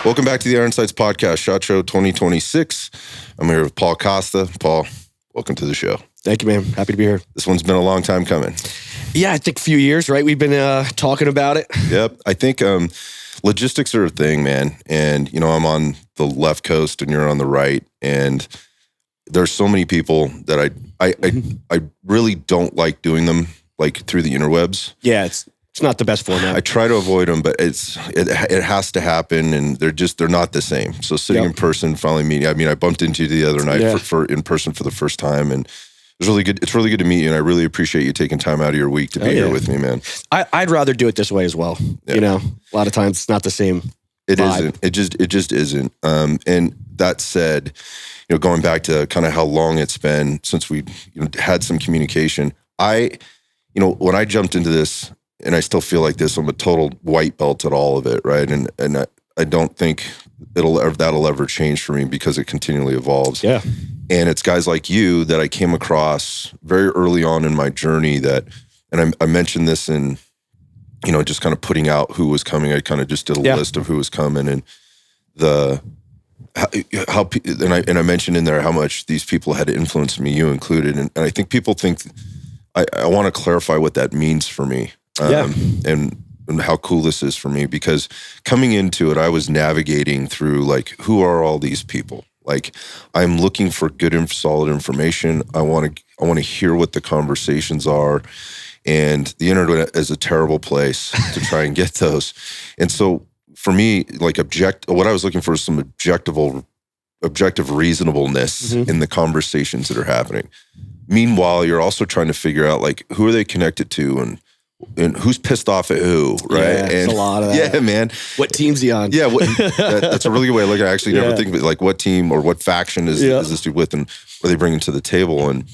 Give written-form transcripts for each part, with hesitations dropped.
Welcome back to the Iron Sights Podcast, SHOT Show 2026. I'm here with Paul Costa. Paul, welcome to the show. Thank you, man. Happy to be here. This one's been a long time coming. Yeah, I think a few years, right? We've been talking about it. Yep. I think logistics are a thing, man. And, you know, I'm on the left coast and you're on the right. And there's so many people that I really don't like doing them like through the interwebs. Yeah, it's not the best format. I try to avoid them, but it has to happen, and they're not the same. So sitting in person, finally meeting. I mean, I bumped into you the other night for in person for the first time, and it's really good. It's really good to meet you, and I really appreciate you taking time out of your week to be here with me, man. I'd rather do it this way as well. Yeah. You know, a lot of times it's not the same. It isn't. It just isn't. And that said, you know, going back to kind of how long it's been since we had some communication, when I jumped into this. And I still feel like this. I'm a total white belt at all of it, right? And I don't think that'll ever change for me because it continually evolves. Yeah. And it's guys like you that I came across very early on in my journey and I mentioned this in, you know, just kind of putting out who was coming. I kind of just did a list of who was coming and I mentioned in there how much these people had influenced me, you included. And I think people think, I want to clarify what that means for me. And how cool this is for me, because coming into it, I was navigating through like, who are all these people? Like, I'm looking for good and solid information. I want to hear what the conversations are, and the internet is a terrible place to try and get those. And so for me, like what I was looking for is some objective reasonableness in the conversations that are happening. Meanwhile, you're also trying to figure out like, who are they connected to and who's pissed off at who, right? Yeah, and a lot of that. Yeah, man. What team's he on? Yeah, that's a really good way of looking at it. I actually never think of it like what team or what faction is this dude with and what are they bringing to the table. And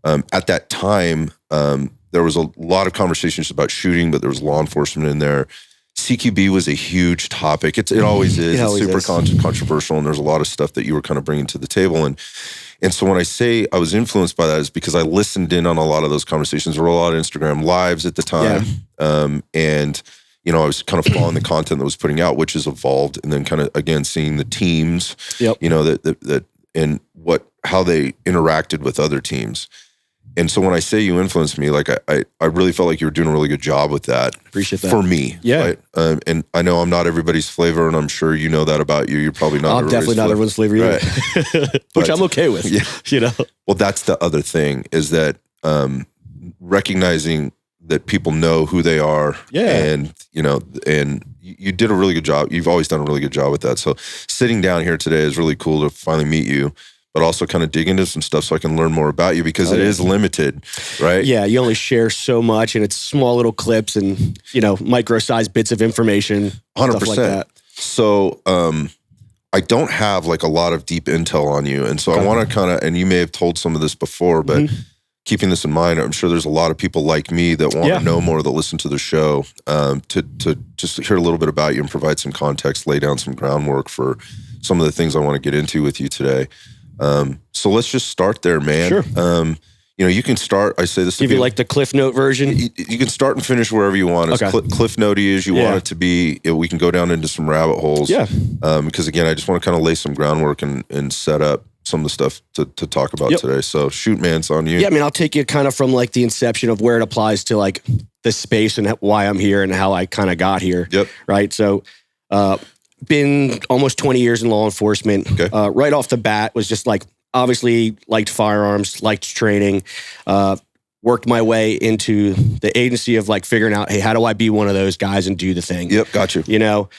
at that time, there was a lot of conversations about shooting, but there was law enforcement in there. CQB was a huge topic. It always is. It's super controversial, and there's a lot of stuff that you were kind of bringing to the table. And so when I say I was influenced by that, is because I listened in on a lot of those conversations. There were a lot of Instagram lives at the time. Yeah. And, you know, I was kind of following the content that was putting out, which has evolved. And then kind of, again, seeing the teams, you know, that and how they interacted with other teams. And so when I say you influenced me, like I really felt like you were doing a really good job with that. Appreciate that. For me. Yeah. Right? And I know I'm not everybody's flavor, and I'm sure you know that about you. You're probably not. I'm definitely not everyone's flavor either. Right. Which I'm okay with. Yeah. You know? Well, that's the other thing, is that recognizing that people know who they are. Yeah. And, you know, and you did a really good job. You've always done a really good job with that. So sitting down here today is really cool to finally meet you, but also kind of dig into some stuff so I can learn more about you, because it is limited, right? Yeah, you only share so much, and it's small little clips and, you know, micro-sized bits of information, 100%. Stuff like that. So I don't have like a lot of deep intel on you, and so I want to kind of, and you may have told some of this before, but keeping this in mind, I'm sure there's a lot of people like me that want to know more, that listen to the show, to just hear a little bit about you and provide some context, lay down some groundwork for some of the things I want to get into with you today. So let's just start there, man. Sure. You know, you can start, I say this to give you like the Cliff Note version. You can start and finish wherever you want. As Cliff Note-y as you want it to be. We can go down into some rabbit holes. Yeah. Because again, I just want to kind of lay some groundwork and set up some of the stuff to talk about today. So shoot, man, it's on you. Yeah, I mean, I'll take you kind of from like the inception of where it applies to like the space and why I'm here and how I kind of got here. Yep. Right. So, been almost 20 years in law enforcement. Okay. Right off the bat was just like, obviously liked firearms, liked training, worked my way into the agency of like figuring out, hey, how do I be one of those guys and do the thing? Yep, got you. You know,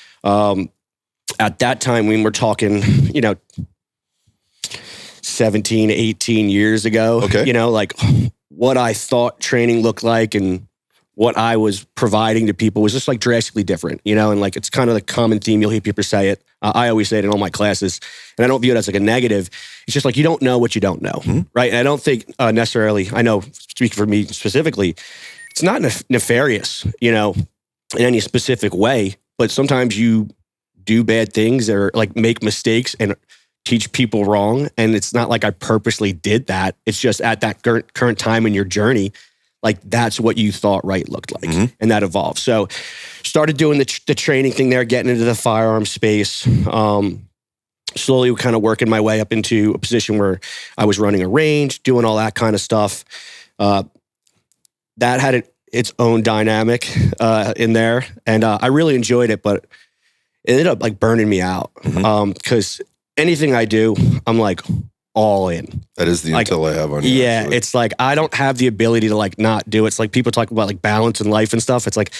at that time when we're talking, you know, 17, 18 years ago, you know, like what I thought training looked like and what I was providing to people was just like drastically different, you know, and like it's kind of the common theme. You'll hear people say it. I always say it in all my classes, and I don't view it as like a negative. It's just like you don't know what you don't know, right? And I don't think necessarily, I know, speaking for me specifically, it's not nefarious, you know, in any specific way, but sometimes you do bad things or like make mistakes and teach people wrong. And it's not like I purposely did that. It's just at that current time in your journey, like that's what you thought right looked like. And that evolved. So started doing the training thing there, getting into the firearm space. Slowly kind of working my way up into a position where I was running a range, doing all that kind of stuff. That had its own dynamic in there. And I really enjoyed it, but it ended up like burning me out. Because anything I do, I'm like all in. That is the intel I have on you. Yeah, actually. it's like I don't have the ability to like not do it. It's like people talk about like balance in life and stuff. It's like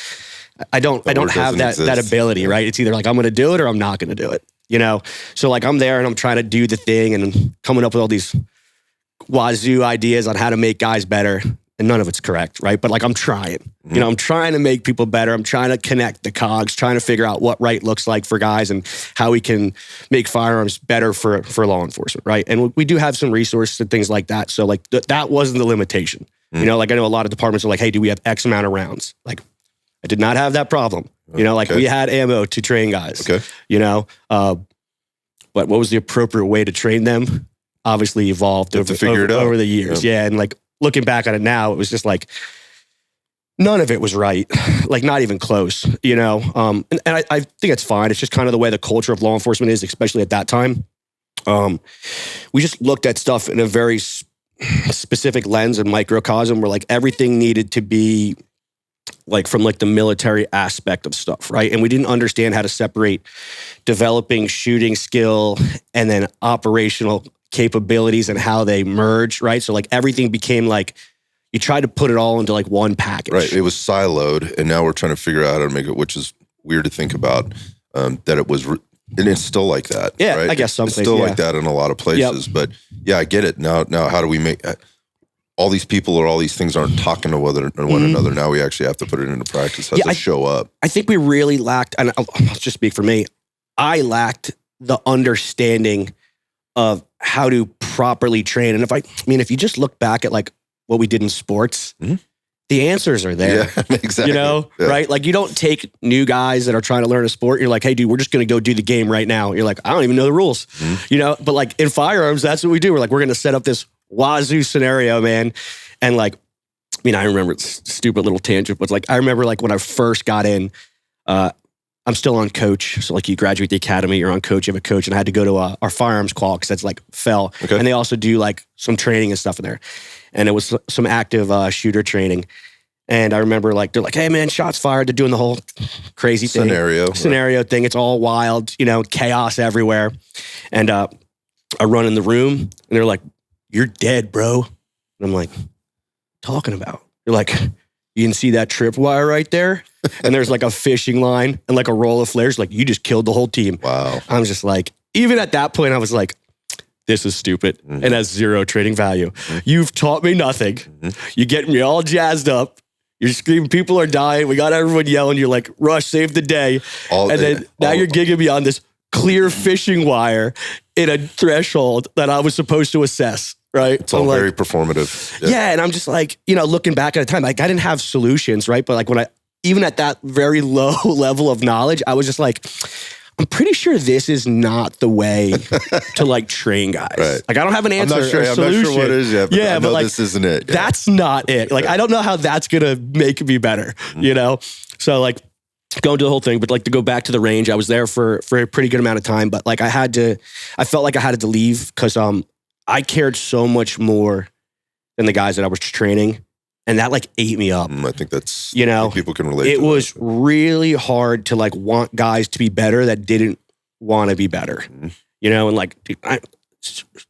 I don't have that ability, right? It's either like I'm going to do it or I'm not going to do it. You know, so like I'm there and I'm trying to do the thing and coming up with all these wazoo ideas on how to make guys better, and none of it's correct, right? But like I'm trying, you know, I'm trying to make people better. I'm trying to connect the cogs, trying to figure out what right looks like for guys and how we can make firearms better for law enforcement, right? And we do have some resources and things like that. So like that wasn't the limitation. You know, like I know a lot of departments are like, hey, do we have X amount of rounds? Like I did not have that problem. You know, like we had ammo to train guys, you know, but what was the appropriate way to train them? Obviously evolved over the years. Yeah. And like looking back on it now, it was just like, none of it was right. Like not even close, you know? And I think it's fine. It's just kind of the way the culture of law enforcement is, especially at that time. We just looked at stuff in a very specific lens and microcosm where like everything needed to be like from like the military aspect of stuff, right? And we didn't understand how to separate developing shooting skill and then operational capabilities and how they merge, right? So like everything became like, you tried to put it all into like one package. Right, it was siloed, and now we're trying to figure out how to make it, which is weird to think about, that it was, and it's still like that. Yeah, right? I guess some it's places, still like that in a lot of places, but yeah, I get it. Now how do we make... all these people or all these things aren't talking to one another. Now we actually have to put it into practice. Has to show up. I think we really lacked, and I'll just speak for me, I lacked the understanding of how to properly train. And if you just look back at like what we did in sports, the answers are there. Yeah, exactly. You know, right? Like you don't take new guys that are trying to learn a sport. You're like, hey, dude, we're just going to go do the game right now. You're like, I don't even know the rules. You know, but like in firearms, that's what we do. We're like, we're going to set up this wazoo scenario, man. And like, I mean, I remember it's stupid little tangent, but like, I remember like when I first got in, I'm still on coach. So like you graduate the academy, you're on coach, you have a coach, and I had to go to our firearms qual because that's like fell. And they also do like some training and stuff in there. And it was some active shooter training. And I remember like, they're like, hey man, shots fired. They're doing the whole crazy scenario thing. It's all wild, you know, chaos everywhere. And I run in the room and they're like, you're dead, bro. And I'm like, talking about? You're like, you can see that tripwire right there? And there's like a fishing line and like a roll of flares. Like, you just killed the whole team. Wow. I'm just like, even at that point, I was like, this is stupid and has zero trading value. You've taught me nothing. You get me all jazzed up. You're screaming, people are dying. We got everyone yelling. You're like, Rush, save the day. Now you're gigging me on this clear fishing wire in a threshold that I was supposed to assess. Right. It's all very performative. Yeah. And I'm just like, you know, looking back at the time, like I didn't have solutions, right? But like even at that very low level of knowledge, I was just like, I'm pretty sure this is not the way to like train guys. Right. Like I don't have an answer. I'm not sure what it is yet, but I know like, this isn't it. Yeah. That's not it. Like I don't know how that's going to make me better, you know? So like going to the whole thing, but like to go back to the range, I was there for a pretty good amount of time, but like I felt like I had to leave because I cared so much more than the guys that I was training. And that like ate me up. I think that's, you know, people can relate to it was really hard to like want guys to be better that didn't want to be better, you know, and like dude,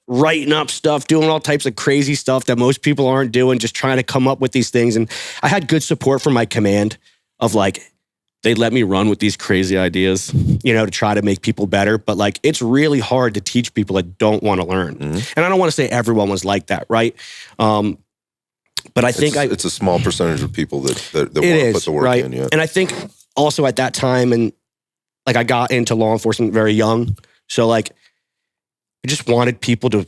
writing up stuff, doing all types of crazy stuff that most people aren't doing, just trying to come up with these things. And I had good support from my command of like, they let me run with these crazy ideas, you know, to try to make people better. But like, it's really hard to teach people that don't want to learn. And I don't want to say everyone was like that, right? But I think it's a small percentage of people that want to put the work in. Yeah. And I think also at that time, and like I got into law enforcement very young. So like, I just wanted people to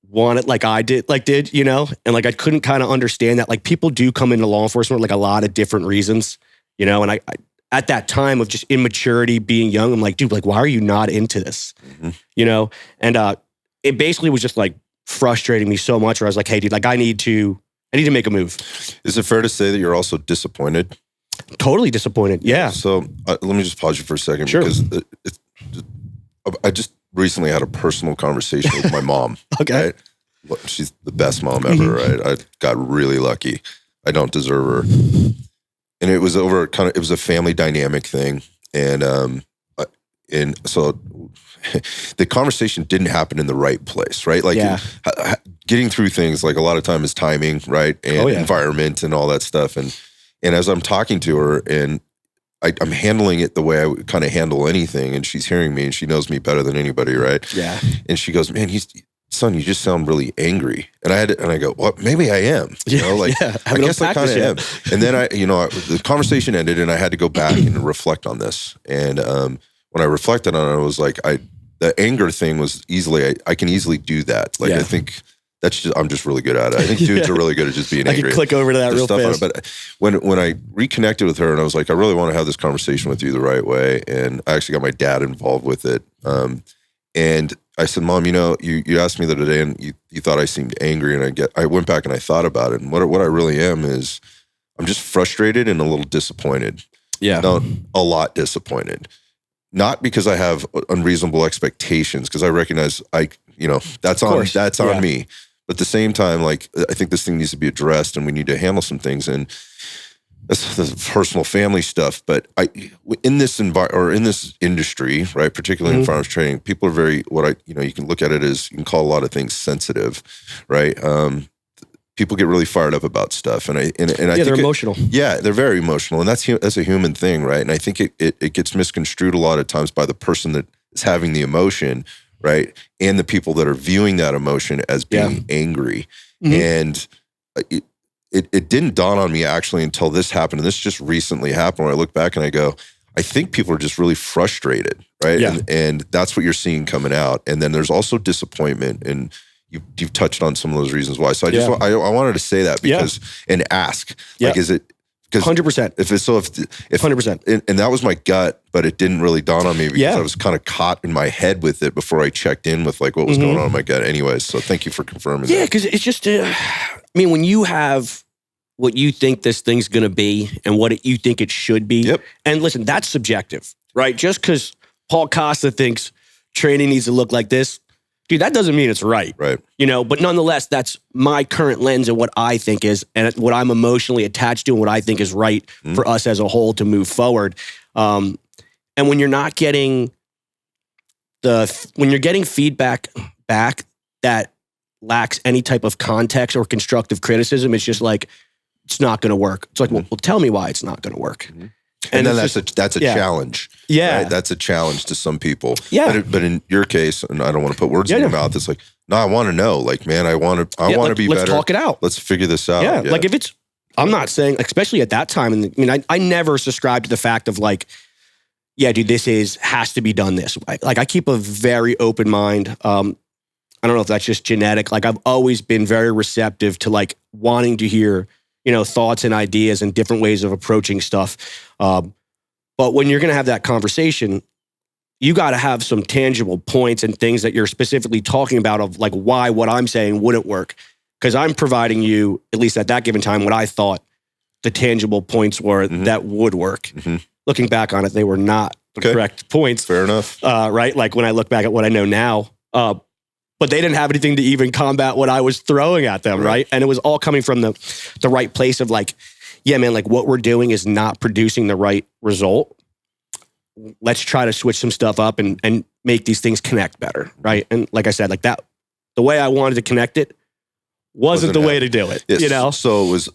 want it like I did, you know? And like, I couldn't kind of understand that like people do come into law enforcement like a lot of different reasons, you know? And I at that time of just immaturity, being young, I'm like, dude, like, why are you not into this? You know? And it basically was just like frustrating me so much where I was like, hey dude, like I need to I need to make a move. Is it fair to say that you're also disappointed? Totally disappointed. Yeah. So let me just pause you for a second. Sure. Because I just recently had a personal conversation with my mom. Okay. Right? She's the best mom ever, right? I got really lucky. I don't deserve her. And it was it was a family dynamic thing. And so the conversation didn't happen in the right place, right? Like getting through things, like a lot of time is timing, right? And environment and all that stuff. And as I'm talking to her and I'm handling it the way I would kind of handle anything, and she's hearing me and she knows me better than anybody, right? Yeah. And she goes, man, son, you just sound really angry. And I go, well, maybe I am. You know, like I guess I kind of am. And then the conversation ended, and I had to go back and reflect on this. And when I reflected on it, I was like, the anger thing was I can easily do that. Like I think I'm just really good at it. I think dudes are really good at just being angry. I can click over to that real fast. But when I reconnected with her, and I was like, I really want to have this conversation with you the right way, and I actually got my dad involved with it. And I said, Mom, you asked me the other day, and you thought I seemed angry, and I went back and I thought about it, and what I really am is I'm just frustrated and a little disappointed. Yeah, no, a lot disappointed. Not because I have unreasonable expectations, because I recognize that's on me. But at the same time, like, I think this thing needs to be addressed, and we need to handle some things, and that's personal family stuff. But in this industry, right, particularly in firearms training, people are very you can look at it as, you can call a lot of things sensitive, right? People get really fired up about stuff, and I think they're emotional. Yeah, they're very emotional, and that's a human thing, right? And I think it gets misconstrued a lot of times by the person that is having the emotion, right, and the people that are viewing that emotion as being angry. And it didn't dawn on me actually until this happened, and this just recently happened, where I look back and I go, I think people are just really frustrated, right? Yeah. And that's what you're seeing coming out. And then there's also disappointment, and you've touched on some of those reasons why. So I wanted to say that because and ask, like, is it, because 100%. If 100%, and that was my gut, but it didn't really dawn on me because I was kind of caught in my head with it before I checked in with like what was going on in my gut. Anyways, so thank you for confirming. Yeah, because it's just, when you have what you think this thing's going to be and what you think it should be, and listen, that's subjective, right? Just because Paul Costa thinks training needs to look like this, dude, that doesn't mean it's right. Right. But nonetheless, that's my current lens and what I think is, and what I'm emotionally attached to, and what I think is right for us as a whole to move forward. And when you're not getting when you're getting feedback back that lacks any type of context or constructive criticism, it's just like, it's not going to work. It's like, well, tell me why it's not going to work. And then that's a challenge. Yeah. Right? That's a challenge to some people. Yeah. But in your case, and I don't want to put words in your mouth, it's like, no, I want to know. Like, man, I want to be better. Let's talk it out. Let's figure this out. Yeah. Like, if it's, I'm not saying, especially at that time, and I never subscribed to the fact of like, yeah, dude, has to be done this way. Like, I keep a very open mind. I don't know if that's just genetic. Like, I've always been very receptive to like wanting to hear, thoughts and ideas and different ways of approaching stuff. But when you're going to have that conversation, you got to have some tangible points and things that you're specifically talking about of like why what I'm saying wouldn't work. Because I'm providing you, at least at that given time, what I thought the tangible points were that would work. Looking back on it, they were not the correct points. Fair enough. Right? Like when I look back at what I know now, but they didn't have anything to even combat what I was throwing at them, right? And it was all coming from the right place of like, yeah, man, like what we're doing is not producing the right result. Let's try to switch some stuff up and make these things connect better, right? And like I said, like that, the way I wanted to connect it wasn't the way to do it, Yes. So it was,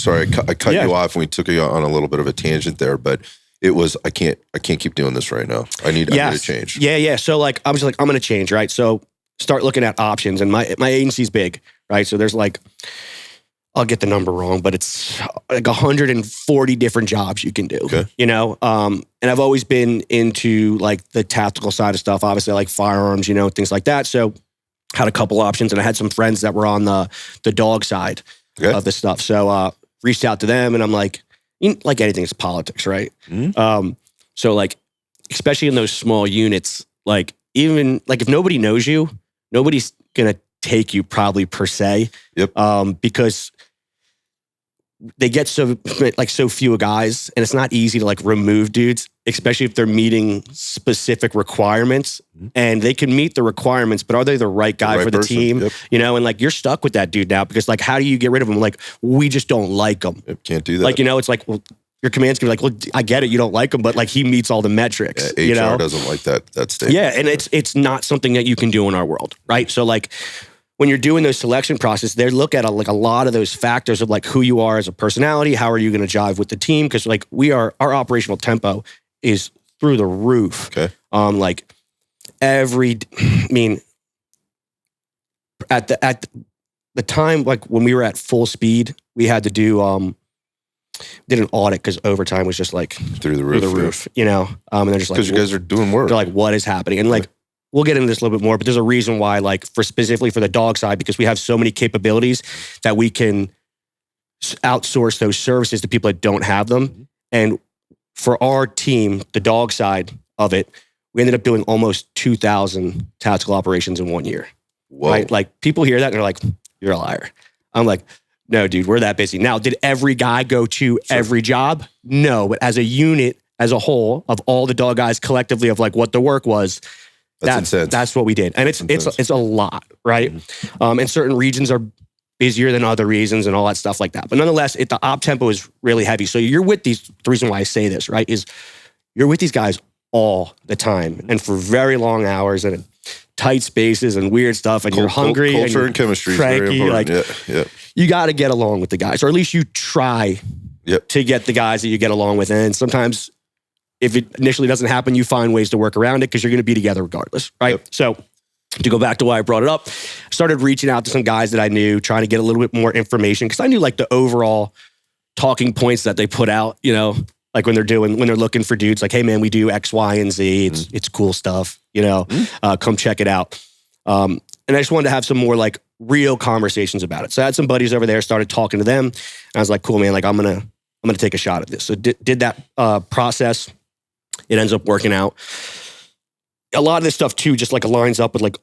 sorry, I cut you off and we took you on a little bit of a tangent there, but it was, I can't keep doing this right now. I need to change. Yeah. So like, I was like, I'm going to change, right? So start looking at options, and my agency's big, right? So there's like, I'll get the number wrong, but it's like 140 different jobs you can do, and I've always been into like the tactical side of stuff. Obviously I like firearms, things like that. So had a couple options, and I had some friends that were on the dog side of the stuff. So reached out to them, and I'm like, like anything, it's politics, right? So like, especially in those small units, like even like if nobody knows you, nobody's gonna take you probably per se. Because they get so few guys, and it's not easy to like remove dudes, especially if they're meeting specific requirements. And they can meet the requirements, but are they the right guy for the team? You know, and like you're stuck with that dude now because like how do you get rid of him? Like we just don't like him. Can't do that. Like, you know, it's like, well, your command's gonna be like, well, I get it, you don't like him, but like he meets all the metrics. HR you know? doesn't like that statement. Yeah, and it's not something that you can do in our world, right? So like when you're doing those selection process, they look at a lot of those factors of like who you are as a personality, how are you going to jive with the team? Because like our operational tempo is through the roof. Okay. Like at the time, like when we were at full speed, we had to do did an audit because overtime was just like through the roof, you know. And they're just like, because you guys are doing work. They're like, what is happening? And like. We'll get into this a little bit more, but there's a reason why, like specifically for the dog side, because we have so many capabilities that we can outsource those services to people that don't have them. And for our team, the dog side of it, we ended up doing almost 2,000 tactical operations in 1 year. Whoa. Right? Like people hear that and they're like, you're a liar. I'm like, no, dude, we're that busy. Now, did every guy go to every job? No, but as a unit, as a whole, of all the dog guys collectively of like what the work was, that's what we did. And it's a lot, right? And certain regions are busier than other regions and all that stuff like that. But nonetheless, the op tempo is really heavy. So you're with the reason why I say this, right, is you're with these guys all the time and for very long hours and in tight spaces and weird stuff. And you're hungry. Culture and chemistry is very important. Like, you got to get along with the guys, or at least you try to get the guys that you get along with. And sometimes if it initially doesn't happen, you find ways to work around it because you're going to be together regardless, right? So to go back to why I brought it up, I started reaching out to some guys that I knew, trying to get a little bit more information because I knew like the overall talking points that they put out, you know, like when they're looking for dudes, like, hey man, we do X, Y, and Z. It's cool stuff, you know, come check it out. And I just wanted to have some more like real conversations about it. So I had some buddies over there, started talking to them. And I was like, cool, man, like I'm going to take a shot at this. So did that process. It ends up working out. A lot of this stuff too, just like lines up with like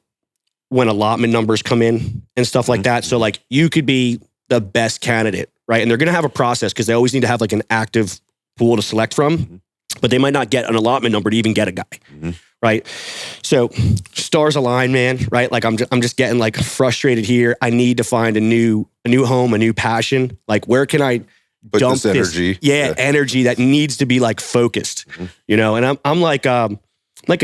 when allotment numbers come in and stuff like that. So like you could be the best candidate, right? And they're going to have a process because they always need to have like an active pool to select from, but they might not get an allotment number to even get a guy, right? So stars align, man, right? Like I'm just getting like frustrated here. I need to find a new home, a new passion. Like where can I dump this energy? Energy that needs to be like focused, you know? And I'm like a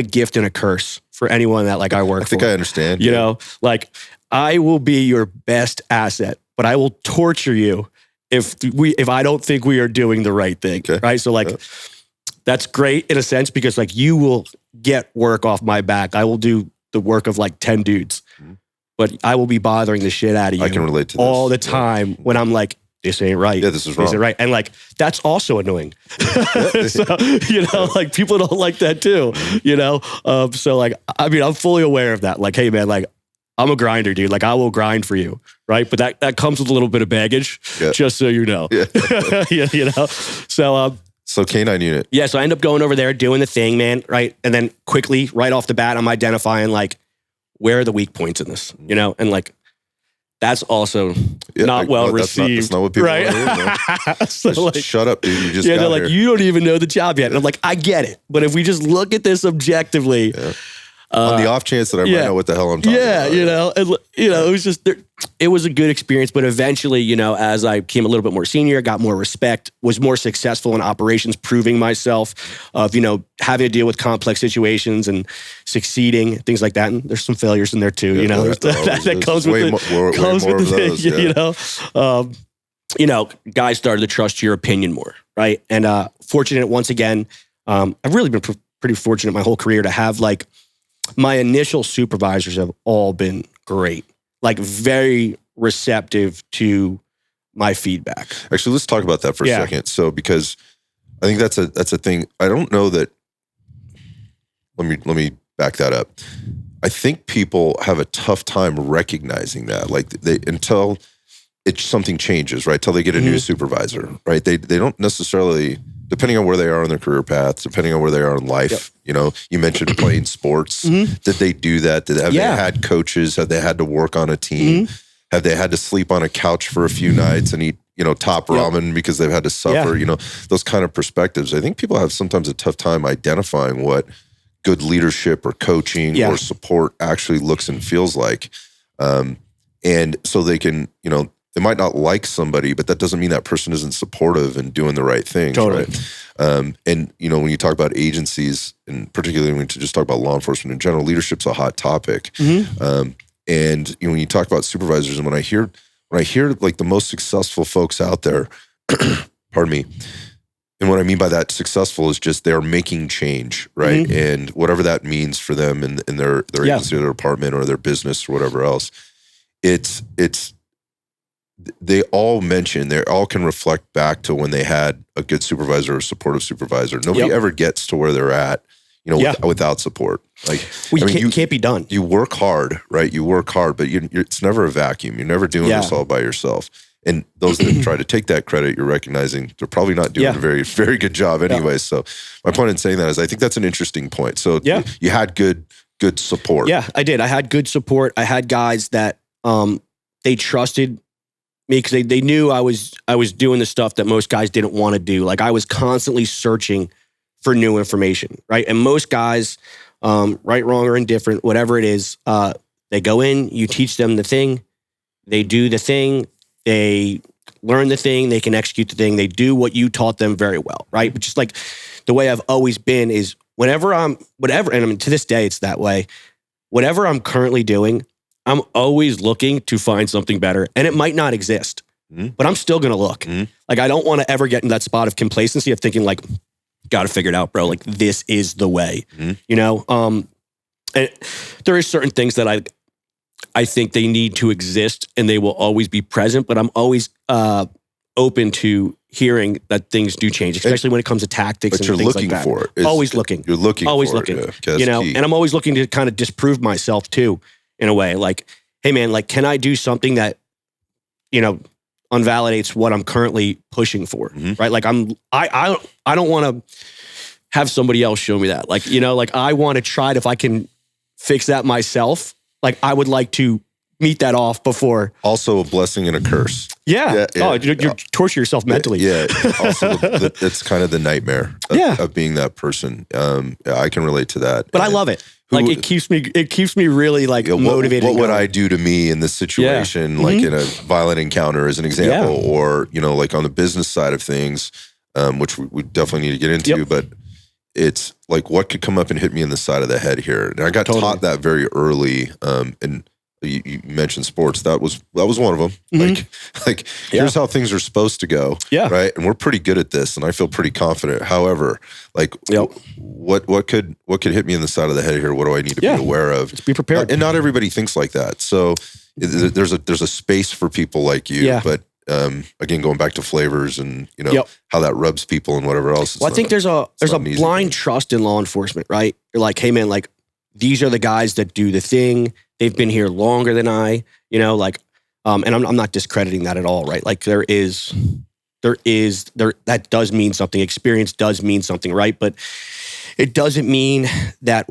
gift and a curse for anyone that like I work for. I think I understand. You know, like I will be your best asset, but I will torture you if I don't think we are doing the right thing, right? So like that's great in a sense because like you will get work off my back. I will do the work of like 10 dudes, but I will be bothering the shit out of you. I can relate to this all the time when I'm like, this ain't right. Yeah, this is wrong. This ain't right. And like, that's also annoying. So, you know, like people don't like that too, you know? So like, I mean, I'm fully aware of that. Like, hey man, like I'm a grinder, dude. Like I will grind for you. Right. But that comes with a little bit of baggage, just so you know. You know? So canine unit. Yeah. So I end up going over there, doing the thing, man. Right. And then quickly, right off the bat, I'm identifying like, where are the weak points in this, you know? And like, that's also not well received. That's not what people want to hear. So like, shut up, dude. You just they're like, you don't even know the job yet. And I'm like, I get it. But if we just look at this objectively. On the off chance that I might know what the hell I'm talking about. You know, it was just, it was a good experience. But eventually, you know, as I became a little bit more senior, got more respect, was more successful in operations, proving myself of, you know, having to deal with complex situations and succeeding, things like that. And there's some failures in there too, you know, that comes with the thing, you know. You know, guys started to trust your opinion more, right? And fortunate, once again, I've really been pretty fortunate my whole career to have like, my initial supervisors have all been great, like very receptive to my feedback. Actually, let's talk about that for a second. So, because I think that's a thing. I don't know that. Let me back that up. I think people have a tough time recognizing that, like until something changes, right? Till they get a new supervisor, right? They don't necessarily depending on where they are in their career path, depending on where they are in life. You know, you mentioned playing sports. Did they do that? Have they had coaches? Have they had to work on a team? Have they had to sleep on a couch for a few nights and eat, you know, top ramen because they've had to suffer? You know, those kind of perspectives. I think people have sometimes a tough time identifying what good leadership or coaching or support actually looks and feels like. And so they can, you know, they might not like somebody, but that doesn't mean that person isn't supportive and doing the right things. Totally. Right? And, you know, when you talk about agencies, and particularly when you just talk about law enforcement in general, leadership's a hot topic. And, you know, when you talk about supervisors, and when I hear like the most successful folks out there, pardon me, and what I mean by that successful is just they're making change, right? And whatever that means for them in their agency or their department or their business or whatever else, they all can reflect back to when they had a good supervisor or supportive supervisor. Nobody ever gets to where they're at, you know, without support. Like, can't be done. You work hard, right? You work hard, but it's never a vacuum. You're never doing this all by yourself. And those that try to take that credit, you're recognizing they're probably not doing a very, very good job anyway. So my point in saying that is I think that's an interesting point. So you had good support. Yeah, I did. I had good support. I had guys that they trusted me because they knew I was doing the stuff that most guys didn't want to do. Like I was constantly searching for new information, right? And most guys, right, wrong, or indifferent, whatever it is, they go in, you teach them the thing, they do the thing, they learn the thing, they can execute the thing, they do what you taught them very well, right? But just like the way I've always been is whatever, and I mean, to this day, it's that way. Whatever I'm currently doing, I'm always looking to find something better. And it might not exist, but I'm still going to look. Like, I don't want to ever get in that spot of complacency of thinking like, got to figure it out, bro. Like, this is the way, you know? And there are certain things that I think they need to exist and they will always be present, but I'm always open to hearing that things do change, especially when it comes to tactics and things like that. For it. Always looking. You're looking always for looking. It, yeah. You know, and I'm always looking to kind of disprove myself too, in a way. Like, hey man, like, can I do something that, you know, unvalidates what I'm currently pushing for, right? Like I don't want to have somebody else show me that. Like, you know, like I want to try it if I can fix that myself. Like I would like to meet that off before. Also a blessing and a curse. Yeah. Oh, you torture yourself mentally. Yeah. Also, it's kind of the nightmare of being that person. I can relate to that. But I love it. Like it keeps me really like motivated. What would I do to me in this situation, like in a violent encounter as an example, or, you know, like on the business side of things, which we definitely need to get into, but it's like, what could come up and hit me in the side of the head here? And I got taught that very early. And you mentioned sports. That was one of them. Like here's how things are supposed to go. Yeah. Right. And we're pretty good at this, and I feel pretty confident. However, like what could hit me in the side of the head here? What do I need to be aware of? Just be prepared. And not everybody thinks like that. So there's a space for people like you. Yeah. But again, going back to flavors and, you know, how that rubs people and whatever else. Well, I think there's a blind trust in law enforcement, right? You're like, hey man, like these are the guys that do the thing. They've been here longer than I, you know, like, and I'm not discrediting that at all, right? Like there that does mean something. Experience does mean something, right? But it doesn't mean that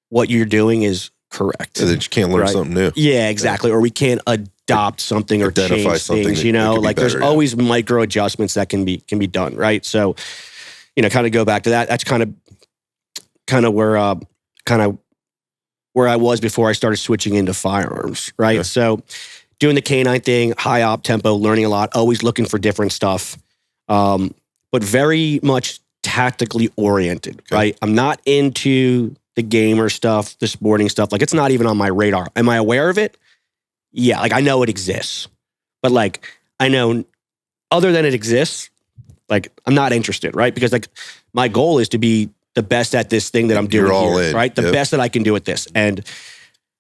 what you're doing is correct. So that you can't learn something new. Yeah, exactly. Or we can't adopt something or change things, you know, like there's always micro adjustments that can be done, right? So, you know, kind of go back to that. That's kind of where I was before I started switching into firearms, right? Okay. So doing the canine thing, high op tempo, learning a lot, always looking for different stuff, but very much tactically oriented, right? I'm not into the gamer stuff, the sporting stuff. Like it's not even on my radar. Am I aware of it? Yeah, like I know it exists, but like I know other than it exists, like I'm not interested, right? Because like my goal is to be the best at this thing that I'm doing here, right? The best that I can do at this. And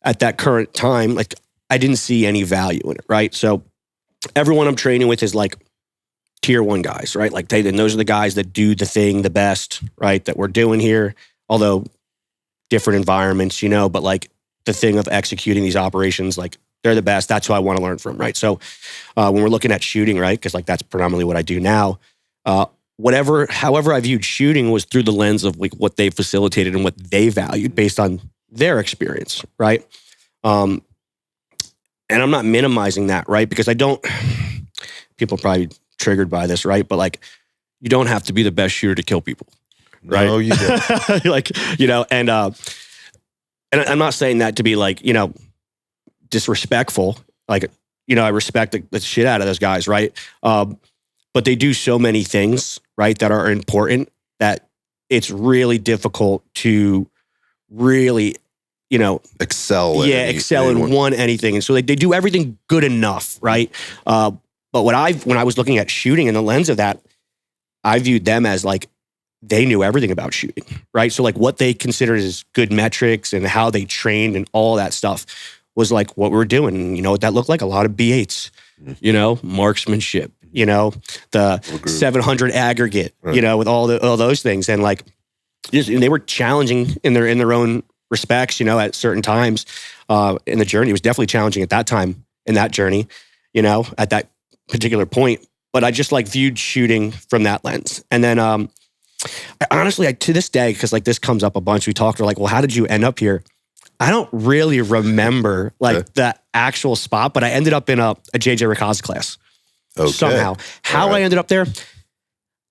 at that current time, like I didn't see any value in it, right? So everyone I'm training with is like tier 1 guys, right? Like and those are the guys that do the thing the best, right? That we're doing here, although different environments, you know, but like the thing of executing these operations, like they're the best. That's who I want to learn from, right? So when we're looking at shooting, right? Because like that's predominantly what I do now. however I viewed shooting was through the lens of like what they facilitated and what they valued based on their experience, right? And I'm not minimizing that, right? Because people are probably triggered by this, right? But like, you don't have to be the best shooter to kill people, right? No, you don't. Like, and I'm not saying that to be like, disrespectful. Like, I respect the shit out of those guys, right? But they do so many things, right, that are important that it's really difficult to really, excel. Excel in anything. And so they do everything good enough, right? But when I was looking at shooting in the lens of that, I viewed them as like, they knew everything about shooting, right? So like what they considered as good metrics and how they trained and all that stuff was like what we were doing. And you know what that looked like? A lot of B8s, marksmanship, the 700 aggregate, right. With all those things. And like, and they were challenging in their own respects, at certain times in the journey. It was definitely challenging at that time in that journey, at that particular point. But I just like viewed shooting from that lens. And then honestly, to this day, because like this comes up a bunch, we talked like, well, how did you end up here? I don't really remember like the actual spot, but I ended up in a JJ Ricaz class somehow. How I ended up there,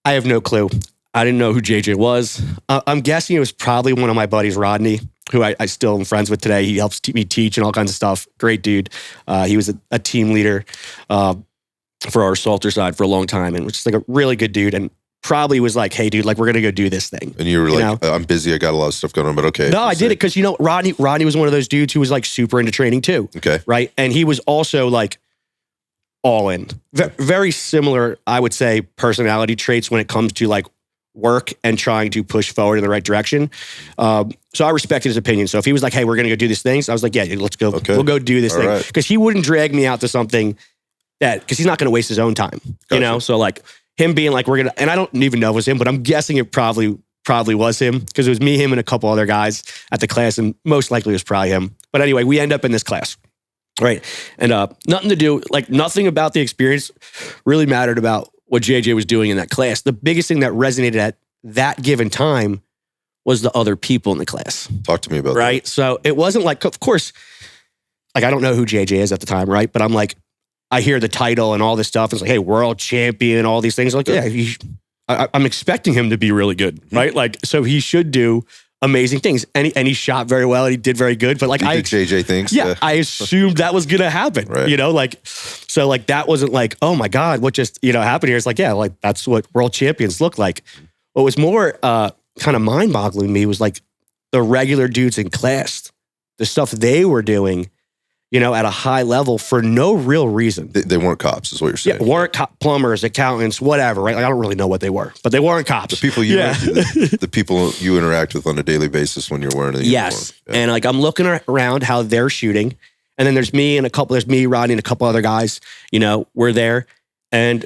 I have no clue. I didn't know who JJ was. I'm guessing it was probably one of my buddies, Rodney, who I still am friends with today. He helps me teach and all kinds of stuff. Great dude. He was a team leader for our assaulter side for a long time and was just like a really good dude. And probably was like, hey, dude, like we're going to go do this thing. And you were like, I'm busy. I got a lot of stuff going on, but okay. No, I did it because, Rodney was one of those dudes who was like super into training too. Okay. Right. And he was also like all in. Very similar, I would say, personality traits when it comes to like work and trying to push forward in the right direction. So I respected his opinion. So if he was like, hey, we're going to go do this thing. So I was like, yeah, dude, let's go. Okay. We'll go do this thing. Because he wouldn't drag me out to something because he's not going to waste his own time, So like, him being like, we're going to, and I don't even know if it was him, but I'm guessing it probably was him because it was me, him, and a couple other guys at the class, and most likely it was probably him. But anyway, we end up in this class, right? And nothing about the experience really mattered about what JJ was doing in that class. The biggest thing that resonated at that given time was the other people in the class. Talk to me about that. Right? So it wasn't like, of course, like I don't know who JJ is at the time, right? But I'm like, I hear the title and all this stuff. It's like, hey, world champion, all these things. Like, yeah, I'm expecting him to be really good, right? Like, so he should do amazing things. And he shot very well and he did very good. But like, I did JJ things. Yeah, I assumed that was going to happen, right. So like that wasn't like, oh my God, what just, happened here? It's like, yeah, like that's what world champions look like. What was more kind of mind boggling to me was like the regular dudes in class, the stuff they were doing, at a high level for no real reason. They weren't cops, is what you're saying. Yeah, weren't plumbers, accountants, whatever, right? Like, I don't really know what they were, but they weren't cops. The people the people you interact with on a daily basis when you're wearing a uniform. Yes, and like I'm looking around how they're shooting, and then there's me, Rodney, and a couple other guys. We're there, and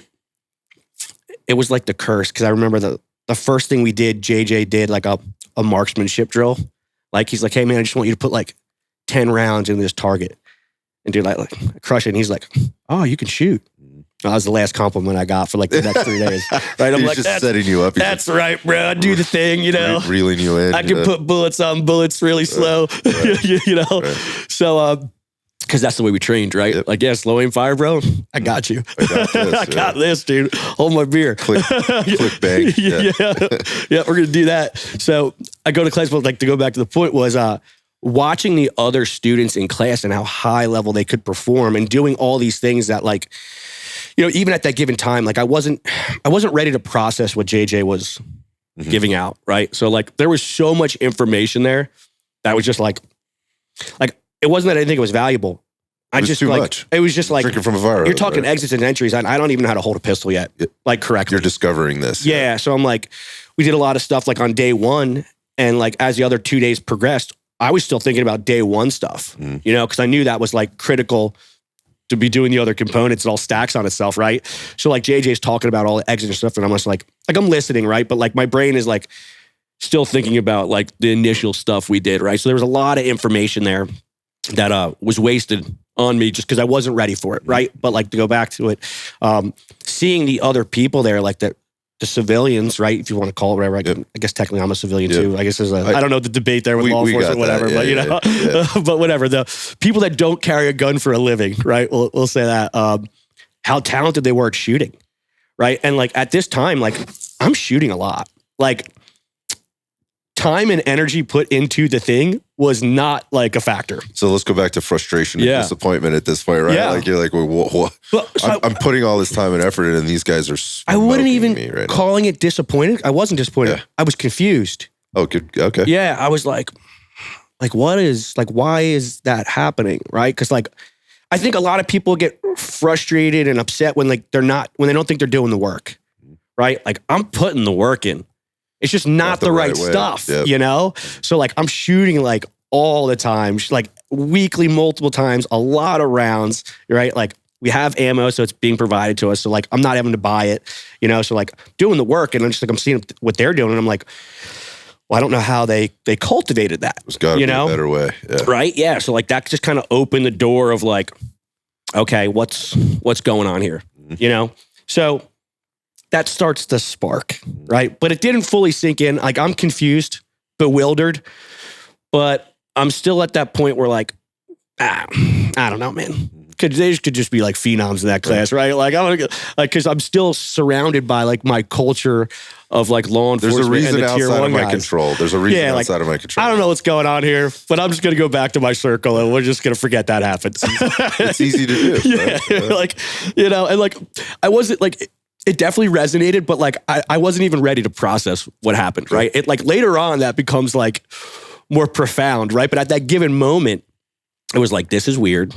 it was like the curse because I remember the first thing we did, JJ did like a marksmanship drill. Like he's like, hey man, I just want you to put like 10 rounds in this target. And dude, like crush it. And he's like, oh, you can shoot. That was the last compliment I got for like the next 3 days. Right? I'm he's like, just setting you up. That's right, bro. I do the thing, reeling you in. I can put bullets on bullets really slow, Right. So, because that's the way we trained, right? Yep. Like, yeah, slow aim fire, bro. I got you. I got this, dude. Hold my beer. Click bang. Yeah, we're gonna do that. So I go to class, but like to go back to the point was watching the other students in class and how high level they could perform and doing all these things that like, even at that given time, like I wasn't ready to process what JJ was giving out, right? So like there was so much information there that was just like it wasn't that I didn't think it was valuable. It was too much. It was just like drinking from a fire. You're talking exits and entries. I don't even know how to hold a pistol yet, like correctly. You're discovering this. Yeah. So I'm like, we did a lot of stuff like on day one, and like as the other 2 days progressed, I was still thinking about day one stuff, because I knew that was like critical to be doing the other components. It all stacks on itself, right? So like JJ's talking about all the exits and stuff, and I'm just like I'm listening, right? But like my brain is like still thinking about like the initial stuff we did, right? So there was a lot of information there that was wasted on me just because I wasn't ready for it, right? But like to go back to it, seeing the other people there, like that the civilians, right? If you want to call it whatever. I guess technically I'm a civilian too. I guess there's I don't know the debate there with law enforcement, whatever, but you know, but whatever. The people that don't carry a gun for a living, right? We'll say that. How talented they were at shooting, right? And like at this time, like I'm shooting a lot. Like time and energy put into the thing was not like a factor. So let's go back to frustration and disappointment at this point, right? Yeah. Like you're like, well, I'm putting all this time and effort in, and these guys are. I wouldn't even calling it disappointed. I wasn't disappointed. Yeah. I was confused. Oh, good. Okay. Yeah, I was like, what is like? Why is that happening? Right? Because like, I think a lot of people get frustrated and upset when like when they don't think they're doing the work. Right? Like I'm putting the work in. It's just not the right stuff, you know? So like I'm shooting like all the time, like weekly, multiple times, a lot of rounds, right? Like we have ammo, so it's being provided to us. So like I'm not having to buy it, you know? So like doing the work and I'm just like, I'm seeing what they're doing and I'm like, well, I don't know how they cultivated that. There's got to be a better way. Yeah. Right? Yeah. So like that just kind of opened the door of like, okay, what's going on here? You know? So that starts to spark, right? But it didn't fully sink in. Like I'm confused, bewildered, but I'm still at that point where like, I don't know, man. They could just be like phenoms in that class, right? Like I'm gonna like because I'm still surrounded by like my culture of like law enforcement. There's a reason and the tier outside one of my guys. control. There's a reason outside of my control. I don't know what's going on here, but I'm just gonna go back to my circle and we're just gonna forget that happened. It's easy to do. Yeah, right? Like you know, and like I wasn't like. It definitely resonated, but like I wasn't even ready to process what happened, right? It like later on that becomes like more profound, right? But at that given moment, it was like, this is weird.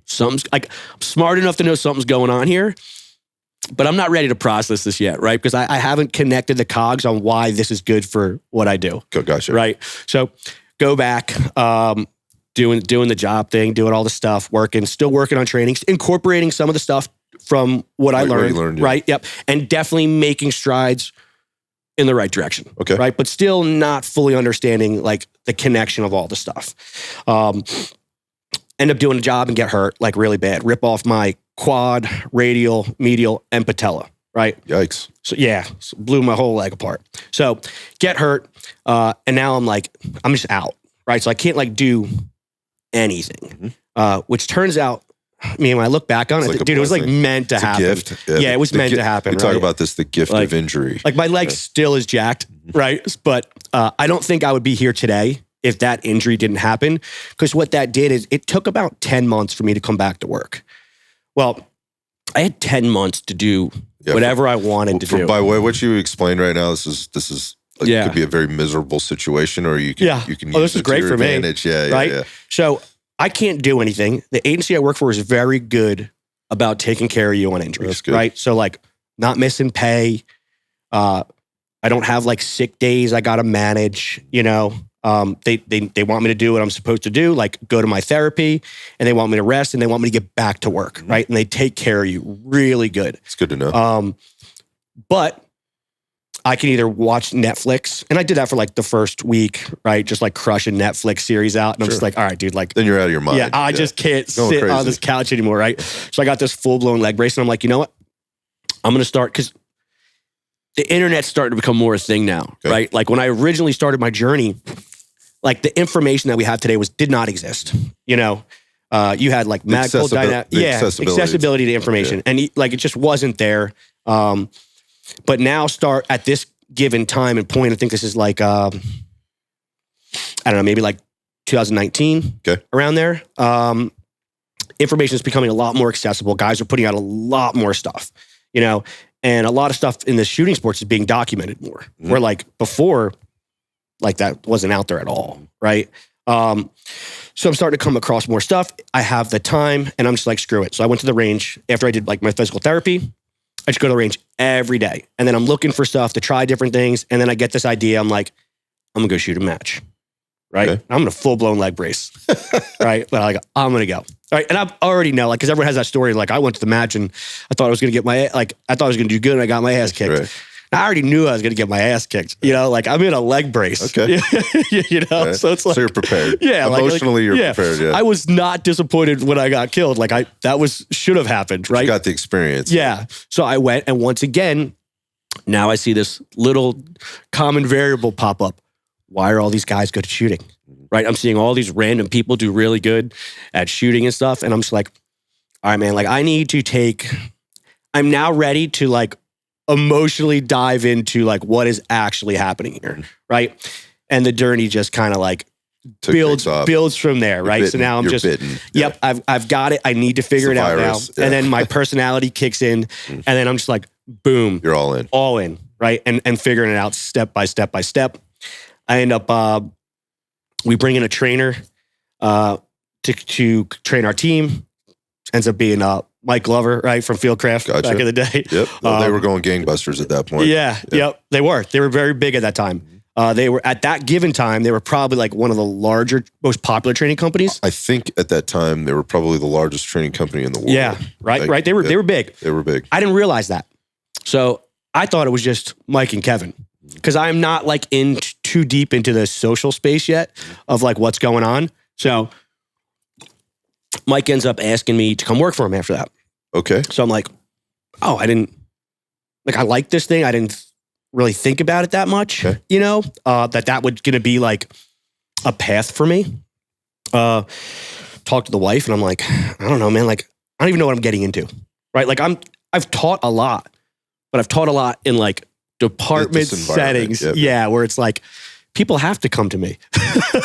Something's like I'm smart enough to know something's going on here, but I'm not ready to process this yet, right? Because I haven't connected the cogs on why this is good for what I do. Gotcha. Right. So go back, doing the job thing, doing all the stuff, still working on trainings, incorporating some of the stuff from what I learned, right? Yep. And definitely making strides in the right direction. Okay. Right. But still not fully understanding like the connection of all the stuff. End up doing a job and get hurt like really bad. Rip off my quad, radial, medial, and patella. Right. Yikes. So yeah, blew my whole leg apart. So get hurt. And now I'm just out. Right. So I can't like do anything, which turns out, I mean, when I look back on it, dude, it was like meant to happen. Gift. Yeah, it was meant to happen. We talk about this, the gift of injury. Like my leg still is jacked, right? But I don't think I would be here today if that injury didn't happen. Because what that did is it took about 10 months for me to come back to work. Well, I had 10 months to do whatever I wanted to do. By the way, what you explained right now, this is like, it could be a very miserable situation, or you can use it to your advantage. Yeah. So I can't do anything. The agency I work for is very good about taking care of you on injuries, right? So like not missing pay. I don't have like sick days I got to manage, you know. They want me to do what I'm supposed to do, like go to my therapy, and they want me to rest, and they want me to get back to work, right? And they take care of you really good. It's good to know. But I can either watch Netflix, and I did that for like the first week, right? Just like crushing Netflix series out. And I'm just like, all right, dude, like. Then you're out of your mind. Yeah, I just can't sit on this couch anymore, right? So I got this full-blown leg brace, and I'm like, you know what? I'm going to start, because the internet's starting to become more a thing now, right? Like when I originally started my journey, like the information that we have today did not exist, you know? You had like medical accessibility to information, and like it just wasn't there. But now start at this given time and point, I think this is like, I don't know, maybe like 2019, around there. Information is becoming a lot more accessible. Guys are putting out a lot more stuff, you know, and a lot of stuff in the shooting sports is being documented more. Where like before, like that wasn't out there at all, right? So I'm starting to come across more stuff. I have the time, and I'm just like, screw it. So I went to the range after I did like my physical therapy. I just go to the range every day. And then I'm looking for stuff to try different things. And then I get this idea. I'm like, I'm going to go shoot a match. Right? I'm going to full-blown leg brace. Right? But I'm going to go. All right. And I already know, like, because everyone has that story. Like, I went to the match and I thought I was going to I thought I was going to do good, and I got my ass kicked. Right. I already knew I was going to get my ass kicked. You know, like I'm in a leg brace. Okay. You know, so it's like. So you're prepared. Yeah. Emotionally, you're prepared. Yeah. I was not disappointed when I got killed. Like should have happened, right? You got the experience. Yeah. So I went, and once again, Now I see this little common variable pop up. Why are all these guys good at shooting? Right? I'm seeing all these random people do really good at shooting and stuff. And I'm just like, all right, man, like I'm now ready to like emotionally dive into like what is actually happening here. Right. And the journey just kind of like builds from there. Right. So now I'm just, yep, I've got it. I need to figure it out now. Yeah. And then my personality kicks in and then I'm just like, boom. You're all in. Right. And figuring it out step by step by step. I end up, we bring in a trainer to train our team. Ends up being Mike Glover, right, from Fieldcraft back in the day. Yep. Well, they were going gangbusters at that point. Yeah. Yep. They were very big at that time. They were at that given time, they were probably like one of the larger, most popular training companies. I think at that time they were probably the largest training company in the world. Yeah. Right. Like, right. They were big. They were big. I didn't realize that. So I thought it was just Mike and Kevin. Because I'm not like in too deep into the social space yet of like what's going on. So Mike ends up asking me to come work for him after that. Okay. So I'm like, oh, I like this thing. I didn't really think about it that much, you know, that was going to be like a path for me. Talked to the wife and I'm like, I don't know, man. Like, I don't even know what I'm getting into. Right. Like I've taught a lot, but I've taught a lot in like department settings. Yep. Yeah. Where it's like, people have to come to me.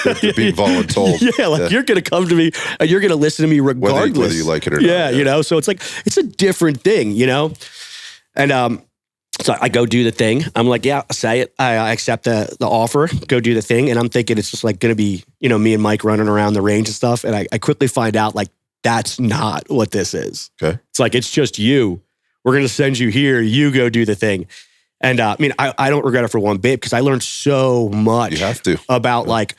They're being voluntold. Yeah, like you're going to come to me and you're going to listen to me regardless. Whether you like it or not. Yeah, you know, so it's like, it's a different thing, you know? And so I go do the thing. I'm like, yeah, say it. I accept the offer, go do the thing. And I'm thinking it's just like going to be, you know, me and Mike running around the range and stuff. And I quickly find out like, that's not what this is. Okay. It's like, it's just you. We're going to send you here. You go do the thing. And I mean, I don't regret it for one bit because I learned so much you have to. About like,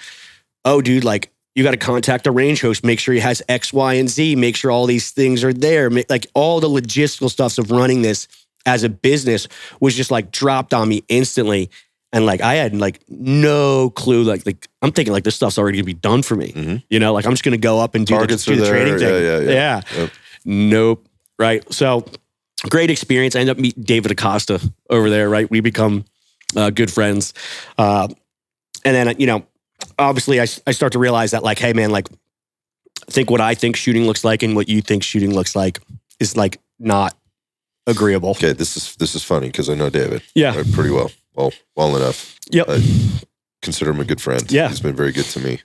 oh, dude, like you got to contact the range host, make sure he has X, Y, and Z, make sure all these things are there. Like all the logistical stuff of running this as a business was just like dropped on me instantly. And like, I had like no clue. Like I'm thinking like this stuff's already gonna be done for me. Mm-hmm. You know, like I'm just going to go up and do the training thing. Yeah. Yep. Nope. Right. So great experience. I ended up meeting David Costa over there, right? We become good friends. And then, you know, obviously I start to realize that like, hey man, like what I think shooting looks like and what you think shooting looks like is like not agreeable. Okay. This is funny because I know David. Yeah. Pretty well. Well enough. Yep. I consider him a good friend. Yeah. He's been very good to me.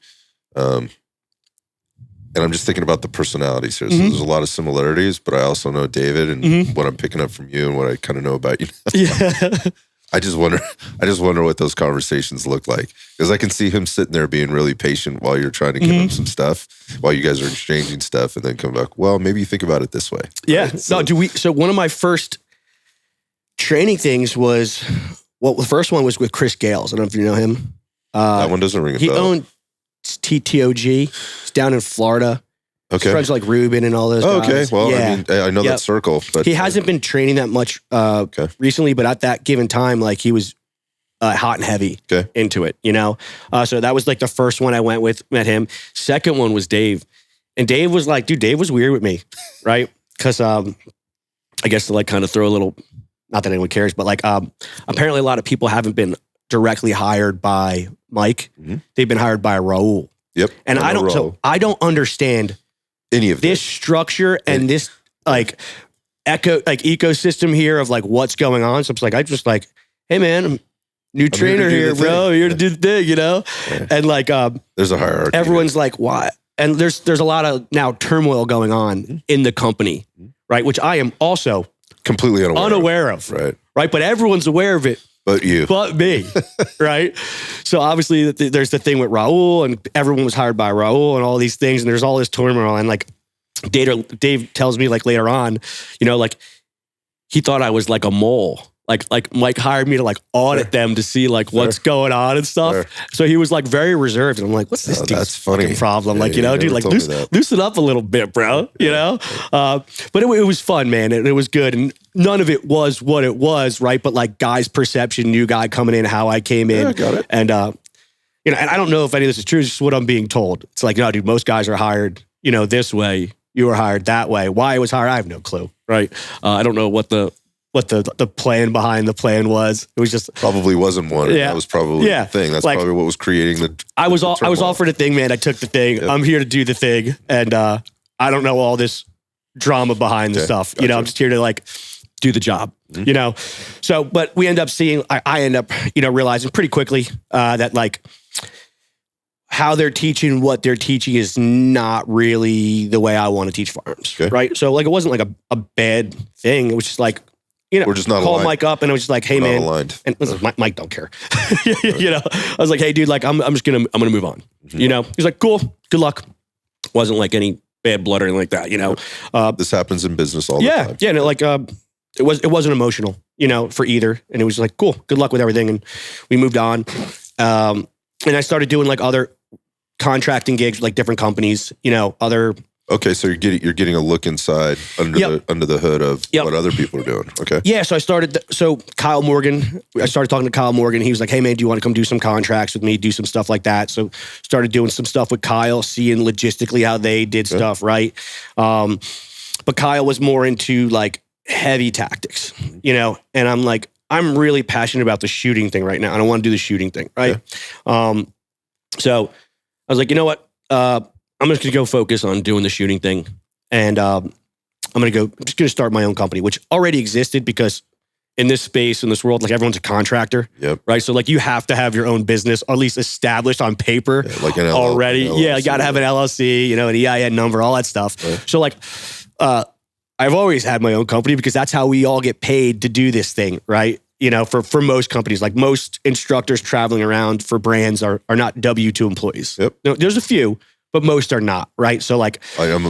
And I'm just thinking about the personalities here. So there's a lot of similarities, but I also know David and what I'm picking up from you and what I kind of know about you. Yeah. I just wonder what those conversations look like. Because I can see him sitting there being really patient while you're trying to give him some stuff, while you guys are exchanging stuff, and then come back, well, maybe you think about it this way. Yeah. Right? So one of my first training things was, the first one was with Chris Gales. I don't know if you know him. That one doesn't ring a bell. He owned TTOG. He's down in Florida. Okay. He's friends like Ruben and all those guys. Okay. Well, yeah. I mean, I know that circle. But he hasn't been training that much recently, but at that given time, like he was hot and heavy into it, you know? So that was like the first one I went with, met him. Second one was Dave. And Dave was like, dude, Dave was weird with me, right? Because I guess to like kind of throw a little, not that anyone cares, but like apparently a lot of people haven't been directly hired by Mike. Mm-hmm. They've been hired by Raul. Yep. And I don't understand any of this structure and this like ecosystem here of like what's going on. So I'm just like, hey man, new trainer here, bro. Here to do the thing, you know? Yeah. And like there's a hierarchy. Everyone's like, why? And there's a lot of now turmoil going on in the company, right? Which I am also completely unaware of. Right. But everyone's aware of it. But you. But me, right? So obviously there's the thing with Raul and everyone was hired by Raul and all these things. And there's all this turmoil. And like Dave tells me like later on, you know, like he thought I was like a mole. Like Mike hired me to like audit them to see like what's going on and stuff. So he was like very reserved. And I'm like, what's this dude's fucking problem? Yeah, like, you know, dude, like loosen up a little bit, bro, you know? But it was fun, man. It was good. And none of it was what it was, right? But like guy's perception, new guy coming in, how I came in. Yeah, got it. And, you know, and I don't know if any of this is true. It's just what I'm being told. It's like, no, dude, most guys are hired, you know, this way. You were hired that way. Why I was hired, I have no clue, right? I don't know what the what the plan behind the plan was. It was just probably wasn't one. Yeah. That was probably the thing. That's like, probably what was creating the I was offered a thing, man. I took the thing. Yep. I'm here to do the thing. And I don't know all this drama behind the stuff. Gotcha. You know, I'm just here to like do the job, you know? So, but we end up seeing, I end up, you know, realizing pretty quickly that like how they're teaching what they're teaching is not really the way I want to teach firearms, right? So like, it wasn't like a bad thing. It was just like, you know, we're just not called Mike up and it was just like, hey man, and listen, Mike don't care. You know, I was like, hey dude, like I'm gonna move on. You know, he's like, cool, good luck. Wasn't like any bad blood or anything like that, you know. This happens in business all the time. Yeah, no, like it wasn't emotional, you know, for either. And it was like, cool, good luck with everything. And we moved on. And I started doing like other contracting gigs with like different companies, you know, other. Okay, so you're getting a look inside under the hood of what other people are doing. Okay. Yeah, so I started. So Kyle Morgan, I started talking to Kyle Morgan. He was like, "Hey man, do you want to come do some contracts with me? Do some stuff like that." So started doing some stuff with Kyle, seeing logistically how they did stuff, right? But Kyle was more into like heavy tactics, you know. And I'm like, I'm really passionate about the shooting thing right now. I don't want to do the shooting thing, right? So I was like, you know what? I'm just going to go focus on doing the shooting thing. And I'm just going to start my own company, which already existed because in this space, in this world, like everyone's a contractor, right? So like you have to have your own business, or at least established on paper like an already. LLC, you got to have an LLC, you know, an EIN number, all that stuff. Right. So like, I've always had my own company because that's how we all get paid to do this thing, right? You know, for most companies, like most instructors traveling around for brands are not W-2 employees. Yep. No, there's a few, but most are not, right? So like, I'm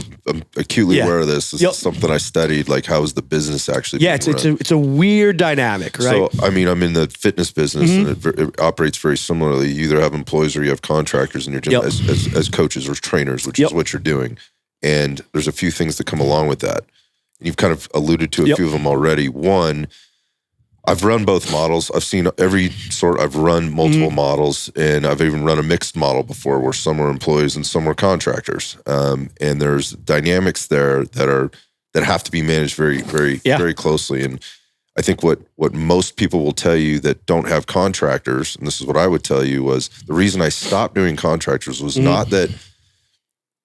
acutely aware of this. This is something I studied. Like, how is the business actually? Yeah, it's a weird dynamic, right? So I mean, I'm in the fitness business, and it operates very similarly. You either have employees or you have contractors in your gym as coaches or trainers, which is what you're doing. And there's a few things that come along with that. And you've kind of alluded to a few of them already. One, I've run both models. I've seen every sort. I've run multiple models, and I've even run a mixed model before, where some were employees and some were contractors. And there's dynamics there that have to be managed very, very, very closely. And I think what most people will tell you that don't have contractors, and this is what I would tell you, was the reason I stopped doing contractors was not that.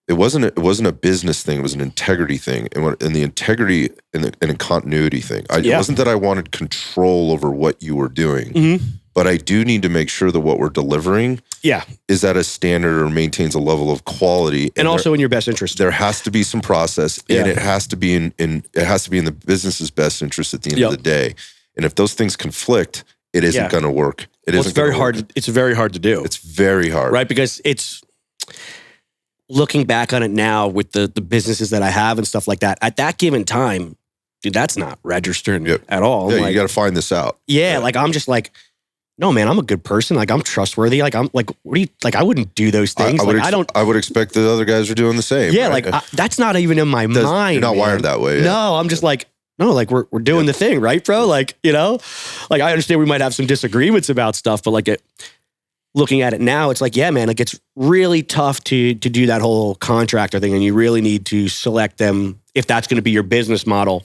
It wasn't a business thing. It was an integrity thing, and the integrity and a continuity thing. It wasn't that I wanted control over what you were doing, but I do need to make sure that what we're delivering is at a standard or maintains a level of quality, and also in your best interest. There has to be some process, and it has to be in the business's best interest at the end of the day. And if those things conflict, it isn't going to work. It's very hard. It's very hard to do. It's very hard, right? Because it's. Looking back on it now with the businesses that I have and stuff like that, at that given time, dude, that's not registered at all. Yeah, like, you got to find this out. Yeah, like I'm just like, no, man, I'm a good person. Like I'm trustworthy. Like I'm like, what do you like? I wouldn't do those things. I would expect the other guys are doing the same. Yeah, right? Like that's not even in my mind. You're not wired that way. No, I'm just like, no, like we're doing the thing, right, bro? Like, you know, like I understand we might have some disagreements about stuff, but like looking at it now, it's like, yeah, man, like it's really tough to do that whole contractor thing, and you really need to select them if that's going to be your business model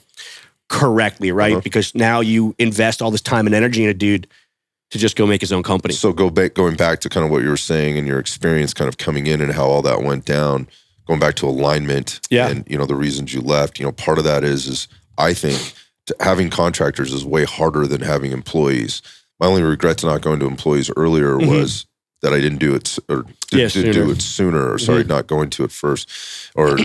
correctly, right? Because now you invest all this time and energy in a dude to just go make his own company. So going back to kind of what you were saying and your experience kind of coming in and how all that went down, going back to alignment and, you know, the reasons you left, you know, part of that is I think having contractors is way harder than having employees. My only regret to not going to employees earlier was that I didn't do it or didn't do it sooner, or not going to it first, or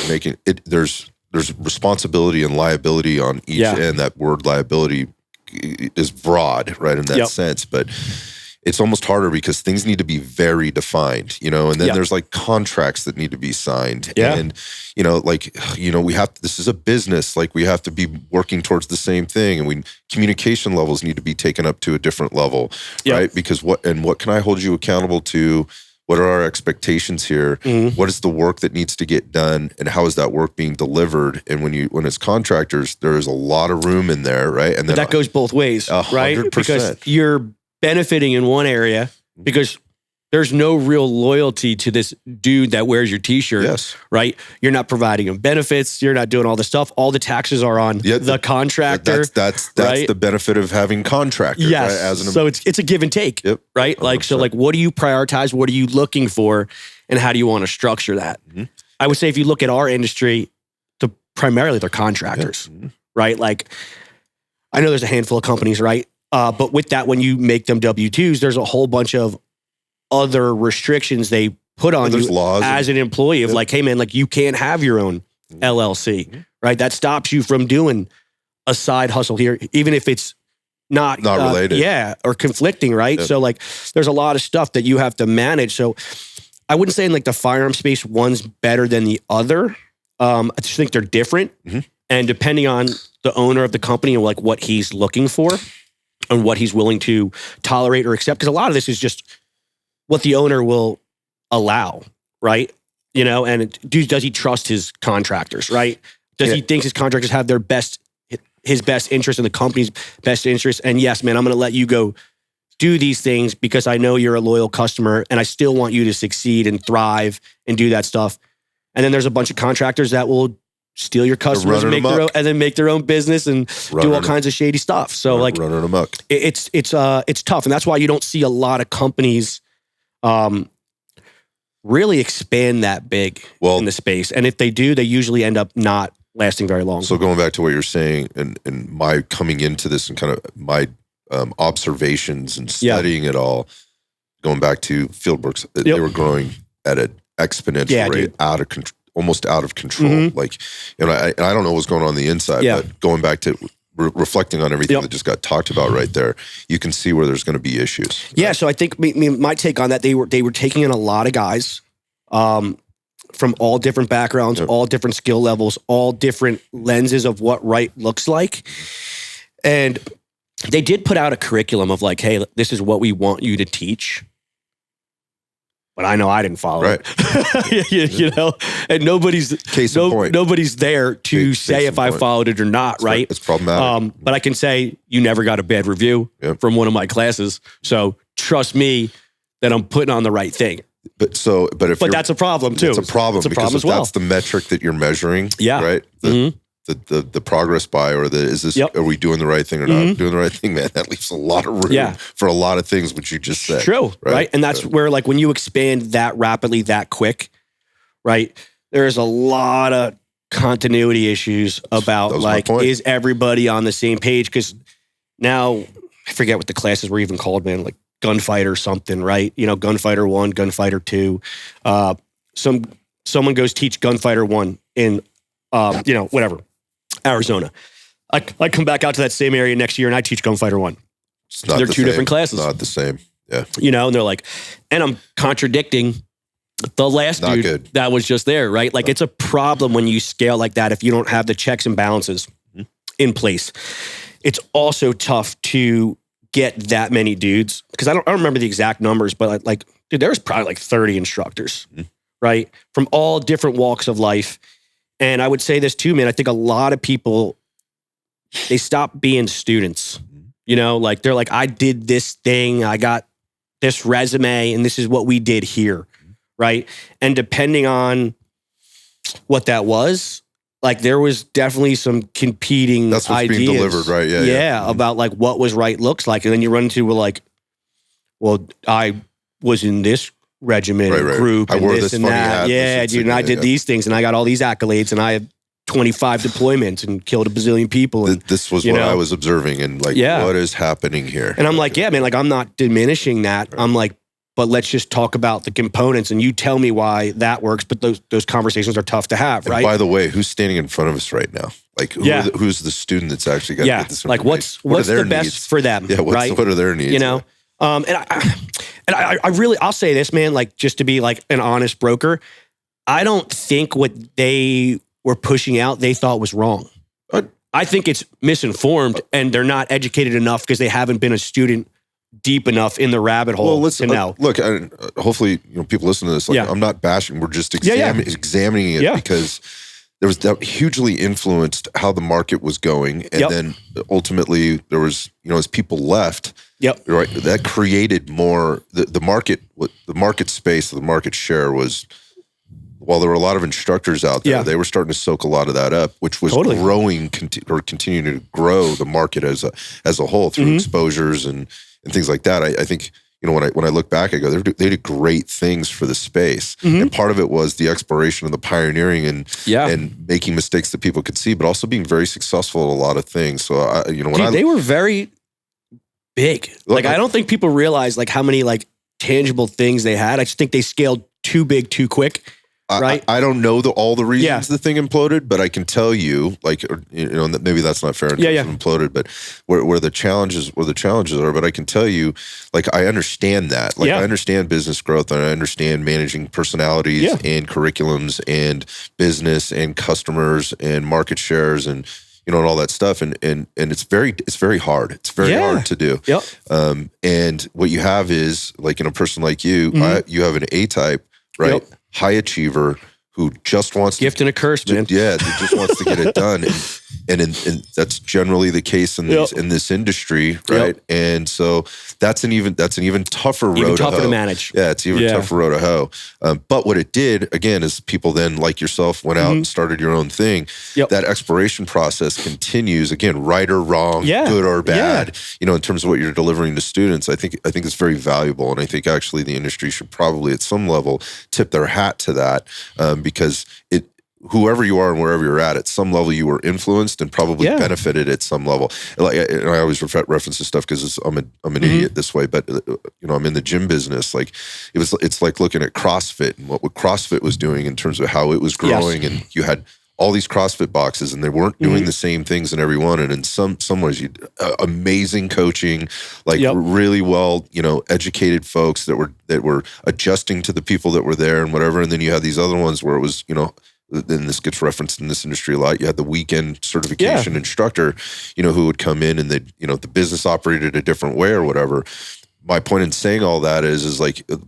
making it. There's responsibility and liability on each end. That word liability is broad, right, in that sense, but it's almost harder because things need to be very defined, you know, and then there's like contracts that need to be signed. And, you know, like, you know, this is a business, like we have to be working towards the same thing, and communication levels need to be taken up to a different level, right? Because what can I hold you accountable to? What are our expectations here? What is the work that needs to get done, and how is that work being delivered? And when it's contractors, there is a lot of room in there, right? And then that goes both ways, right? 100%. Because you're benefiting in one area because there's no real loyalty to this dude that wears your t-shirt, yes. right? You're not providing him benefits. You're not doing all the stuff. All the taxes are on the contractor. That's right? the benefit of having contractors. Yes. Right? So it's a give and take, right? 100%. Like, so like, what do you prioritize? What are you looking for? And how do you want to structure that? Mm-hmm. I would say if you look at our industry, primarily they're contractors, right? Like, I know there's a handful of companies, right? But with that, when you make them W-2s, there's a whole bunch of other restrictions they put on you as an employee of like, hey man, like you can't have your own LLC, right? That stops you from doing a side hustle here, even if it's not related. Yeah, or conflicting, right? So like there's a lot of stuff that you have to manage. So I wouldn't say in like the firearm space, one's better than the other. I just think they're different. And depending on the owner of the company and like what he's looking for and what he's willing to tolerate or accept, because a lot of this is just what the owner will allow, right? You know, and does he trust his contractors, right? Does he think his contractors have his best interest in the company's best interest? And yes, man, I'm going to let you go do these things because I know you're a loyal customer and I still want you to succeed and thrive and do that stuff. And then there's a bunch of contractors that will steal your customers and make their own business and do all kinds of shady stuff. So like running amok. It's tough. And that's why you don't see a lot of companies really expand that big in the space. And if they do, they usually end up not lasting very long. So going back to what you're saying and my coming into this and kind of my observations and studying it all, going back to Fieldworks, they were growing at an exponential rate, almost out of control. Like, and I don't know what's going on the inside, but going back to reflecting on everything that just got talked about right there, you can see where there's going to be issues. Yeah, so I think my take on that, they were taking in a lot of guys from all different backgrounds, all different skill levels, all different lenses of what right looks like. And they did put out a curriculum of like, hey, this is what we want you to teach. But I know I didn't follow it. you know, and nobody's there to say if I followed it or not, right? It's problematic. But I can say you never got a bad review from one of my classes. So trust me that I'm putting on the right thing. But that's a problem too. It's a problem because if that's the metric that you're measuring, right? The progress by, or are we doing the right thing or not doing the right thing, man? That leaves a lot of room for a lot of things, which you just said. True, right? And that's where like when you expand that rapidly, that quick, right? There's a lot of continuity issues about like, is everybody on the same page? Because now, I forget what the classes were even called, man, like gunfighter something, right? You know, gunfighter 1, gunfighter 2. Someone goes teach gunfighter 1 in, whatever, Arizona. I come back out to that same area next year and I teach gunfighter 1. They're two different classes. Not the same. Yeah. You know, and they're like, and I'm contradicting the last dude that was just there, right? Like it's a problem when you scale like that if you don't have the checks and balances in place. It's also tough to get that many dudes because I don't remember the exact numbers, but like, dude, there was probably like 30 instructors, right? From all different walks of life. And I would say this too, man, I think a lot of people, they stop being students, you know, like they're like, I did this thing, I got this resume and this is what we did here, right? And depending on what that was, like there was definitely some competing That's what's ideas. Being delivered, right? Yeah. About like what was right looks like. And then you run into like, well, I was in this regiment group and this and that. Yeah, dude, and I did these things and I got all these accolades and I had 25 deployments and killed a bazillion people. And, this was what I was observing and like, what is happening here? And I'm like, yeah, man, like I'm not diminishing that. I'm like, but let's just talk about the components and you tell me why that works. But those conversations are tough to have, right? And by the way, who's standing in front of us right now? Like, who's the student that's actually got to get this information? Like, what's the best for them? Yeah, what are their needs? You know, and I really, I'll say this, man, like just to be like an honest broker, I don't think what they were pushing out, they thought was wrong. I think it's misinformed and they're not educated enough because they haven't been a student deep enough in the rabbit hole to know. Look, hopefully, people listen to this. Like, I'm not bashing. We're just examining it because that hugely influenced how the market was going. And then ultimately there was, as people left, right, that created more, the market space, the market share was, while there were a lot of instructors out there, they were starting to soak a lot of that up, which was growing or continuing to grow the market as a whole through exposures and things like that. I think, when I look back, I go, they did great things for the space. And part of it was the exploration and the pioneering and making mistakes that people could see, but also being very successful at a lot of things. So, they were very big. Like, I don't think people realize like how many like tangible things they had. I just think they scaled too big, too quick. Right. I don't know all the reasons the thing imploded, but I can tell you, like, maybe that's not fair in terms of imploded, but where the challenges are. But I can tell you, like, I understand that. Like, I understand business growth, and I understand managing personalities and curriculums and business and customers and market shares and and all that stuff. And it's very hard. It's very hard to do. And what you have is, like, in a person like you, you have an A-type, right? High achiever who just wants gift and a curse, man. Yeah, who just wants to get it done, and that's generally the case in this industry, right? And so that's an even tougher road to manage. Yeah, it's even tougher road to hoe. But what it did again is people then, like yourself, went out and started your own thing. That exploration process continues again, right or wrong, good or bad. In terms of what you're delivering to students, I think it's very valuable, and I think actually the industry should probably at some level tip their hat to that. Because whoever you are and wherever you're at some level you were influenced and probably benefited at some level. And I always reference this stuff because I'm an idiot this way, but I'm in the gym business. Like it's like looking at CrossFit and what CrossFit was doing in terms of how it was growing, and you had all these CrossFit boxes, and they weren't doing the same things in every one. And in some ways, you amazing coaching, like really well, educated folks that were adjusting to the people that were there and whatever. And then you had these other ones where it was, then this gets referenced in this industry a lot. You had the weekend certification instructor, who would come in and the business operated a different way or whatever. My point in saying all that is like a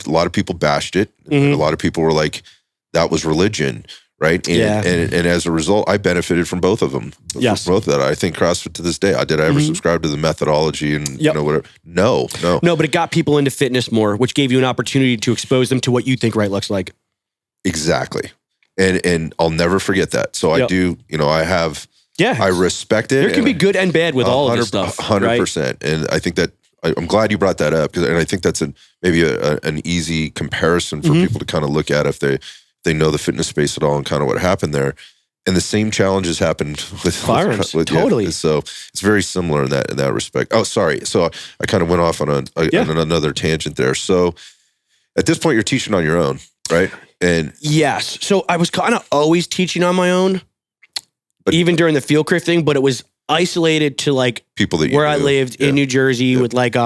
lot of people bashed it. And a lot of people were like, that was religion. Right. And as a result, I benefited from both of them. Yes. Both of that. I think CrossFit to this day, did I ever subscribe to the methodology and whatever? No. No, but it got people into fitness more, which gave you an opportunity to expose them to what you think right looks like. Exactly. And I'll never forget that. So I do, I respect it. There can be good and bad with all of this stuff. 100%. Right? And I think that I'm glad you brought that up, and I think that's maybe an easy comparison for people to kind of look at if they know the fitness space at all and kind of what happened there. And the same challenges happened with Firearms. Totally. So it's very similar in that respect. Oh, sorry. So I kind of went off on another tangent there. So at this point, you're teaching on your own, right? And yes. So I was kind of always teaching on my own, but even during the field craft thing, but it was isolated to like people that where I lived in New Jersey with like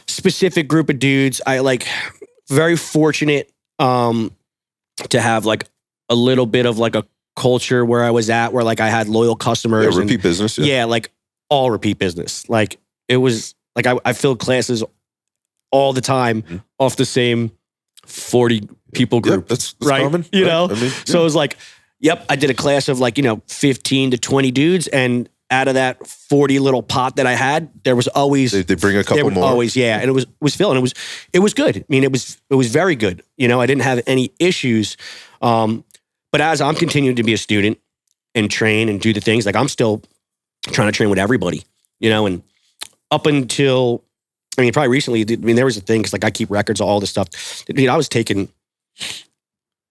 specific group of dudes. I like very fortunate to have like a little bit of like a culture where I was at, where like I had loyal customers. Yeah, repeat business. Yeah, like all repeat business. Like it was like I filled classes all the time off the same 40 people group. That's right. Common. I mean, so it was like, I did a class of like, 15 to 20 dudes, and out of that 40 little pot that I had, there was always they bring a couple more. Always, and it was filled, and it was good. I mean, it was very good. I didn't have any issues. But as I'm continuing to be a student and train and do the things, like I'm still trying to train with everybody, and up until, probably recently, there was a thing, because like I keep records of all this stuff. I was taking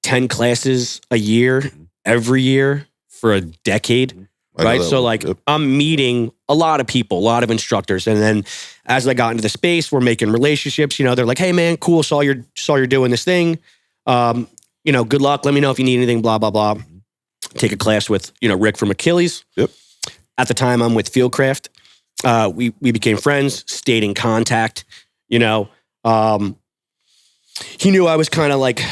10 classes a year, every year for a decade. Right. So like I'm meeting a lot of people, a lot of instructors. And then as I got into the space, we're making relationships, they're like, hey man, cool. Saw you're doing this thing. Good luck. Let me know if you need anything, blah, blah, blah. Take a class with, Rick from Achilles. Yep. At the time I'm with Fieldcraft. We became friends, stayed in contact, He knew I was kind of like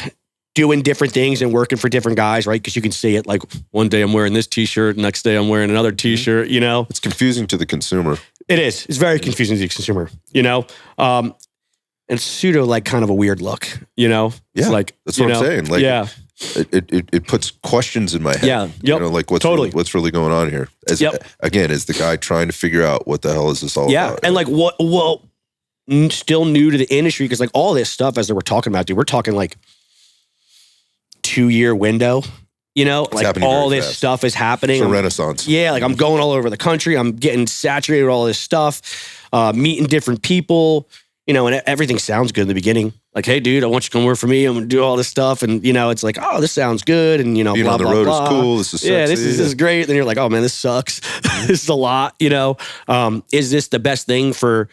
doing different things and working for different guys, right? Because you can see it, like one day I'm wearing this t-shirt, next day I'm wearing another t-shirt, It's confusing to the consumer. It is. It's very confusing to the consumer, And pseudo like kind of a weird look, It's yeah, like, that's what I'm saying. Like, it puts questions in my head. Yeah. Yep. You know, like what's really going on here? Again, as the guy trying to figure out what the hell is this all about? Yeah. And like still new to the industry, because like all this stuff as we're talking about, dude, we're talking like 2-year window. You know, it's like all this stuff is happening. It's a renaissance. Yeah, like I'm going all over the country. I'm getting saturated with all this stuff, meeting different people, you know, and everything sounds good in the beginning. Like, hey, dude, I want you to come work for me. I'm going to do all this stuff. And, you know, it's like, oh, this sounds good. And, you know, being blah, on the blah, road blah. is cool. This is sexy. Yeah, this is great. Then you're like, oh, man, this sucks. This is a lot, you know. Is this the best thing for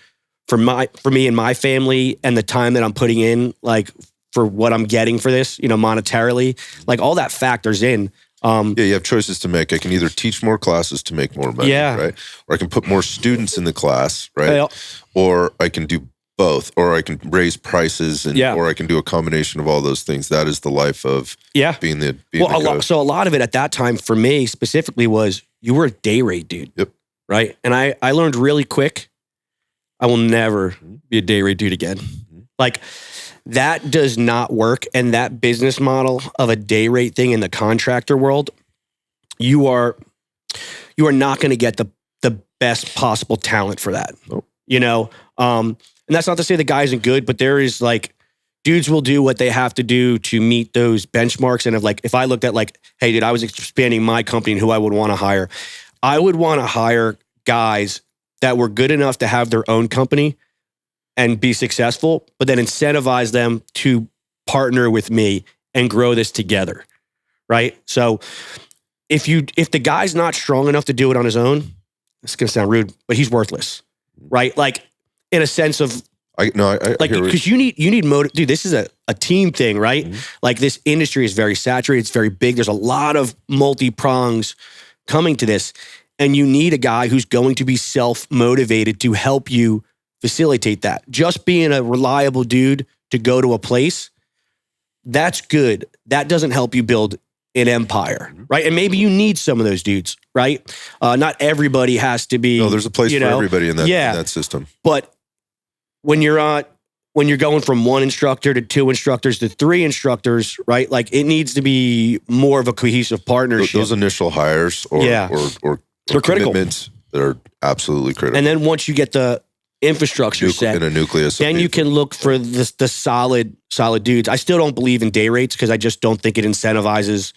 me and my family and the time that I'm putting in, like, for what I'm getting for this, you know, monetarily? Like, all that factors in. You have choices to make. I can either teach more classes to make more money, right? Or I can put more students in the class, right? Yeah. Or I can do both, or I can raise prices, or I can do a combination of all those things. That is the life of being the coach. So a lot of it at that time for me specifically was you were a day rate dude, right? And I learned really quick, I will never be a day rate dude again. Like, that does not work. And that business model of a day rate thing in the contractor world, you are not going to get the best possible talent for that. Nope. You know, and that's not to say the guy isn't good, but there is like, dudes will do what they have to do to meet those benchmarks. And if I looked at like, hey, dude, I was expanding my company and who I would want to hire, I would want to hire guys that were good enough to have their own company and be successful, but then incentivize them to partner with me and grow this together, right? So if the guy's not strong enough to do it on his own, it's gonna sound rude, but he's worthless, right? Like, in a sense of, because you need motive. Dude, this is a team thing, right? Like, this industry is very saturated. It's very big. There's a lot of multi-prongs coming to this, and you need a guy who's going to be self-motivated to help you facilitate that. Just being a reliable dude to go to a place, that's good. That doesn't help you build an empire, right? And maybe you need some of those dudes, right? Not everybody has to be. No, there's a place for everybody in that system. But when you're going from 1 instructor to 2 instructors to 3 instructors, right? Like, it needs to be more of a cohesive partnership. Those initial hires or commitments that are absolutely critical. And then once you get the infrastructure set in a nucleus, then you can look for the solid dudes. I still don't believe in day rates because I just don't think it incentivizes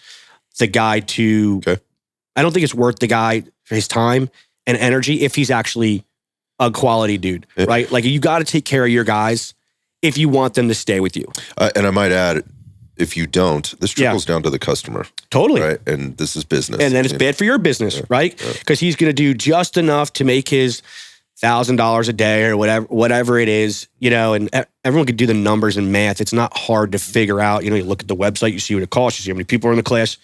the guy to. Okay. I don't think it's worth the guy for his time and energy if he's actually a quality dude, right? Like, you got to take care of your guys if you want them to stay with you. And I might add, if you don't, this trickles down to the customer. Totally. Right? And this is business. And then it's bad for your business, right? Because he's going to do just enough to make his $1,000 a day or whatever it is, you know, and everyone can do the numbers and math. It's not hard to figure out. You know, you look at the website, you see what it costs, you see how many people are in the class.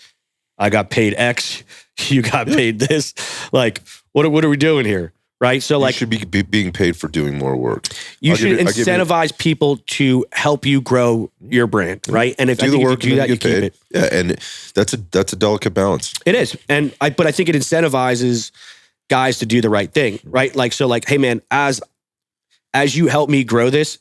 I got paid X, you got paid this. Like, what are we doing here? Right? So, like, you should be being paid for doing more work. You should incentivize people to help you grow your brand, right? And if you do that, you keep it. Yeah, and that's a delicate balance. It is. But I think it incentivizes guys to do the right thing, right? Like, so like, hey man, as you help me grow this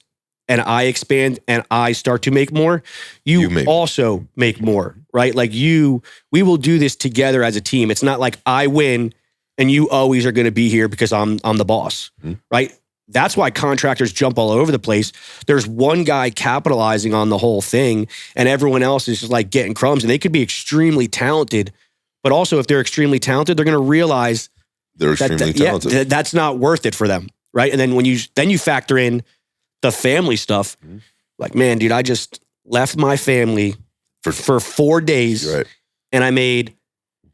and I expand and I start to make more, you also make more, right? Like, we will do this together as a team. It's not like I win and you always are going to be here because I'm the boss, right? That's why contractors jump all over the place. There's one guy capitalizing on the whole thing and everyone else is just like getting crumbs, and they could be extremely talented, but also if they're extremely talented, they're going to realize they're extremely talented. Yeah, that's not worth it for them, right? And then when you factor in the family stuff, like, man, dude, I just left my family for 4 days, right, and I made,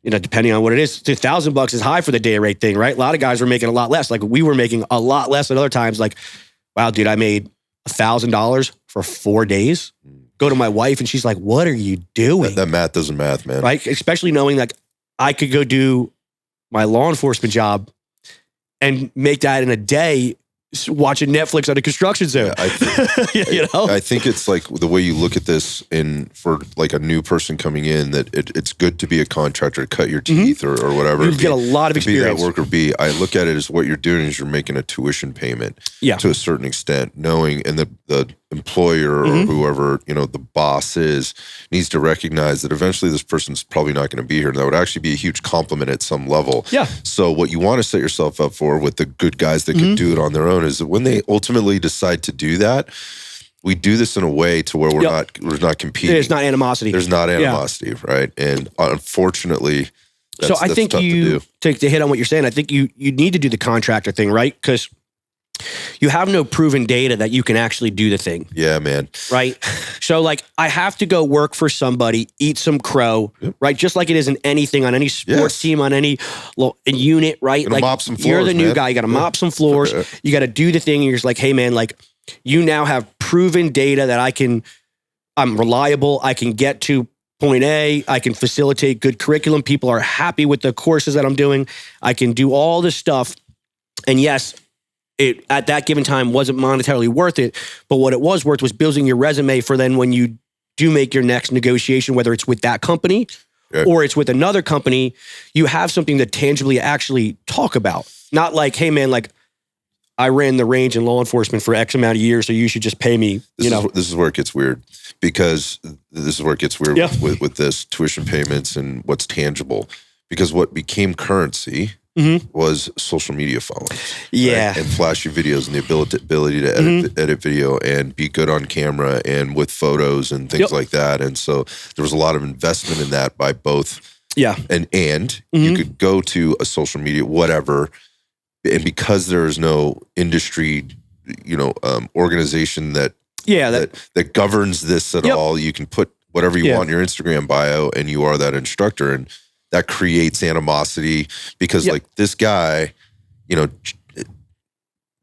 you know, depending on what it is, $1,000 is high for the day rate thing, right? A lot of guys were making a lot less. Like, we were making a lot less at other times. Like, wow, dude, I made $1,000 for 4 days. Go to my wife, and she's like, "What are you doing?" That math doesn't math, man. Right? Especially knowing that I could go do my law enforcement job and make that in a day watching Netflix on a construction zone. Yeah, I think it's like the way you look at this for like a new person coming in, that it's good to be a contractor, cut your teeth or whatever. You get a lot of experience. Be that worker B. I look at it as what you're doing is you're making a tuition payment to a certain extent, knowing, and the employer or whoever, the boss is, needs to recognize that eventually this person's probably not going to be here. And that would actually be a huge compliment at some level. Yeah. So what you want to set yourself up for with the good guys that can do it on their own is that when they ultimately decide to do that, we do this in a way to where we're not competing. There's not animosity. There's not animosity, right? And unfortunately, that's I think tough to hit on what you're saying, I think you need to do the contractor thing, right? Because you have no proven data that you can actually do the thing. Yeah, man. Right? So like I have to go work for somebody, eat some crow, right? Just like it is in anything, on any sports team, on any unit, right? Like mop some floors, you're the new guy, you got to mop some floors, you got to do the thing, and you're just like, hey man, like you now have proven data that I'm reliable, I can get to point A, I can facilitate good curriculum, people are happy with the courses that I'm doing, I can do all this stuff. And yes, it at that given time wasn't monetarily worth it, but what it was worth was building your resume for then when you do make your next negotiation, whether it's with that company or it's with another company, you have something to tangibly actually talk about. Not like, hey man, like I ran the range in law enforcement for X amount of years, so you should just pay me. This is where it gets weird, because this is where it gets weird with this tuition payments and what's tangible. Because what became currency was social media following. Yeah. Right? And flashy videos and the ability to edit video and be good on camera and with photos and things like that. And so there was a lot of investment in that by both. Yeah. And you could go to a social media, whatever, and because there is no industry, organization that governs this at all, you can put whatever you want in your Instagram bio, and you are that instructor, and that creates animosity because, like, this guy,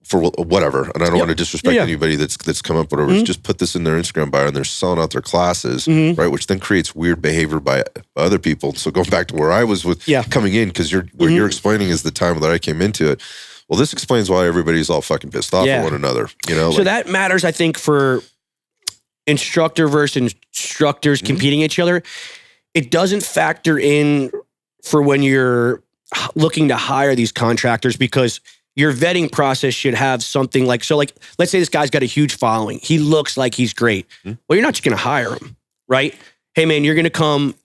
for whatever, and I don't want to disrespect anybody that's come up, whatever, just put this in their Instagram bio, and they're selling out their classes, right? Which then creates weird behavior by other people. So going back to where I was with coming in, because what you're explaining is the time that I came into it. Well, this explains why everybody's all fucking pissed off at one another. So that matters, I think, for instructor versus instructors competing each other. It doesn't factor in for when you're looking to hire these contractors, because your vetting process should have something like, let's say this guy's got a huge following. He looks like he's great. Well, you're not just going to hire him, right? Hey man, you're going to come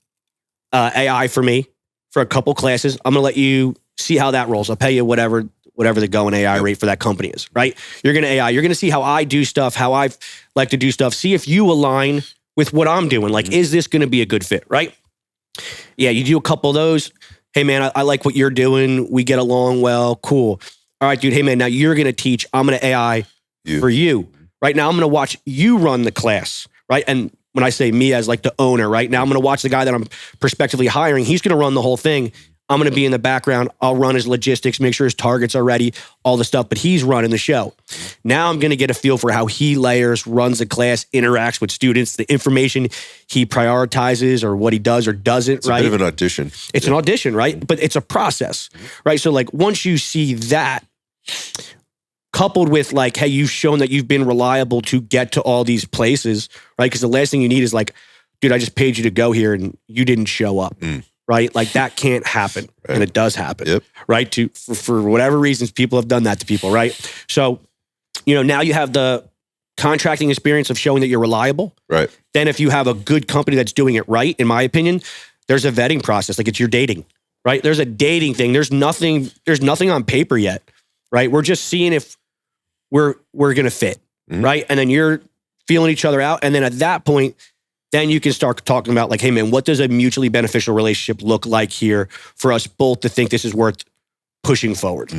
AI for me for a couple classes. I'm going to let you see how that rolls. I'll pay you whatever the going AI rate for that company is, right? You're going to AI. You're going to see how I do stuff, how I like to do stuff. See if you align with what I'm doing. Like, is this going to be a good fit, right? Yeah, you do a couple of those. Hey man, I like what you're doing. We get along well. Cool. All right, dude. Hey man, now you're going to teach. I'm going to AI for you. Right now, I'm going to watch you run the class, right? And when I say me as like the owner, right now, I'm going to watch the guy that I'm prospectively hiring. He's going to run the whole thing. I'm going to be in the background. I'll run his logistics, make sure his targets are ready, all the stuff, but he's running the show. Now I'm going to get a feel for how he layers, runs the class, interacts with students, the information he prioritizes or what he does or doesn't, it's right? It's a bit of an audition. It's an audition, right? But it's a process, right? So like once you see that, coupled with like, hey, you've shown that you've been reliable to get to all these places, right? Because the last thing you need is like, dude, I just paid you to go here and you didn't show up. Right? Like that can't happen. Right. And it does happen. Right? For whatever reasons, people have done that to people, right? So, now you have the contracting experience of showing that you're reliable. Right. Then if you have a good company that's doing it right, in my opinion, there's a vetting process. Like it's your dating, right? There's a dating thing. There's nothing on paper yet, right? We're just seeing if we're going to fit, right? And then you're feeling each other out. And then at that point, then you can start talking about like, hey man, what does a mutually beneficial relationship look like here for us both to think this is worth pushing forward?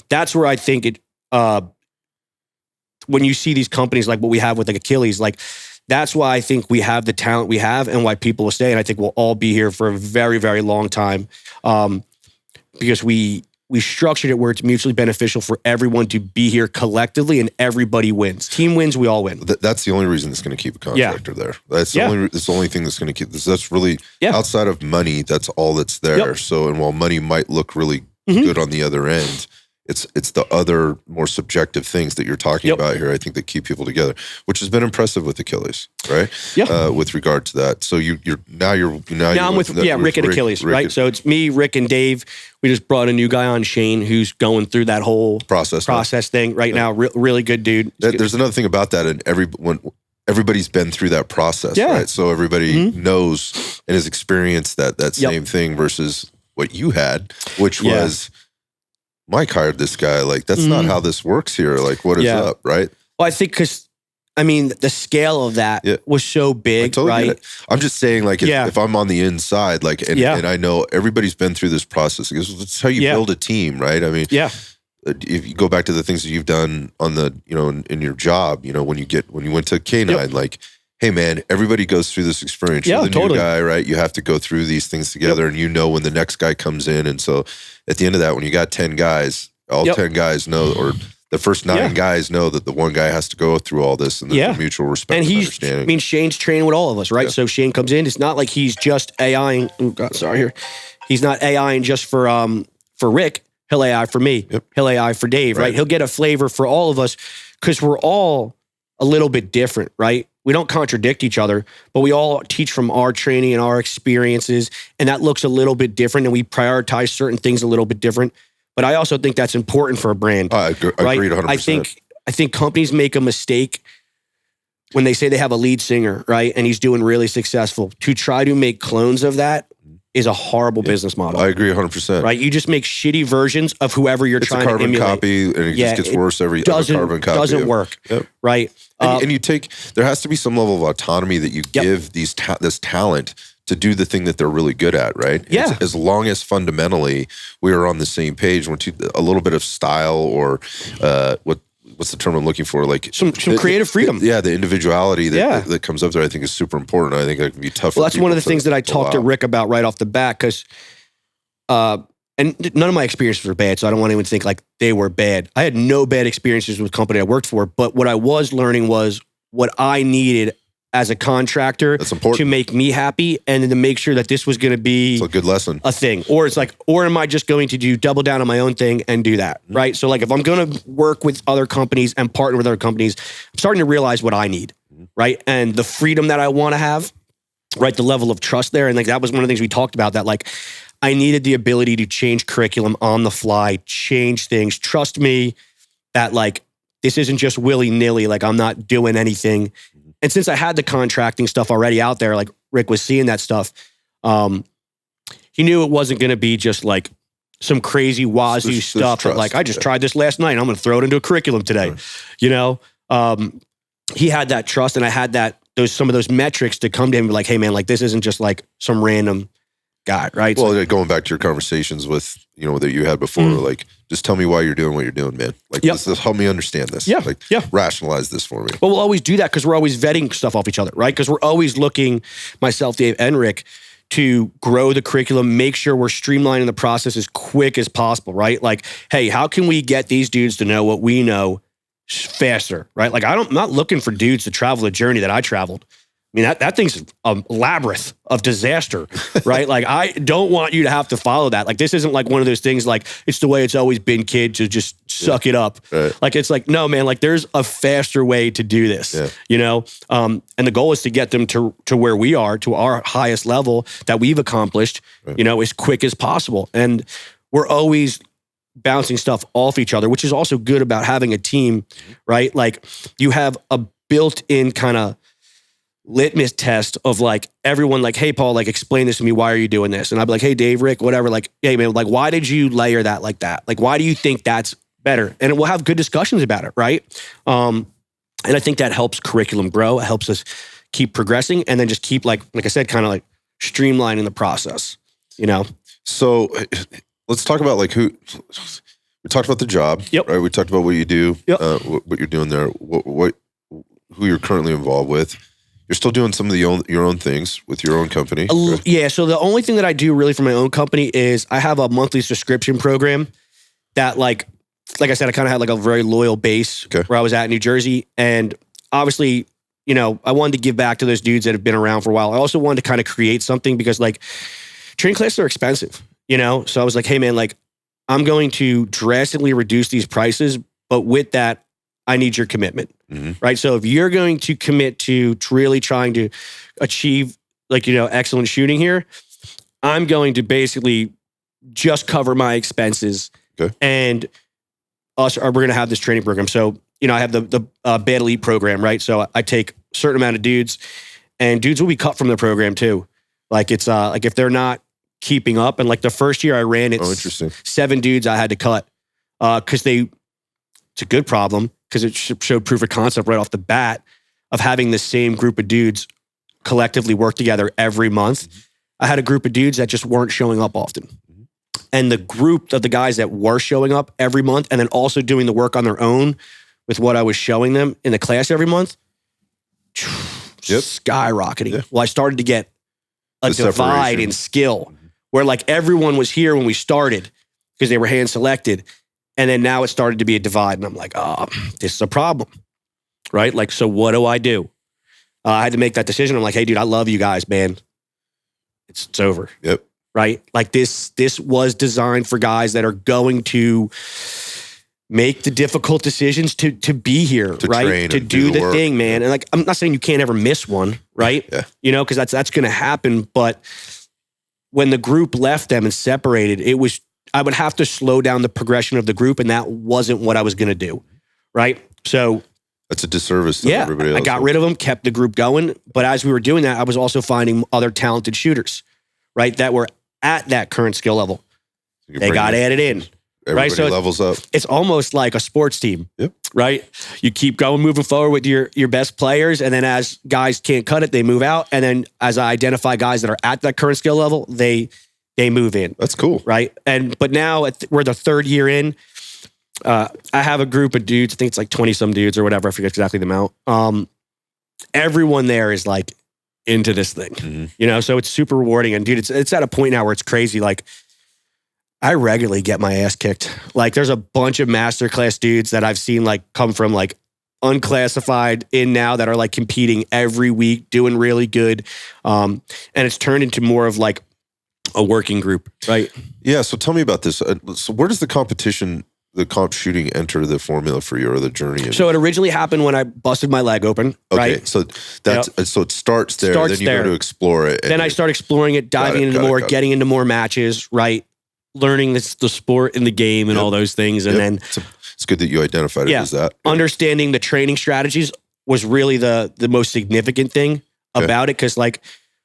That's where I think it, when you see these companies like what we have with like Achilles, like that's why I think we have the talent we have and why people will stay. And I think we'll all be here for a very, very long time because we structured it where it's mutually beneficial for everyone to be here collectively and everybody wins. Team wins, we all win. That's the only reason that's going to keep a contractor there. That's the only thing that's going to keep this. That's really outside of money. That's all that's there. So, and while money might look really good on the other end, It's the other more subjective things that you're talking about here, I think, that keep people together, which has been impressive with Achilles, right? Yeah. With regard to that. So now I'm with Rick and Achilles, right? So it's me, Rick, and Dave. We just brought a new guy on, Shane, who's going through that whole process thing right now. Really good dude. There's another thing about that, and everybody's been through that process, right? So everybody knows and has experienced that same thing versus what you had, which was, Mike hired this guy. Like, that's not how this works here. Like, what is up, right? Well, I think because, I mean, the scale of that was so big, totally right? I'm just saying, like, if I'm on the inside, like, and I know everybody's been through this process. That's how you build a team, right? I mean, if you go back to the things that you've done on the, in your job, when you went to canine, like, hey man, everybody goes through this experience. You're the new guy, right? You have to go through these things together, and when the next guy comes in. And so at the end of that, when you got 10 guys, all 10 guys know, or the first 9 guys know that the one guy has to go through all this, and there's a mutual respect and understanding. I mean, Shane's training with all of us, right? So Shane comes in. It's not like he's just AIing. Oh God, sorry here. He's not AIing just for Rick. He'll AI for me. He'll AI for Dave, right? He'll get a flavor for all of us because we're all a little bit different, right? We don't contradict each other, but we all teach from our training and our experiences, and that looks a little bit different, and we prioritize certain things a little bit different. But I also think that's important for a brand. I agree 100%. I think companies make a mistake when they say they have a lead singer, right, and he's doing really successful. To try to make clones of that is a horrible business model. I agree 100%. Right? You just make shitty versions of whoever you're trying to emulate. It's a carbon copy, and it just gets worse every carbon copy. Doesn't work, right? And there has to be some level of autonomy that you give this talent to do the thing that they're really good at, right? Yeah. As long as fundamentally we are on the same page, a little bit of style or what's the term I'm looking for? Like some creative freedom. The individuality that comes up there, I think, is super important. I think that can be tough. Well, that's one of the things that I talked to Rick about right off the bat, because and none of my experiences were bad, so I don't want anyone to think like they were bad. I had no bad experiences with the company I worked for, but what I was learning was what I needed as a contractor to make me happy, and then to make sure that this was going to be a good lesson, a thing. Or it's like, or am I just going to double down on my own thing and do that, right? So like, if I'm going to work with other companies and partner with other companies, I'm starting to realize what I need, right? And the freedom that I want to have, right? The level of trust there. And like, that was one of the things we talked about, that like, I needed the ability to change curriculum on the fly, change things. Trust me that like, this isn't just willy-nilly, like I'm not doing anything. And since I had the contracting stuff already out there, like Rick was seeing that stuff, he knew it wasn't going to be just like some crazy wazoo stuff. That like, I just tried this last night, I'm going to throw it into a curriculum today. He had that trust, and I had some of those metrics to come to him and be like, hey man, like this isn't just like some random guy, right? Well, so, going back to your conversations with, that you had before, like, just tell me why you're doing what you're doing, man. Like, this help me understand this. Rationalize this for me. Well, we'll always do that because we're always vetting stuff off each other, right? Because we're always looking, myself, Dave, and Rick, to grow the curriculum, make sure we're streamlining the process as quick as possible, right? Like, hey, how can we get these dudes to know what we know faster, right? Like, I'm not looking for dudes to travel the journey that I traveled. I mean, that thing's a labyrinth of disaster, right? Like, I don't want you to have to follow that. Like, this isn't like one of those things like, it's the way it's always been, kid, to just suck it up. Right. Like, it's like, no, man, like there's a faster way to do this, And the goal is to get them to where we are, to our highest level that we've accomplished, as quick as possible. And we're always bouncing stuff off each other, which is also good about having a team, right? Like, you have a built-in kind of litmus test of like everyone like, hey Paul, like explain this to me, why are you doing this? And I'd be like, hey Dave, Rick, whatever, like, hey man, like why did you layer that like that? Like, why do you think that's better? And we'll have good discussions about it, right? And I think that helps curriculum grow. It helps us keep progressing, and then just keep like I said, kind of like streamlining the process, So let's talk about like we talked about the job, right? We talked about what you do, what you're doing there, who you're currently involved with. You're still doing some of your own things with your own company. Right? Yeah. So the only thing that I do really for my own company is I have a monthly subscription program that like I said, I kind of had like a very loyal base where I was at in New Jersey. And obviously, I wanted to give back to those dudes that have been around for a while. I also wanted to kind of create something because like training classes are expensive, So I was like, hey man, like I'm going to drastically reduce these prices, but with that, I need your commitment, right? So if you're going to commit to really trying to achieve excellent shooting here, I'm going to basically just cover my expenses. Okay. And we're going to have this training program. So, I have the Bad Elite program, right? So I take a certain amount of dudes, and dudes will be cut from the program too. Like it's if they're not keeping up, and like the first year I ran, it's 7 dudes I had to cut because it's a good problem because it showed proof of concept right off the bat of having the same group of dudes collectively work together every month. I had a group of dudes that just weren't showing up often. And the group of the guys that were showing up every month and then also doing the work on their own with what I was showing them in the class every month, skyrocketing. Yeah. Well, I started to get a divide in skill where like everyone was here when we started because they were hand selected. And then now it started to be a divide. And I'm like, this is a problem, right? Like, so what do? I had to make that decision. I'm like, hey, dude, I love you guys, man. It's over. Yep. Right? Like this was designed for guys that are going to make the difficult decisions to be here, right? To do the thing, man. And like, I'm not saying you can't ever miss one, right? Yeah. Because that's going to happen. But when the group left them and separated, I would have to slow down the progression of the group, and that wasn't what I was going to do, right? So that's a disservice to everybody else. I got rid of them, kept the group going. But as we were doing that, I was also finding other talented shooters, right, that were at that current skill level. So they got added in. Everybody right? So levels up. It's almost like a sports team, yep. right? You keep going, moving forward with your best players, and then as guys can't cut it, they move out. And then as I identify guys that are at that current skill level, they move in. That's cool, right? But now we're the 3rd year in. I have a group of dudes. I think it's like 20 some dudes or whatever. I forget exactly the amount. Everyone there is like into this thing, So it's super rewarding. And dude, it's at a point now where it's crazy. Like, I regularly get my ass kicked. Like there's a bunch of Masterclass dudes that I've seen like come from like unclassified in now that are like competing every week, doing really good. And it's turned into more of like a working group, right? Yeah. So tell me about this. So where does the comp shooting enter the formula for you or the journey? So it originally happened when I busted my leg open, right? So so it starts there, then you go to explore it. Then I start exploring it, diving into more, getting into more matches, right? Learning the sport in the game and all those things. And then it's good that you identified it as that. Understanding the training strategies was really the most significant thing about it. Cause like,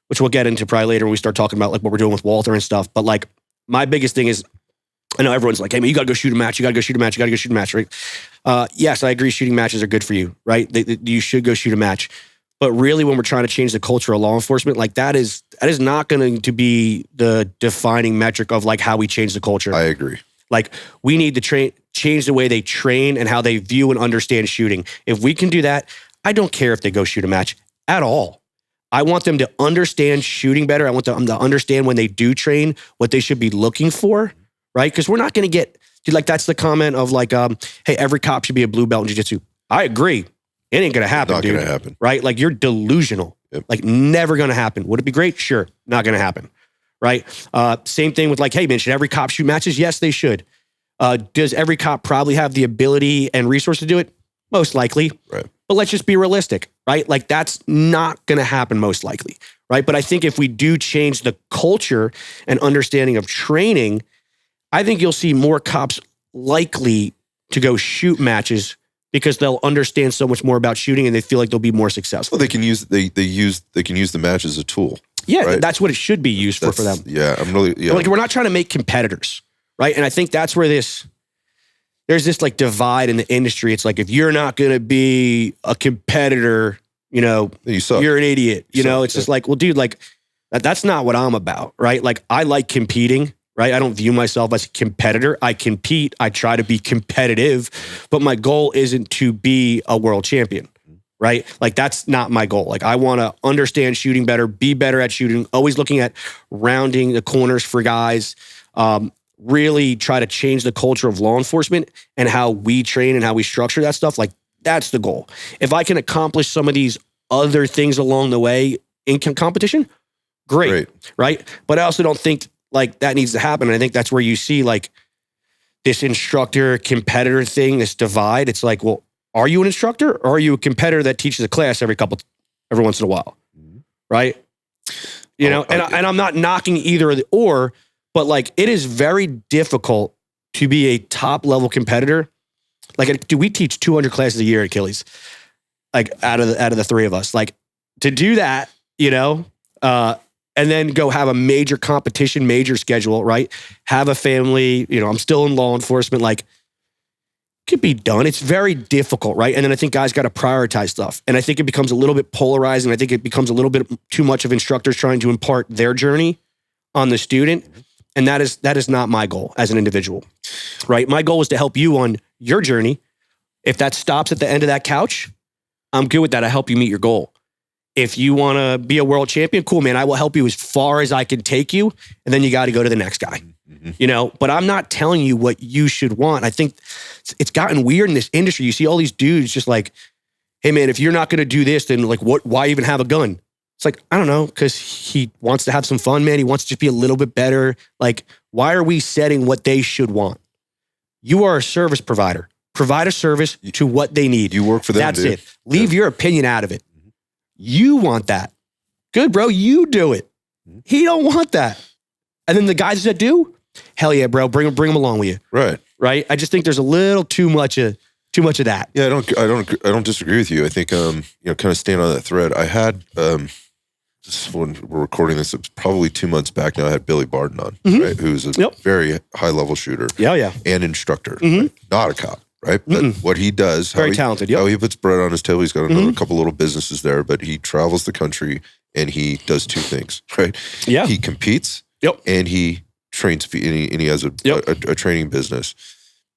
which we'll get into probably later when we start talking about like what we're doing with Walther and stuff. But like my biggest thing is, I know everyone's like, hey man, you gotta go shoot a match. You gotta go shoot a match. You gotta go shoot a match, right? Yes, I agree. Shooting matches are good for you, right? You should go shoot a match. But really, when we're trying to change the culture of law enforcement, like that is not going to be the defining metric of like how we change the culture. I agree. Like we need to change the way they train and how they view and understand shooting. If we can do that, I don't care if they go shoot a match at all. I want them to understand shooting better. I want them to understand when they do train what they should be looking for, right? Because we're not going to get, dude, like that's the comment of like, hey, every cop should be a blue belt in jiu-jitsu. I agree. It ain't going to happen, not dude. Not going to happen. Right? Like you're delusional. Yep. Like never going to happen. Would it be great? Sure. Not going to happen. Right? Same thing with like, hey man, should every cop shoot matches? Yes, they should. Does every cop probably have the ability and resource to do it? Most likely. Right. But let's just be realistic, right? Like that's not going to happen most likely. Right? But I think if we do change the culture and understanding of training, I think you'll see more cops likely to go shoot matches because they'll understand so much more about shooting and they feel like they'll be more successful. Well, they can use the match as a tool. Yeah, right? That's what it should be used for them. Yeah, Like we're not trying to make competitors, right? And I think that's where there's this like divide in the industry. It's like if you're not going to be a competitor, you suck. You're an idiot. It's just like, well, dude, like that's not what I'm about, right? Like I like competing. Right? I don't view myself as a competitor. I compete. I try to be competitive, but my goal isn't to be a world champion, right? Like that's not my goal. Like I want to understand shooting better, be better at shooting, always looking at rounding the corners for guys, really try to change the culture of law enforcement and how we train and how we structure that stuff. Like that's the goal. If I can accomplish some of these other things along the way in competition, great. Right? But I also don't think like that needs to happen. And I think that's where you see like this instructor competitor thing, this divide. It's like, well, are you an instructor or are you a competitor that teaches a class every once in a while? Right? You know, and I'm not knocking either or, but like it is very difficult to be a top level competitor. Like, do we teach 200 classes a year at Achilles? Like out of the three of us, like to do that, you know, and then go have a major competition, major schedule, right? Have a family, you know, I'm still in law enforcement, like could be done. It's very difficult, right? And then I think guys got to prioritize stuff. And I think it becomes a little bit polarizing. I think it becomes a little bit too much of instructors trying to impart their journey on the student. And that is not my goal as an individual, right? My goal is to help you on your journey. If that stops at the end of that couch, I'm good with that. I help you meet your goal. If you want to be a world champion, cool, man. I will help you as far as I can take you. And then you got to go to the next guy, you know, but I'm not telling you what you should want. I think it's gotten weird in this industry. You see all these dudes just like, hey man, if you're not going to do this, then like why even have a gun? It's like, I don't know, because he wants to have some fun, man. He wants to just be a little bit better. Like, why are we setting what they should want? You are a service provider. Provide a service to what they need. You work for them. That's it. Leave your opinion out of it. You want that. Good, bro. You do it. He don't want that. And then the guys that do, hell yeah, bro. Bring them along with you. Right. Right. I just think there's a little too much of that. Yeah, I don't disagree with you. I think you know, kind of staying on that thread. I had just when we're recording this, it's probably 2 months back now. I had Billy Barden on, right? Who's a very high level shooter. Yeah. And instructor, right? Not a cop. Right, but what he does, very talented. How he puts bread on his table. He's got a couple little businesses there, but he travels the country and he does two things. Right, yeah. He competes, and he trains, and he has a training business.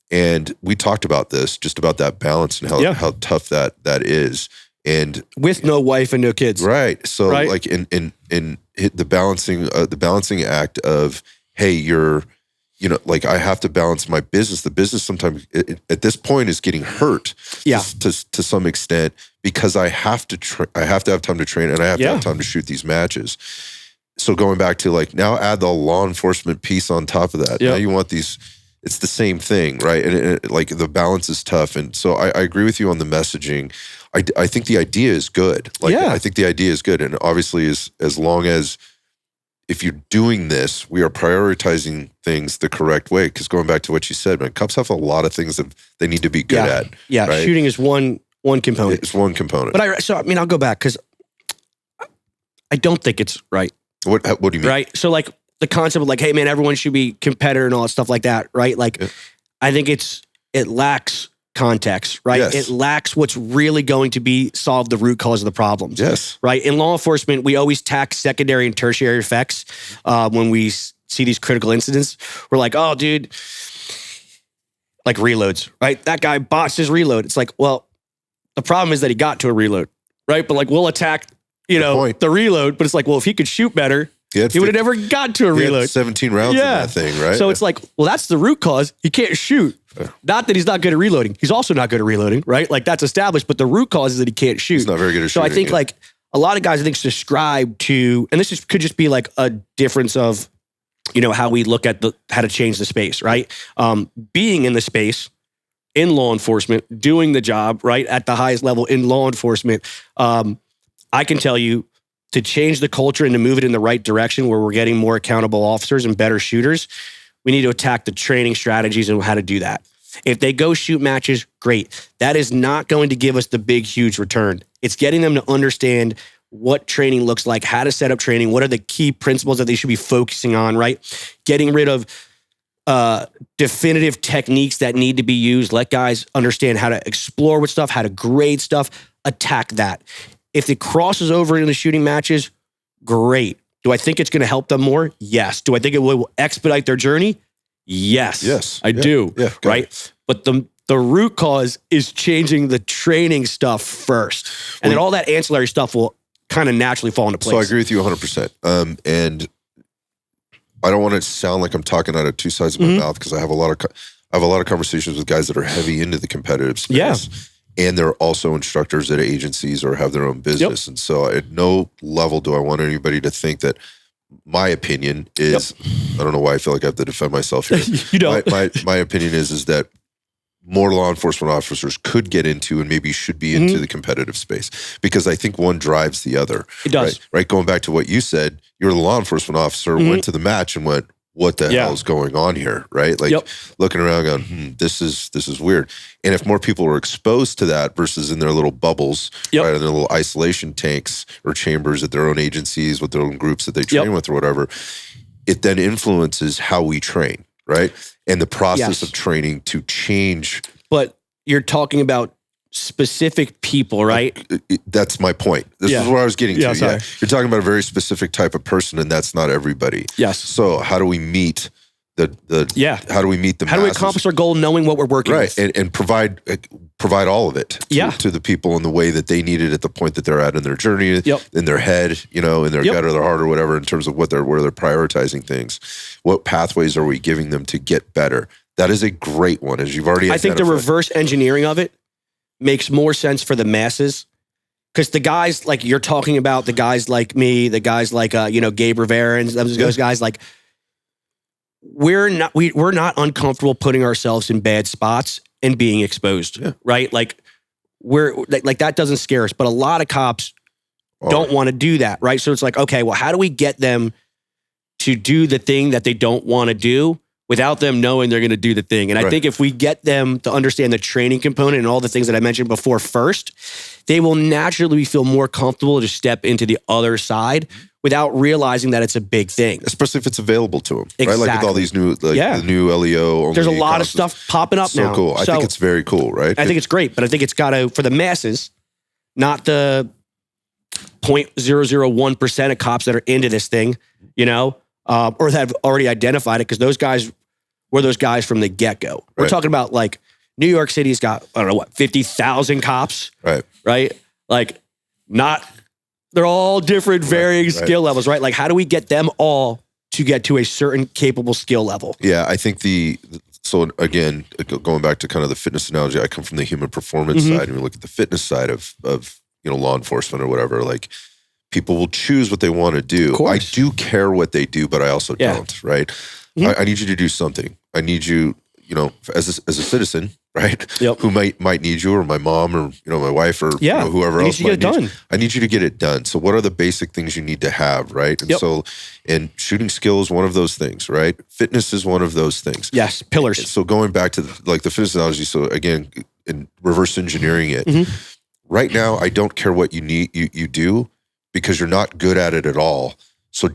And we talked about this, just about that balance and how tough that is, and with no wife and no kids. Right. So like in the balancing act of, hey, you know, like I have to balance my business. The business sometimes at this point is getting hurt to some extent because I have to have time to train and I have to have time to shoot these matches. So going back to like now add the law enforcement piece on top of that. Now you want these, it's the same thing, right? And like the balance is tough. And so I agree with you on the messaging. I think the idea is good. Like I think the idea is good. And obviously as long as, if you're doing this, we are prioritizing things the correct way. Because going back to what you said, man, cops have a lot of things that they need to be good at. Yeah, right? Shooting is one component. It's one component. But I'll go back because I don't think it's right. What do you mean? Right. So like the concept of like, hey man, everyone should be competitor and all that stuff like that. Right. Like I think it lacks context, right? Yes. It lacks what's really going to solve the root cause of the problems. Yes. Right? In law enforcement, we always tack secondary and tertiary effects when we see these critical incidents. We're like, oh, dude, like reloads, right? That guy botched his reload. It's like, well, the problem is that he got to a reload, right? But like we'll attack, the reload, but it's like, well, if he could shoot better, he would have never got to a reload. He had 17 rounds in that thing, right? So it's like, well, that's the root cause. He can't shoot. Not that he's not good at reloading. He's also not good at reloading, right? Like that's established, but the root cause is that he can't shoot. He's not very good at shooting. So I think like a lot of guys, I think, subscribe to, and this could just be like a difference of, how we look at how to change the space, right? Being in the space, in law enforcement, doing the job, right? At the highest level in law enforcement, I can tell you, to change the culture and to move it in the right direction where we're getting more accountable officers and better shooters, we need to attack the training strategies and how to do that. If they go shoot matches, great. That is not going to give us the big, huge return. It's getting them to understand what training looks like, how to set up training, what are the key principles that they should be focusing on, right? Getting rid of definitive techniques that need to be used. Let guys understand how to explore with stuff, how to grade stuff, attack that. If it crosses over into the shooting matches, great. Do I think it's going to help them more? Yes. Do I think it will expedite their journey? Yes. Yes. I do. Yeah. Right? But the root cause is changing the training stuff first. And then all that ancillary stuff will kind of naturally fall into place. So I agree with you 100%. And I don't want to sound like I'm talking out of two sides of my mouth because I have a lot of conversations with guys that are heavy into the competitive space. Yeah. And they're also instructors at agencies or have their own business. And so at no level do I want anybody to think that my opinion is, I don't know why I feel like I have to defend myself here. You don't. My opinion is that more law enforcement officers could get into and maybe should be into the competitive space, because I think one drives the other. It does. Right? Going back to what you said, you're the law enforcement officer, went to the match and went, what the hell is going on here, right? Like looking around going, this is weird. And if more people are exposed to that versus in their little bubbles, right, in their little isolation tanks or chambers at their own agencies with their own groups that they train with or whatever, it then influences how we train, right? And the process of training to change. But you're talking about specific people, right? That's my point. This is where I was getting to. Yeah. You're talking about a very specific type of person, and that's not everybody. Yes. So how do we meet how do we meet the How do we accomplish our goal knowing what we're working with? And provide all of it to the people in the way that they need it at the point that they're at in their journey, in their head, in their gut or their heart or whatever, in terms of where they're prioritizing things. What pathways are we giving them to get better? That is a great one, as you've already identified. I think the reverse engineering of it makes more sense for the masses, because the guys like you're talking about, the guys like me, the guys like Gabe Rivera and those guys, like we're not uncomfortable putting ourselves in bad spots and being exposed, right? Like we're like that doesn't scare us, but a lot of cops don't want to do that, right? So it's like, okay, well, how do we get them to do the thing that they don't want to do without them knowing they're going to do the thing? And I think if we get them to understand the training component and all the things that I mentioned before first, they will naturally feel more comfortable to step into the other side without realizing that it's a big thing. Especially if it's available to them, right? Like with all these new, the new LEO. There's a lot of stuff popping up now. So cool. I think it's very cool, right? I think it's great, but I think it's got to, for the masses, not the 0.001% of cops that are into this thing, or that have already identified it, because those guys were those guys from the get-go. We're talking about like New York City's got, 50,000 cops, right? Like they're all different, varying skill levels, right? Like how do we get them all to get to a certain capable skill level? Yeah, I think so again, going back to kind of the fitness analogy, I come from the human performance side, and we look at the fitness side of law enforcement or whatever, like people will choose what they want to do. I do care what they do, but I also don't, right? I need you to do something. I need you, as a citizen, right? Who might need you, or my mom, or my wife, or whoever else might need you. I need you to get it done. So what are the basic things you need to have, right? And and shooting skill is one of those things, right? Fitness is one of those things. Yes, pillars. And so going back to the fitness analogy, so again, in reverse engineering it, right now, I don't care what you do, because you're not good at it at all. So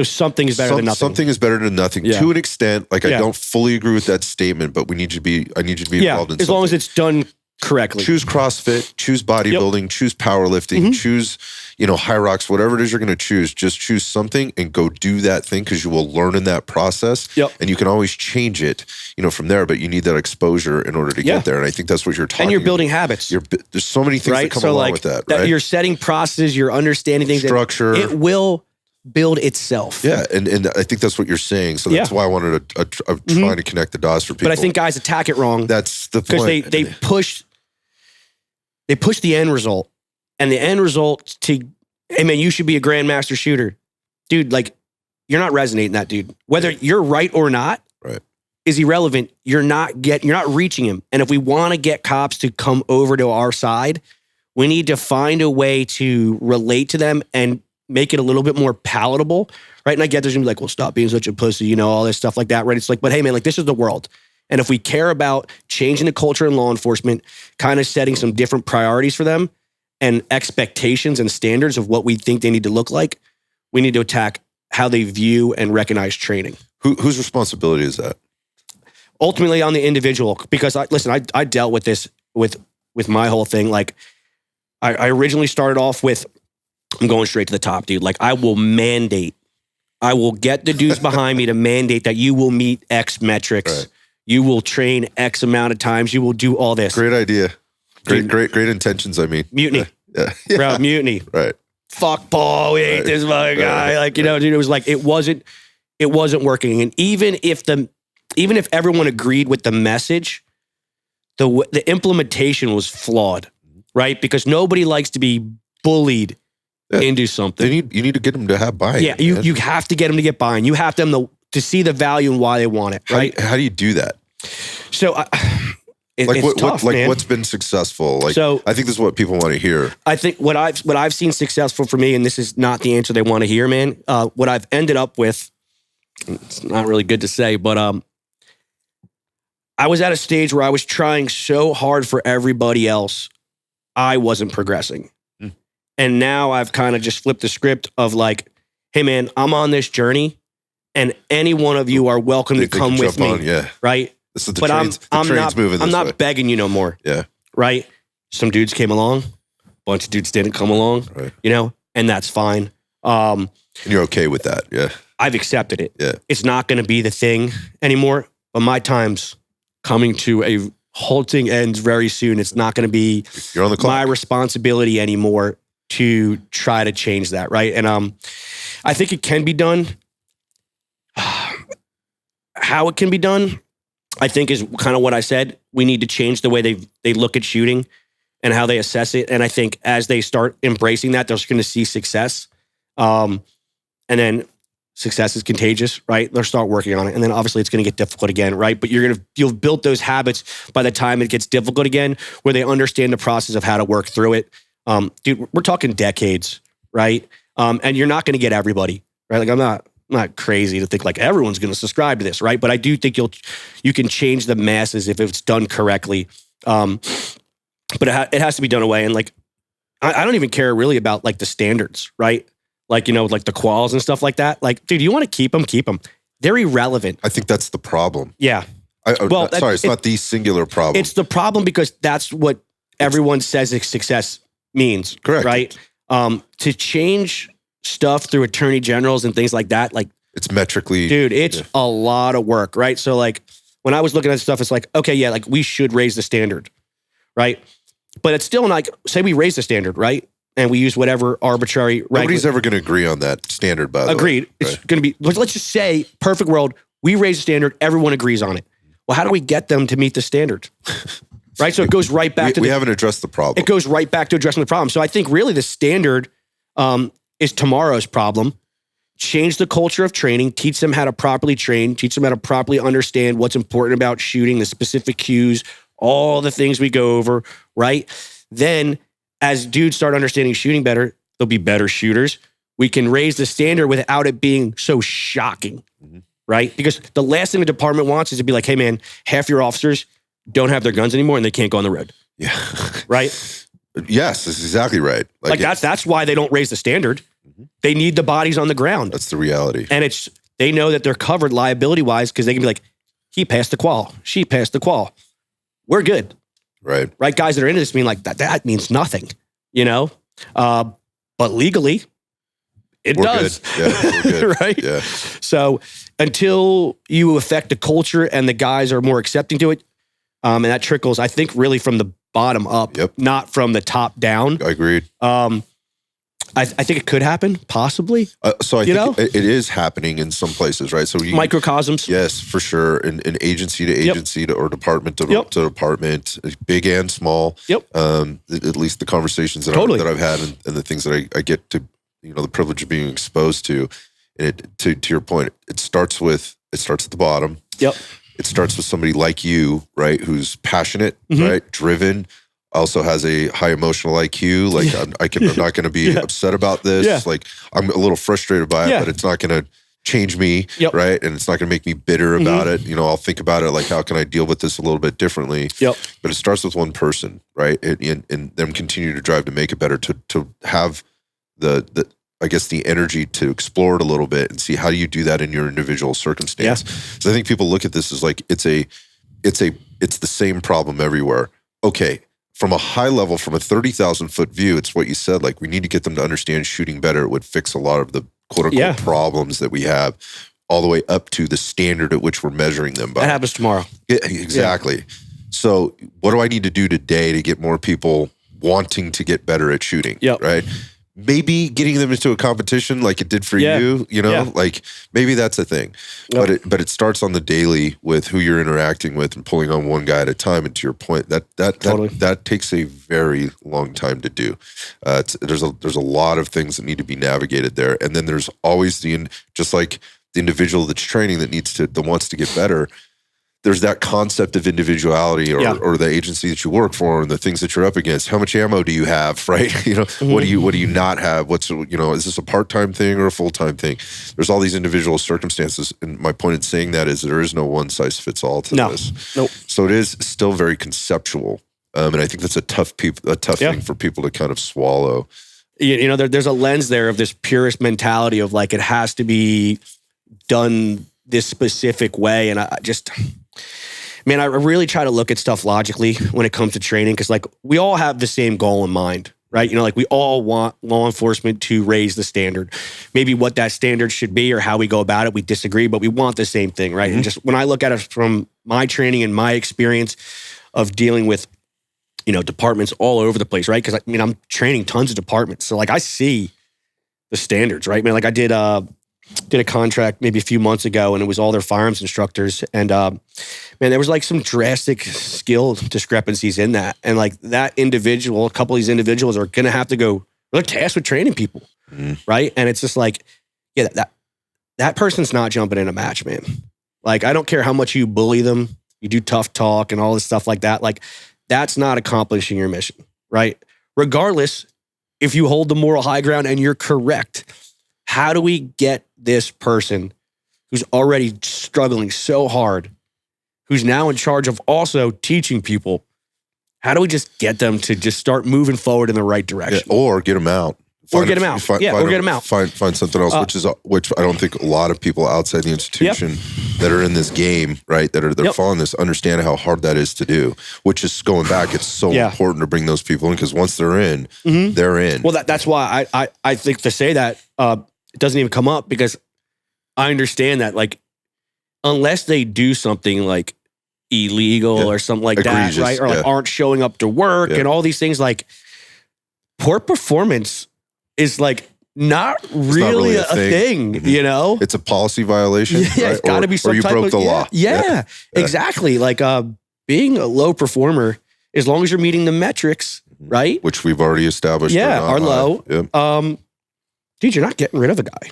something is better than nothing. Something is better than nothing to an extent. Like I don't fully agree with that statement, but I need you to be involved in something. As long as it's done correctly. Choose CrossFit, choose bodybuilding, choose powerlifting, choose, high rocks, whatever it is you're going to choose. Just choose something and go do that thing, because you will learn in that process. And you can always change it, from there, but you need that exposure in order to get there. And I think that's what you're talking about. And you're building habits. There's so many things that come along with that, right? You're setting processes, you're understanding things. Structure. It will build itself. Yeah, and I think that's what you're saying. So that's why I wanted to trying to connect the dots for people. But I think guys attack it wrong. That's the point. Because they push the end result. And the end result hey man, you should be a grandmaster shooter. Dude, like, you're not resonating that dude. Whether you're right or not is irrelevant. You're not reaching him. And if we want to get cops to come over to our side, we need to find a way to relate to them and make it a little bit more palatable, right? And I get there's gonna be like, well, stop being such a pussy, all this stuff like that, right? It's like, but hey man, like this is the world. And if we care about changing the culture in law enforcement, kind of setting some different priorities for them and expectations and standards of what we think they need to look like, we need to attack how they view and recognize training. Whose responsibility is that? Ultimately on the individual, because I dealt with this with my whole thing. Like I originally started off with, I'm going straight to the top, dude. Like I will get the dudes behind me to mandate that you will meet X metrics. Right. You will train X amount of times. You will do all this. Great idea. Great intentions. I mean, mutiny. Yeah. Bro, mutiny. Right. Fuck Paul. We hate this fucking guy. Like, dude, it was like, it wasn't working. And even if everyone agreed with the message, the implementation was flawed, right? Because nobody likes to be bullied into something. You need to get them to have buy-in. Yeah, you have to get them to get buy-in. You have them to see the value and why they want it, right? How do you do that? So it's tough, man. What's been successful? So I think this is what people want to hear. I think what I've seen successful for me, and this is not the answer they want to hear, man. What I've ended up with, it's not really good to say, but I was at a stage where I was trying so hard for everybody else, I wasn't progressing. And now I've kind of just flipped the script of like, hey man, I'm on this journey and any one of you are welcome to come with me. Right? This is I'm not begging you no more. Yeah. Right? Some dudes came along, a bunch of dudes didn't come along, right. And that's fine. And you're okay with that. Yeah. I've accepted it. Yeah. It's not going to be the thing anymore, but my time's coming to a halting end very soon. It's not going to be You're on the clock. My responsibility anymore to try to change that, right? And I think it can be done. How it can be done, I think is kind of what I said. We need to change the way they look at shooting and how they assess it. And I think as they start embracing that, they're going to see success. And then success is contagious, right? They'll start working on it. And then obviously it's going to get difficult again, right? But you'll build those habits by the time it gets difficult again, where they understand the process of how to work through it. Dude, we're talking decades, right? And you're not going to get everybody, right? Like I'm not crazy to think like everyone's going to subscribe to this, right? But I do think you can change the masses if it's done correctly. But it has to be done away. And like, I don't even care really about like the standards, right? Like, like the quals and stuff like that. Like, dude, you want to keep them. They're irrelevant. I think that's the problem. Yeah. It's not the singular problem. It's the problem because that's what everyone says success means. Correct. Right? To change stuff through attorney generals and things like that, like it's metrically, dude, it's a lot of work, right? So like when I was looking at stuff, it's like, okay, yeah, like we should raise the standard, right? But it's still like, say we raise the standard, right? And we use whatever arbitrary. Nobody's ever going to agree on that standard, by the way. Agreed. It's going to be, let's just say, perfect world, we raise the standard, everyone agrees on it. Well, how do we get them to meet the standard? Right? So it goes right back to we haven't addressed the problem. It goes right back to addressing the problem. So I think really the standard is tomorrow's problem. Change the culture of training, teach them how to properly train, teach them how to properly understand what's important about shooting, the specific cues, all the things we go over, right? Then as dudes start understanding shooting better, they'll be better shooters. We can raise the standard without it being so shocking, right? Because the last thing the department wants is to be like, hey man, half your officers don't have their guns anymore and they can't go on the road. Yeah. Right? Yes, that's exactly right. Like that's why they don't raise the standard. They need the bodies on the ground. That's the reality. And they know that they're covered liability-wise because they can be like, he passed the qual. She passed the qual. We're good. Right. Right? Guys that are into this mean like, that means nothing, But legally, we're does. Good. Yeah, we're good. Right? Yeah. So until you affect the culture and the guys are more accepting to it, and that trickles, I think, really from the bottom up, not from the top down. I agreed. I think it could happen, possibly. So I think it is happening in some places, right? So microcosms. Yes, for sure. In agency to agency or department to department, big and small. Yep. At least the conversations that I've had and the things that I get to, the privilege of being exposed to. And to your point, it starts at the bottom. Yep. It starts with somebody like you, right? Who's passionate, right? Driven. Also has a high emotional IQ. Like I'm not going to be upset about this. Yeah. Like I'm a little frustrated by it, but it's not going to change me, right? And it's not going to make me bitter about it. I'll think about it like, how can I deal with this a little bit differently? Yep. But it starts with one person, right? And them continue to drive to make it better, to have the I guess the energy to explore it a little bit and see how do you do that in your individual circumstance. So I think people look at this as like it's the same problem everywhere. Okay. From a high level, from a 30,000 foot view, it's what you said, like we need to get them to understand shooting better. It would fix a lot of the quote unquote problems that we have, all the way up to the standard at which we're measuring them by. That happens tomorrow. Yeah, exactly. Yeah. So what do I need to do today to get more people wanting to get better at shooting? Right? maybe getting them into a competition like it did for you, like maybe that's a thing. Yep. But it starts on the daily with who you're interacting with and pulling on one guy at a time. And to your point, that takes a very long time to do. There's a lot of things that need to be navigated there. And then there's always just like the individual that's training that wants to get better. There's that concept of individuality or the agency that you work for and the things that you're up against. How much ammo do you have, right? What do you not have? Is this a part-time thing or a full-time thing? There's all these individual circumstances. And my point in saying that is there is no one size fits all to this. Nope. So it is still very conceptual. And I think that's a tough thing for people to kind of swallow. There's a lens there of this purist mentality of like, it has to be done this specific way. And I really try to look at stuff logically when it comes to training, because like we all have the same goal in mind, right? Like we all want law enforcement to raise the standard. Maybe what that standard should be or how we go about it, we disagree, but we want the same thing, right? Mm-hmm. And just when I look at it from my training and my experience of dealing with, departments all over the place, right? Because I'm training tons of departments. So like I see the standards, right? Like I did a contract maybe a few months ago, and it was all their firearms instructors. And there was like some drastic skill discrepancies in that. And like that individual, a couple of these individuals are going to have to go, they're tasked with training people, right? And it's just like, that person's not jumping in a match, man. Like, I don't care how much you bully them, you do tough talk and all this stuff like that. Like, that's not accomplishing your mission, right? Regardless, if you hold the moral high ground and you're correct, how do we get this person who's already struggling so hard, who's now in charge of also teaching people, how do we just get them to just start moving forward in the right direction? Yeah, or get them out. Get them out. Find something else, which I don't think a lot of people outside the institution that are in this game, right, they're following this, understand how hard that is to do, which is going back. It's so important to bring those people in, because once they're in, they're in. Well, that's why I think to say that, it doesn't even come up, because I understand that, like, unless they do something like illegal or something like egregious, that, right? Or like aren't showing up to work and all these things, like poor performance is like not really a thing, It's a policy violation. Yeah, it's got to be some or you type broke of, the law. Yeah, exactly. Like being a low performer, as long as you're meeting the metrics, right? Which we've already established. Are low. Yep. Dude, you're not getting rid of a guy,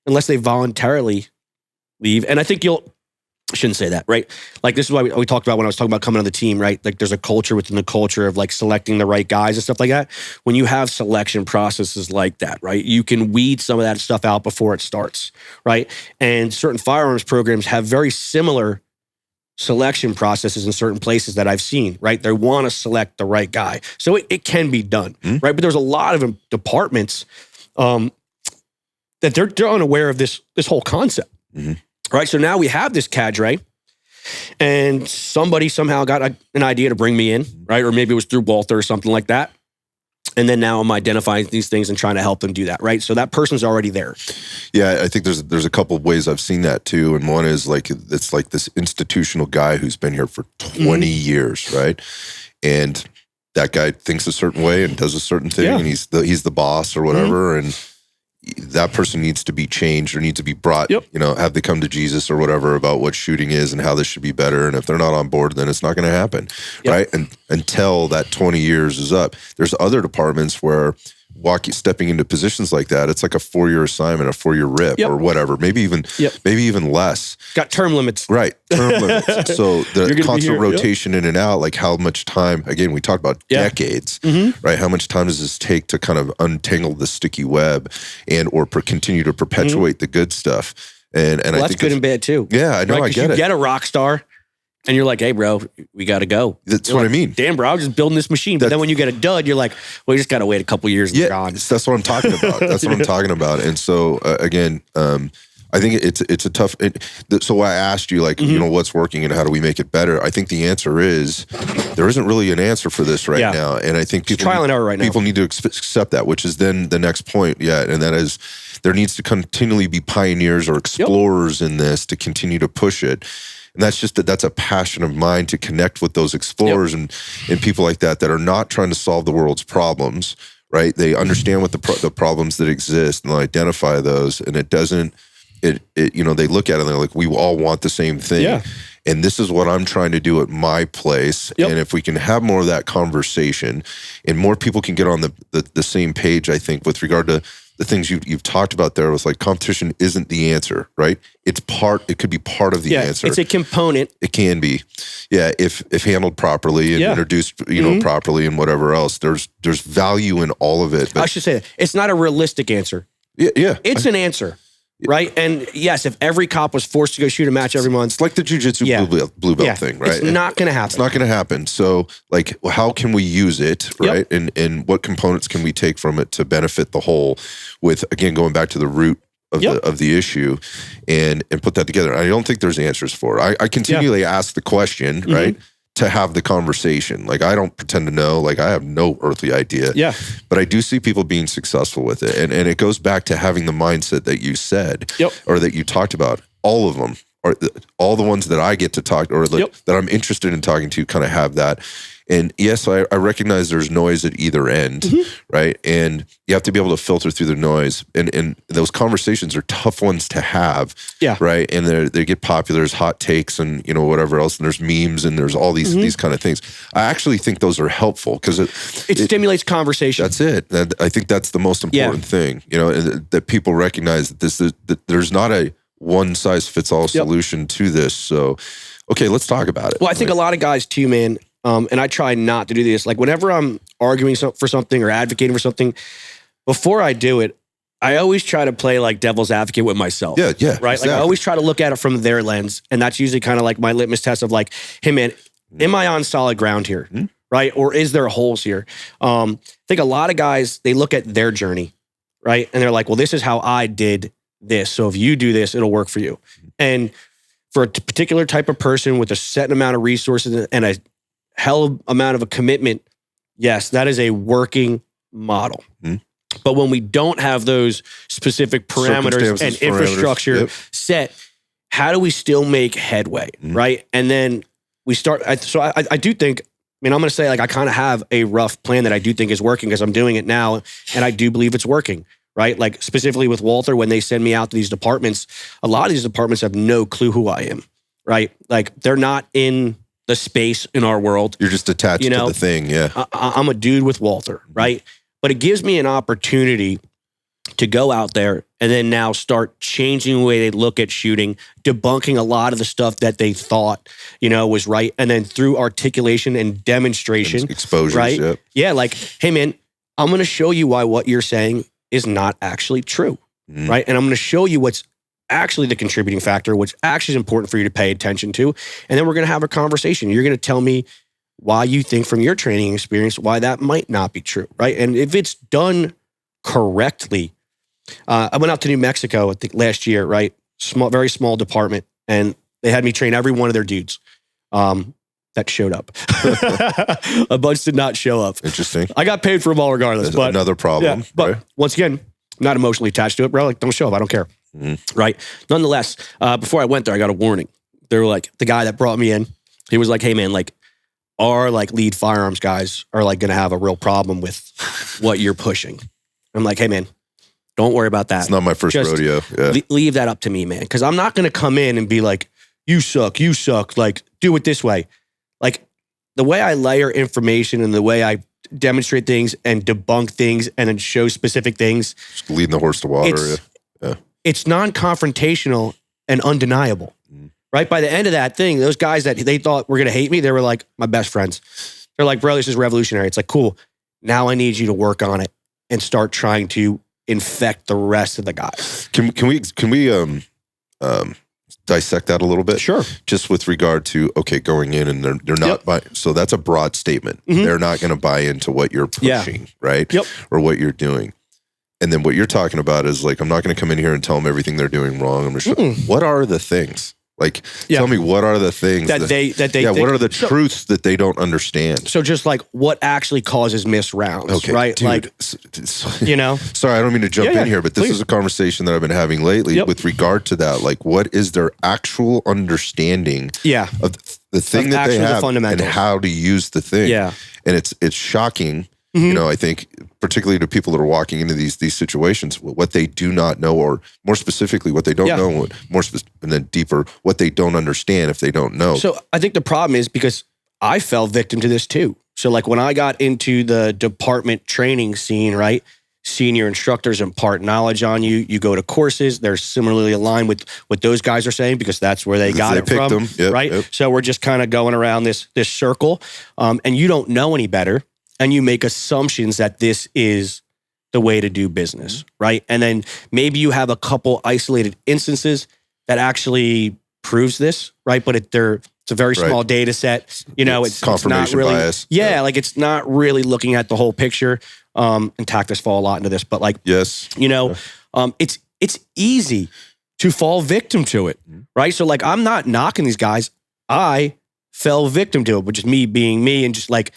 unless they voluntarily leave. And I think I shouldn't say that, right? Like, this is why we talked about when I was talking about coming on the team, right? Like, there's a culture within the culture of like selecting the right guys and stuff like that. When you have selection processes like that, right? You can weed some of that stuff out before it starts, right? And certain firearms programs have very similar selection processes in certain places that I've seen, right? They want to select the right guy. So it can be done, right? But there's a lot of departments that they're unaware of this whole concept. Right. So now we have this cadre, and somebody somehow got an idea to bring me in, right? Or maybe it was through Walther or something like that. And then now I'm identifying these things and trying to help them do that, right? So that person's already there. Yeah, I think there's a couple of ways I've seen that too. And one is like, it's like this institutional guy who's been here for 20 years, right? And that guy thinks a certain way and does a certain thing, and he's the boss or whatever, and that person needs to be changed or needs to be brought, have they come to Jesus or whatever about what shooting is and how this should be better. And if they're not on board, then it's not going to happen, right? And until that 20 years is up, there's other departments where stepping into positions like that, it's like a 4-year assignment, a 4-year rip or whatever, maybe even less. Got term limits. Right, term limits. So the constant rotation in and out, like how much time, again, we talked about decades, right? How much time does this take to kind of untangle the sticky web or continue to perpetuate the good stuff? And I think that's good and bad too. Yeah, I know, right? I get it. You get a rock star, and you're like, hey, bro, we got to go. That's what I mean. Damn, bro, I was just building this machine. But then when you get a dud, you're like, well, you just got to wait a couple years and you're gone. That's what I'm talking about. That's what I'm talking about. And so, again, I think it's a tough... so I asked you, like, what's working and how do we make it better? I think the answer is there isn't really an answer for this right now. And I think people... trial and error right now. People need to accept that, which is then the next point. Yeah, and that is there needs to continually be pioneers or explorers in this to continue to push it. And that's a passion of mine, to connect with those explorers and people like that are not trying to solve the world's problems, right? They understand what the problems that exist and they'll identify those. And it doesn't, they look at it and they're like, we all want the same thing. Yeah. And this is what I'm trying to do at my place. Yep. And if we can have more of that conversation and more people can get on the same page, I think, with regard to the things you've talked about there, was like competition isn't the answer, right? It could be part of the answer. It's a component. It can be. Yeah, if handled properly and introduced, properly and whatever else, there's value in all of it. But I should say it's not a realistic answer. Yeah. It's an answer. Right? And yes, if every cop was forced to go shoot a match every month. It's like the jiu-jitsu blue belt thing, right? It's not going to happen. It's not going to happen. So, like, how can we use it, right? Yep. And what components can we take from it to benefit the whole with, again, going back to the root of the issue and put that together. I don't think there's answers for it. I continually ask the question, right? To have the conversation. Like, I don't pretend to know. Like, I have no earthly idea. Yeah. But I do see people being successful with it. And it goes back to having the mindset that you said or that you talked about. All of them, or all the ones that I get to talk or that I'm interested in talking to kind of have that. And yes, I recognize there's noise at either end, right? And you have to be able to filter through the noise. And those conversations are tough ones to have, right? And they get popular as hot takes and whatever else. And there's memes and there's all these kind of things. I actually think those are helpful because it stimulates conversation. That's it. I think that's the most important thing. That people recognize that there's not a one size fits all solution to this. So, okay, let's talk about it. Well, I think a lot of guys too, man. And I try not to do this. Like whenever I'm arguing for something or advocating for something, before I do it, I always try to play like devil's advocate with myself. Yeah. Right? Exactly. Like I always try to look at it from their lens. And that's usually kind of like my litmus test of like, hey man, am I on solid ground here? Right? Or is there holes here? I think a lot of guys, they look at their journey, right? And they're like, well, this is how I did this. So if you do this, it'll work for you. And for a particular type of person with a set amount of resources and a hell amount of a commitment, yes, that is a working model. But when we don't have those specific parameters and infrastructure set, how do we still make headway, right? And then we start, I do think, I'm going to say like I kind of have a rough plan that I do think is working because I'm doing it now and I do believe it's working, right? Like specifically with Walther, when they send me out to these departments, a lot of these departments have no clue who I am, right? Like they're not in the space in our world. You're just attached to the thing, I'm a dude with Walther, right? But it gives me an opportunity to go out there and then now start changing the way they look at shooting, debunking a lot of the stuff that they thought, was right. And then through articulation and demonstration, exposure, right? Yeah, like, hey man, I'm going to show you why what you're saying is not actually true, right? And I'm going to show you what's actually the contributing factor, which actually is important for you to pay attention to. And then we're going to have a conversation. You're going to tell me why you think from your training experience, why that might not be true, right? And if it's done correctly, I went out to New Mexico, I think last year, right? Very small department. And they had me train every one of their dudes that showed up. A bunch did not show up. Interesting. I got paid for them all regardless. But another problem. Yeah, but once again, I'm not emotionally attached to it, bro. Like, don't show up. I don't care. Right? Nonetheless, before I went there, I got a warning. They were like, the guy that brought me in, he was like, hey man, like our like lead firearms guys are like going to have a real problem with what you're pushing. I'm like, hey man, don't worry about that. It's not my first rodeo. Yeah. Leave that up to me, man. Because I'm not going to come in and be like, you suck. Like, do it this way. Like the way I layer information and the way I demonstrate things and debunk things and then show specific things. Just leading the horse to water. It's non-confrontational and undeniable, right? By the end of that thing, those guys that they thought were going to hate me, they were like my best friends. They're like, bro, this is revolutionary. It's like, cool. Now I need you to work on it and start trying to infect the rest of the guys. Can we dissect that a little bit? Sure. Just with regard to, okay, going in and they're not buying. So that's a broad statement. They're not going to buy into what you're pushing, right? Or what you're doing. And then what you're talking about is like, I'm not going to come in here and tell them everything they're doing wrong. I'm just, what are the things? Like, tell me what are the things that they think, what are the truths that they don't understand? So just like what actually causes missed rounds, right? Dude, like, sorry, I don't mean to jump in here, but this is a conversation that I've been having lately with regard to that. Like, what is their actual understanding of the thing that they have and how to use the thing? Yeah. And it's shocking You know, I think particularly to people that are walking into these situations, what they do not know, or more specifically, what they don't know, and then deeper, what they don't understand if they don't know. So I think the problem is because I fell victim to this too. So like when I got into the department training scene, right? Senior instructors impart knowledge on you. You go to courses. They're similarly aligned with what those guys are saying because that's where they got it from, them. Yep, right? Yep. So we're just kind of going around this circle, and you don't know any better, and you make assumptions that this is the way to do business, right? And then maybe you have a couple isolated instances that actually proves this, right? But it's a very small data set. You know, it's confirmation it's not really, bias. Yeah, like it's not really looking at the whole picture. And tactics fall a lot into this, but like, you know, it's easy to fall victim to it, right? So like, I'm not knocking these guys. I fell victim to it, which is me being me and just like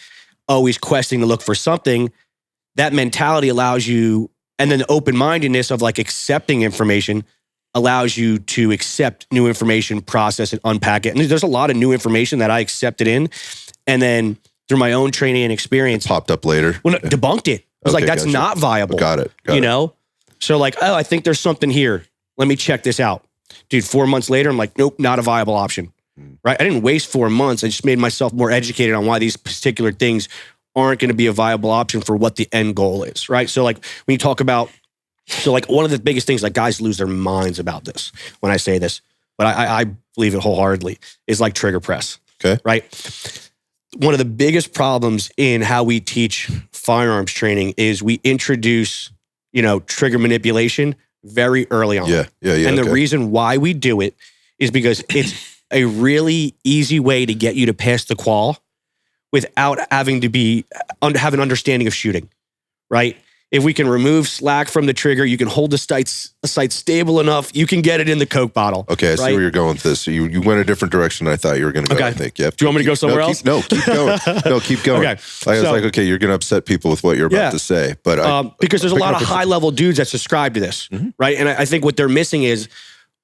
always questing to look for something. That mentality allows you, and then the open-mindedness of like accepting information allows you to accept new information, process it, unpack it. And there's a lot of new information that I accepted in, and then through my own training and experience, it popped up later. Well, debunked it. I was like, that's not viable. Got it. You know? So like, oh, I think there's something here. Let me check this out. Dude, 4 months later, I'm like, nope, not a viable option. Right? I didn't waste 4 months. I just made myself more educated on why these particular things aren't going to be a viable option for what the end goal is. Right? So like when you talk about, so like one of the biggest things, like guys lose their minds about this when I say this, but I believe it wholeheartedly, is like trigger press. Okay. Right? One of the biggest problems in how we teach firearms training is we introduce, you know, trigger manipulation very early on. Yeah. And the reason why we do it is because it's a really easy way to get you to pass the qual without having to have an understanding of shooting, right? If we can remove slack from the trigger, you can hold the sight stable enough, you can get it in the Coke bottle. Okay, I see where you're going with this. So you went a different direction than I thought you were going to go, I think. Yep. Do you want me to go somewhere else? Keep going. No, keep going. Okay. I was like, okay, you're going to upset people with what you're about to say. But because there's a lot of high-level dudes that subscribe to this, right? And I think what they're missing is,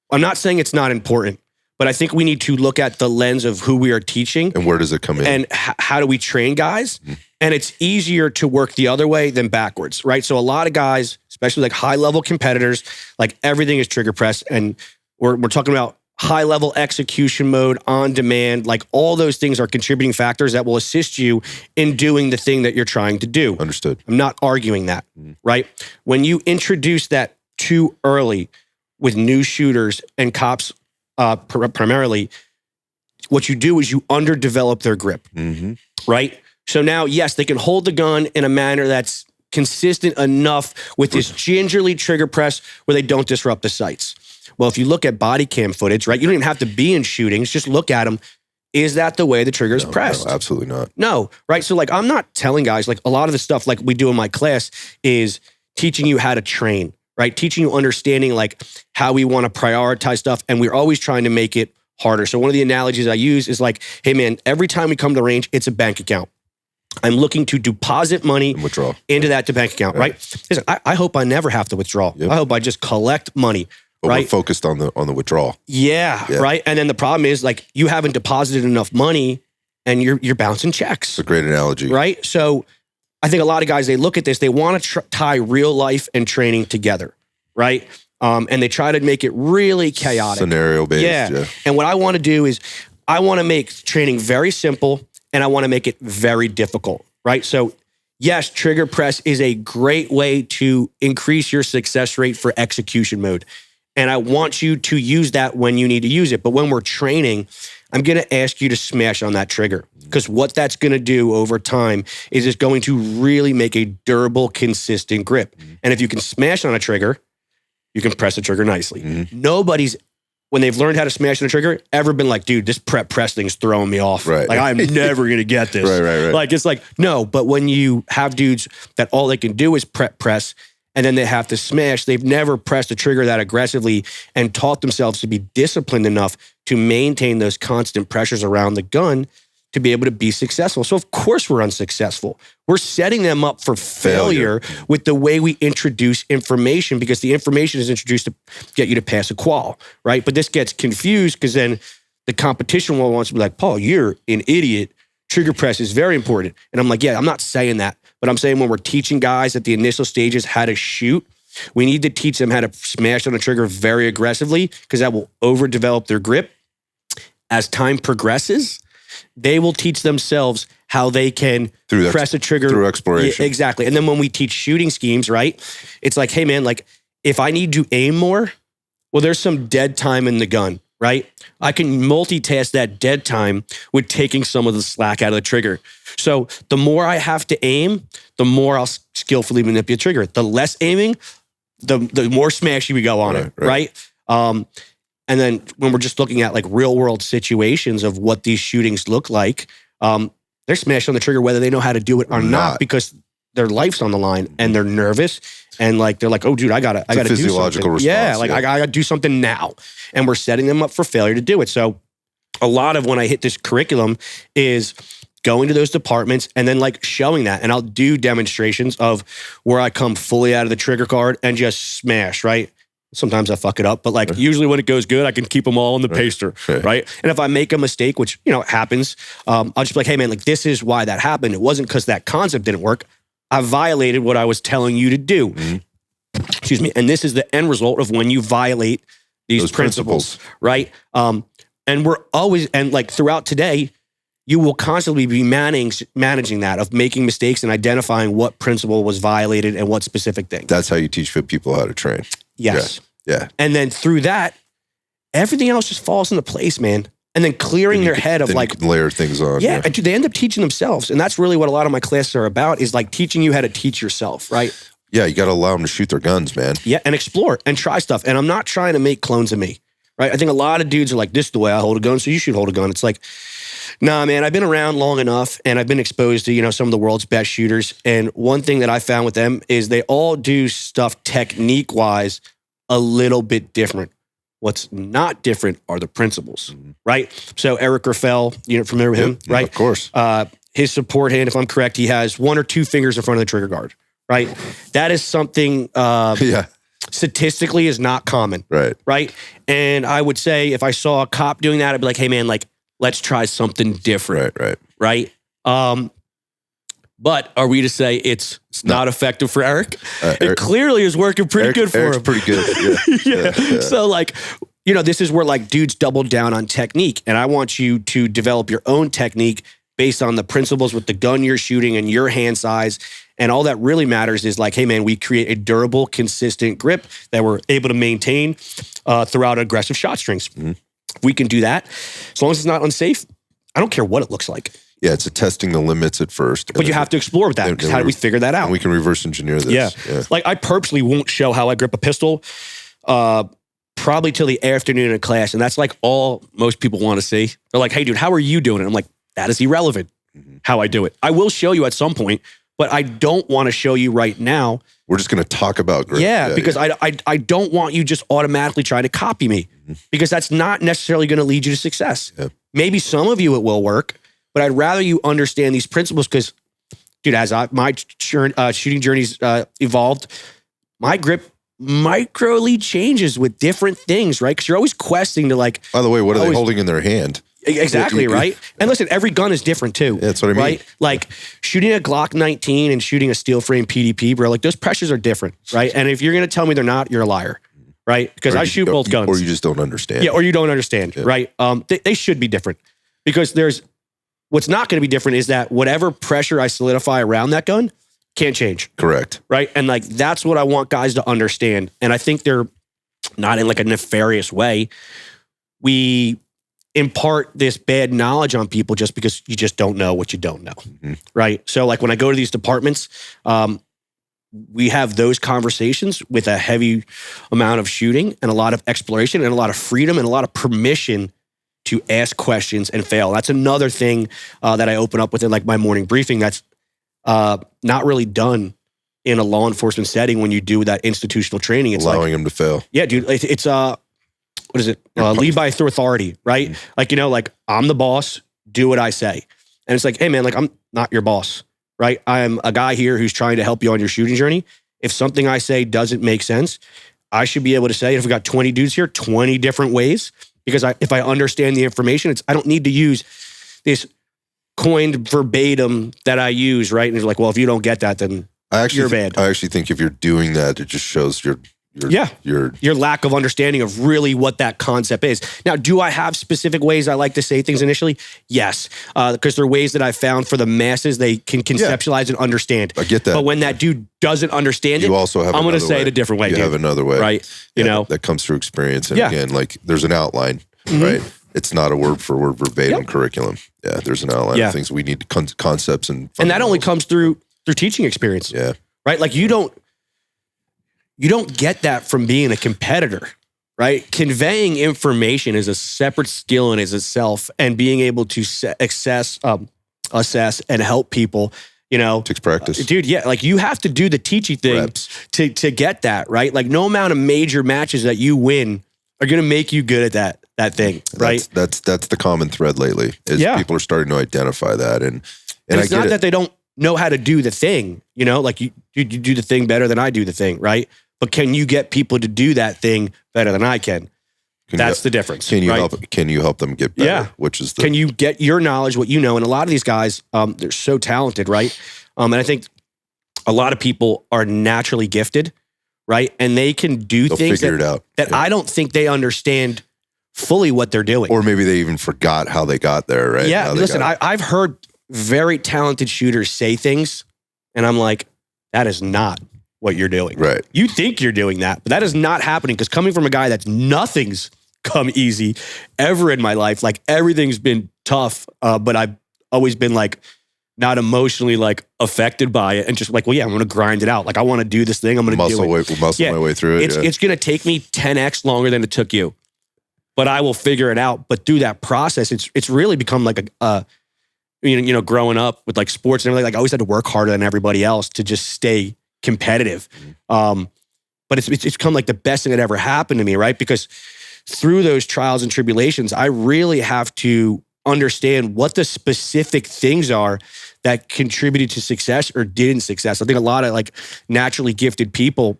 I'm not saying it's not important, but I think we need to look at the lens of who we are teaching. And where does it come in? And how do we train guys? And it's easier to work the other way than backwards, right? So a lot of guys, especially like high-level competitors, like everything is trigger press. And we're talking about high-level execution mode, on demand. Like all those things are contributing factors that will assist you in doing the thing that you're trying to do. Understood. I'm not arguing that, right? When you introduce that too early with new shooters and cops primarily, what you do is you underdevelop their grip, right? So now, yes, they can hold the gun in a manner that's consistent enough with this gingerly trigger press where they don't disrupt the sights. Well, if you look at body cam footage, right, you don't even have to be in shootings, just look at them. Is that the way the trigger is pressed? No, absolutely not. No, right? So like, I'm not telling guys, like a lot of the stuff like we do in my class is teaching you how to train, right? Teaching you understanding like how we want to prioritize stuff. And we're always trying to make it harder. So one of the analogies I use is like, hey man, every time we come to range, it's a bank account. I'm looking to deposit money into that bank account, right? Listen, I hope I never have to withdraw. I hope I just collect money. But right? We're focused on the withdrawal. Yeah, right. And then the problem is like you haven't deposited enough money and you're bouncing checks. It's a great analogy. Right? So I think a lot of guys, they look at this, they want to tie real life and training together, right? And they try to make it really chaotic. Scenario based. Yeah. And what I want to do is I want to make training very simple and I want to make it very difficult, right? So yes, trigger press is a great way to increase your success rate for execution mode. And I want you to use that when you need to use it. But when we're training, I'm going to ask you to smash on that trigger because what that's going to do over time is it's going to really make a durable, consistent grip. And if you can smash on a trigger, you can press the trigger nicely. Nobody's, when they've learned how to smash on a trigger, ever been like, dude, this press thing's throwing me off. Right. Like, I'm never going to get this. Right. Like, it's like, no, but when you have dudes that all they can do is press, and then they have to smash, they've never pressed a trigger that aggressively and taught themselves to be disciplined enough to maintain those constant pressures around the gun to be able to be successful. So of course we're unsuccessful. We're setting them up for failure with the way we introduce information because the information is introduced to get you to pass a qual, right? But this gets confused because then the competition wants to be like, Paul, you're an idiot. Trigger press is very important. And I'm like, yeah, I'm not saying that, But I'm saying when we're teaching guys at the initial stages how to shoot, we need to teach them how to smash on the trigger very aggressively, because that will overdevelop their grip. As time progresses, they will teach themselves how they can press a trigger. Through exploration. Yeah, exactly. And then when we teach shooting schemes, right, it's like, hey man, like if I need to aim more, well, there's some dead time in the gun, right? I can multitask that dead time with taking some of the slack out of the trigger. So the more I have to aim, the more I'll skillfully manipulate the trigger. The less aiming, the more smashy we go on it, right? And then when we're just looking at like real world situations of what these shootings look like, they're smashed on the trigger whether they know how to do it or not, because their life's on the line and they're nervous and like they're like, oh dude, I gotta do something. Physiological response. Yeah, like I gotta do something now. And we're setting them up for failure to do it. So a lot of when I hit this curriculum is going to those departments and then like showing that. And I'll do demonstrations of where I come fully out of the trigger guard and just smash, right? Sometimes I fuck it up, but like usually when it goes good, I can keep them all in the paster, right? And if I make a mistake, which, you know, happens, I'll just be like, hey man, like this is why that happened. It wasn't because that concept didn't work. I violated what I was telling you to do. Excuse me. And this is the end result of when you violate these principles, right? And we're always, and like throughout today, you will constantly be managing that, of making mistakes and identifying what principle was violated and what specific thing. That's how you teach fit people how to train. Yes. Yeah. And then through that, everything else just falls into place, man. And then clearing their head of like, layer things on. Yeah. And they end up teaching themselves. And that's really what a lot of my classes are about, is like teaching you how to teach yourself, right? Yeah. You got to allow them to shoot their guns, man. Yeah. And explore and try stuff. And I'm not trying to make clones of me, right? I think a lot of dudes are like, this is the way I hold a gun, so you should hold a gun. It's like, nah, man, I've been around long enough and I've been exposed to, you know, some of the world's best shooters. And one thing that I found with them is they all do stuff technique-wise a little bit different. What's not different are the principles, right? So Eric Raffel, you're familiar with him, right? Of course. His support hand, if I'm correct, he has 1 or 2 fingers in front of the trigger guard, right? That is something statistically is not common, right? And I would say if I saw a cop doing that, I'd be like, hey man, like, let's try something different, right? But are we to say it's not effective for Eric? It clearly is working pretty good for Eric's him. Pretty good, yeah. So like, you know, this is where like dudes double down on technique. And I want you to develop your own technique based on the principles with the gun you're shooting and your hand size. And all that really matters is like, hey man, we create a durable, consistent grip that we're able to maintain throughout aggressive shot strings. If we can do that, as long as it's not unsafe, I don't care what it looks like. Yeah, it's a testing the limits at first. But you have to explore with that, because how do we figure that out? And we can reverse engineer this. Yeah. Like I purposely won't show how I grip a pistol probably till the afternoon in class. And that's like all most people want to see. They're like, hey dude, how are you doing it? I'm like, that is irrelevant how I do it. I will show you at some point, but I don't want to show you right now. We're just going to talk about grip. Yeah, because I don't want you just automatically trying to copy me, because that's not necessarily going to lead you to success. Maybe some of you it will work, but I'd rather you understand these principles, because, dude, as my shooting journey's evolved, my grip microly changes with different things, right? Because you're always questing to like... By the way, what are they holding in their hand? Exactly, right? And listen, every gun is different too. That's what I mean. Right? Like shooting a Glock 19 and shooting a steel frame PDP, bro, like those pressures are different, right? And if you're going to tell me they're not, you're a liar, right? Because I shoot both guns. Or you just don't understand. Yeah, or you don't understand, right? They should be different, because what's not going to be different is that whatever pressure I solidify around that gun can't change. Correct. Right? And like, that's what I want guys to understand. And I think they're not in like a nefarious way. We impart this bad knowledge on people just because you just don't know what you don't know. Right? So like when I go to these departments, we have those conversations with a heavy amount of shooting and a lot of exploration and a lot of freedom and a lot of permission to ask questions and fail. That's another thing that I open up with in like my morning briefing that's not really done in a law enforcement setting when you do that institutional training. It's allowing them to fail. Yeah, dude. It's what is it? Lead by through authority, right? Like, you know, like I'm the boss, do what I say. And it's like, hey man, like I'm not your boss, right? I'm a guy here who's trying to help you on your shooting journey. If something I say doesn't make sense, I should be able to say, if we got 20 dudes here, 20 different ways. Because if I understand the information, I don't need to use this coined verbatim that I use, right? And it's like, well, if you don't get that, then you're bad. I actually think if you're doing that, it just shows your lack of understanding of really what that concept is. Now, do I have specific ways I like to say things initially? Yes, because there are ways that I found for the masses they can conceptualize and understand. I get that. But when that dude doesn't understand you also have I'm going to say it a different way. You have another way, right? You know, that comes through experience. And again, like there's an outline, right? It's not a word for word verbatim curriculum. Yeah, there's an outline of things we need, concepts and that only comes through teaching experience. Yeah, right. Like you don't get that from being a competitor, right? Conveying information is a separate skill in itself, and being able to assess and help people, you know, takes practice, dude. Yeah, like you have to do the teaching thing to get that, right? Like no amount of major matches that you win are going to make you good at that thing, right? That's the common thread lately. People are starting to identify that, and it's not that they don't know how to do the thing, you know, like you do the thing better than I do the thing, right? But can you get people to do that thing better than I can? That's the difference. Can you help them get better? Yeah. Which is can you get your knowledge, what you know? And a lot of these guys, they're so talented, right? And I think a lot of people are naturally gifted, right? And they can do things that I don't think they understand fully what they're doing. Or maybe they even forgot how they got there, right? Yeah, listen, I've heard very talented shooters say things, and I'm like, that is not what you're doing. Right. You think you're doing that, but that is not happening, because coming from a guy that's nothing's come easy ever in my life, like everything's been tough, but I've always been like not emotionally like affected by it, and just like, well, yeah, I'm going to grind it out. Like I want to do this thing. I'm going to do it. Muscle my way through it. It's going to take me 10x longer than it took you, but I will figure it out. But through that process, it's really become like you know, growing up with like sports and everything, like I always had to work harder than everybody else to just stay competitive. But it's become like the best thing that ever happened to me, right? Because through those trials and tribulations, I really have to understand what the specific things are that contributed to success or didn't success. I think a lot of like naturally gifted people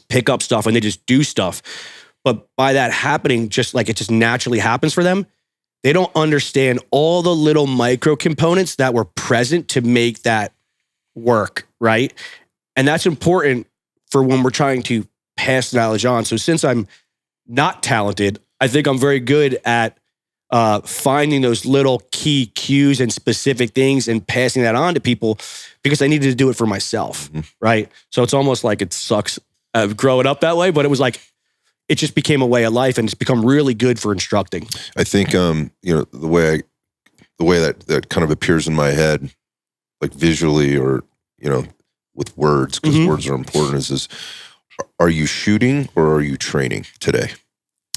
pick up stuff and they just do stuff. But by that happening, just like it just naturally happens for them, they don't understand all the little micro components that were present to make that work, right? And that's important for when we're trying to pass knowledge on. So since I'm not talented, I think I'm very good at finding those little key cues and specific things and passing that on to people, because I needed to do it for myself, right? So it's almost like it sucks growing up that way, but it was like, it just became a way of life, and it's become really good for instructing. I think, you know, the way that kind of appears in my head, like visually or, you know, with words, because words are important, is are you shooting or are you training today?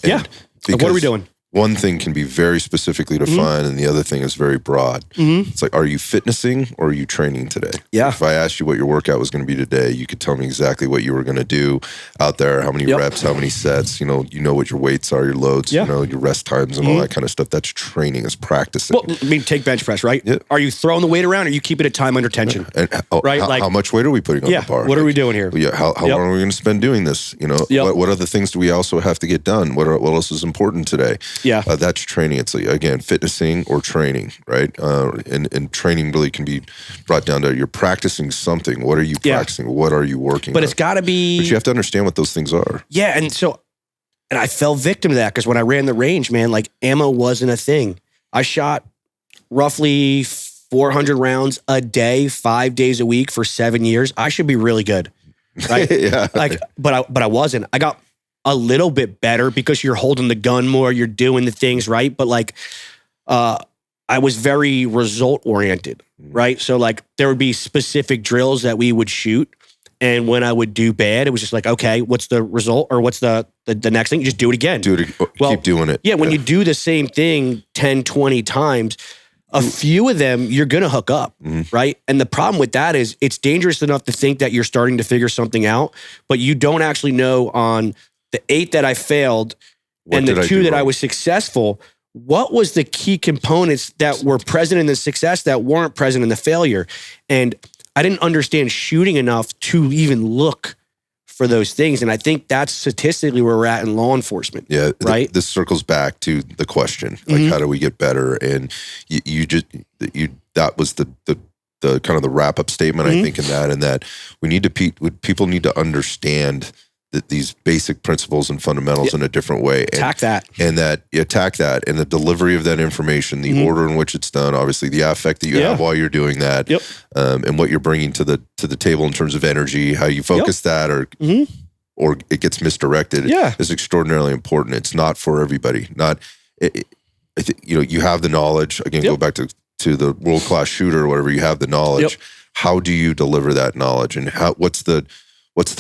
And like, what are we doing? One thing can be very specifically defined and the other thing is very broad. It's like, are you fitnessing or are you training today? Yeah. If I asked you what your workout was going to be today, you could tell me exactly what you were going to do out there, how many reps, how many sets, you know what your weights are, your loads, you know, your rest times and all that kind of stuff. That's training, is practicing. Well, I mean, take bench press, right? Yeah. Are you throwing the weight around or are you keeping it time under tension? And, right? How much weight are we putting on the bar? What are we doing here? Yeah. How long are we going to spend doing this? You know, what other things do we also have to get done? What else is important today? Yeah. That's training. It's like, again, fitnessing or training, right? And training really can be brought down to you're practicing something. What are you practicing? What are you working on? It's got to be... But you have to understand what those things are. Yeah, and I fell victim to that, because when I ran the range, man, like ammo wasn't a thing. I shot roughly 400 rounds a day, 5 days a week for 7 years. I should be really good, right? Like, but I wasn't. I got a little bit better because you're holding the gun more, you're doing the things right. But like, I was very result oriented, right? So like there would be specific drills that we would shoot. And when I would do bad, it was just like, okay, what's the result or what's the next thing? You just do it again. Keep doing it. Yeah, when you do the same thing 10, 20 times, a few of them, you're going to hook up, right? And the problem with that is it's dangerous enough to think that you're starting to figure something out, but you don't actually know on the 8 that I failed and the 2 that I was successful, what was the key components that were present in the success that weren't present in the failure? And I didn't understand shooting enough to even look for those things. And I think that's statistically where we're at in law enforcement. Yeah. Right. This circles back to the question, like, how do we get better? And you that was the kind of the wrap up statement, I think, in that we need to people need to understand that these basic principles and fundamentals in a different way. Attack that. And the delivery of that information, the order in which it's done, obviously the affect that you have while you're doing that, and what you're bringing to the table in terms of energy, how you focus that, or it gets misdirected is extraordinarily important. It's not for everybody. You have the knowledge. Again, go back to the world-class shooter or whatever, you have the knowledge. How do you deliver that knowledge? And what's the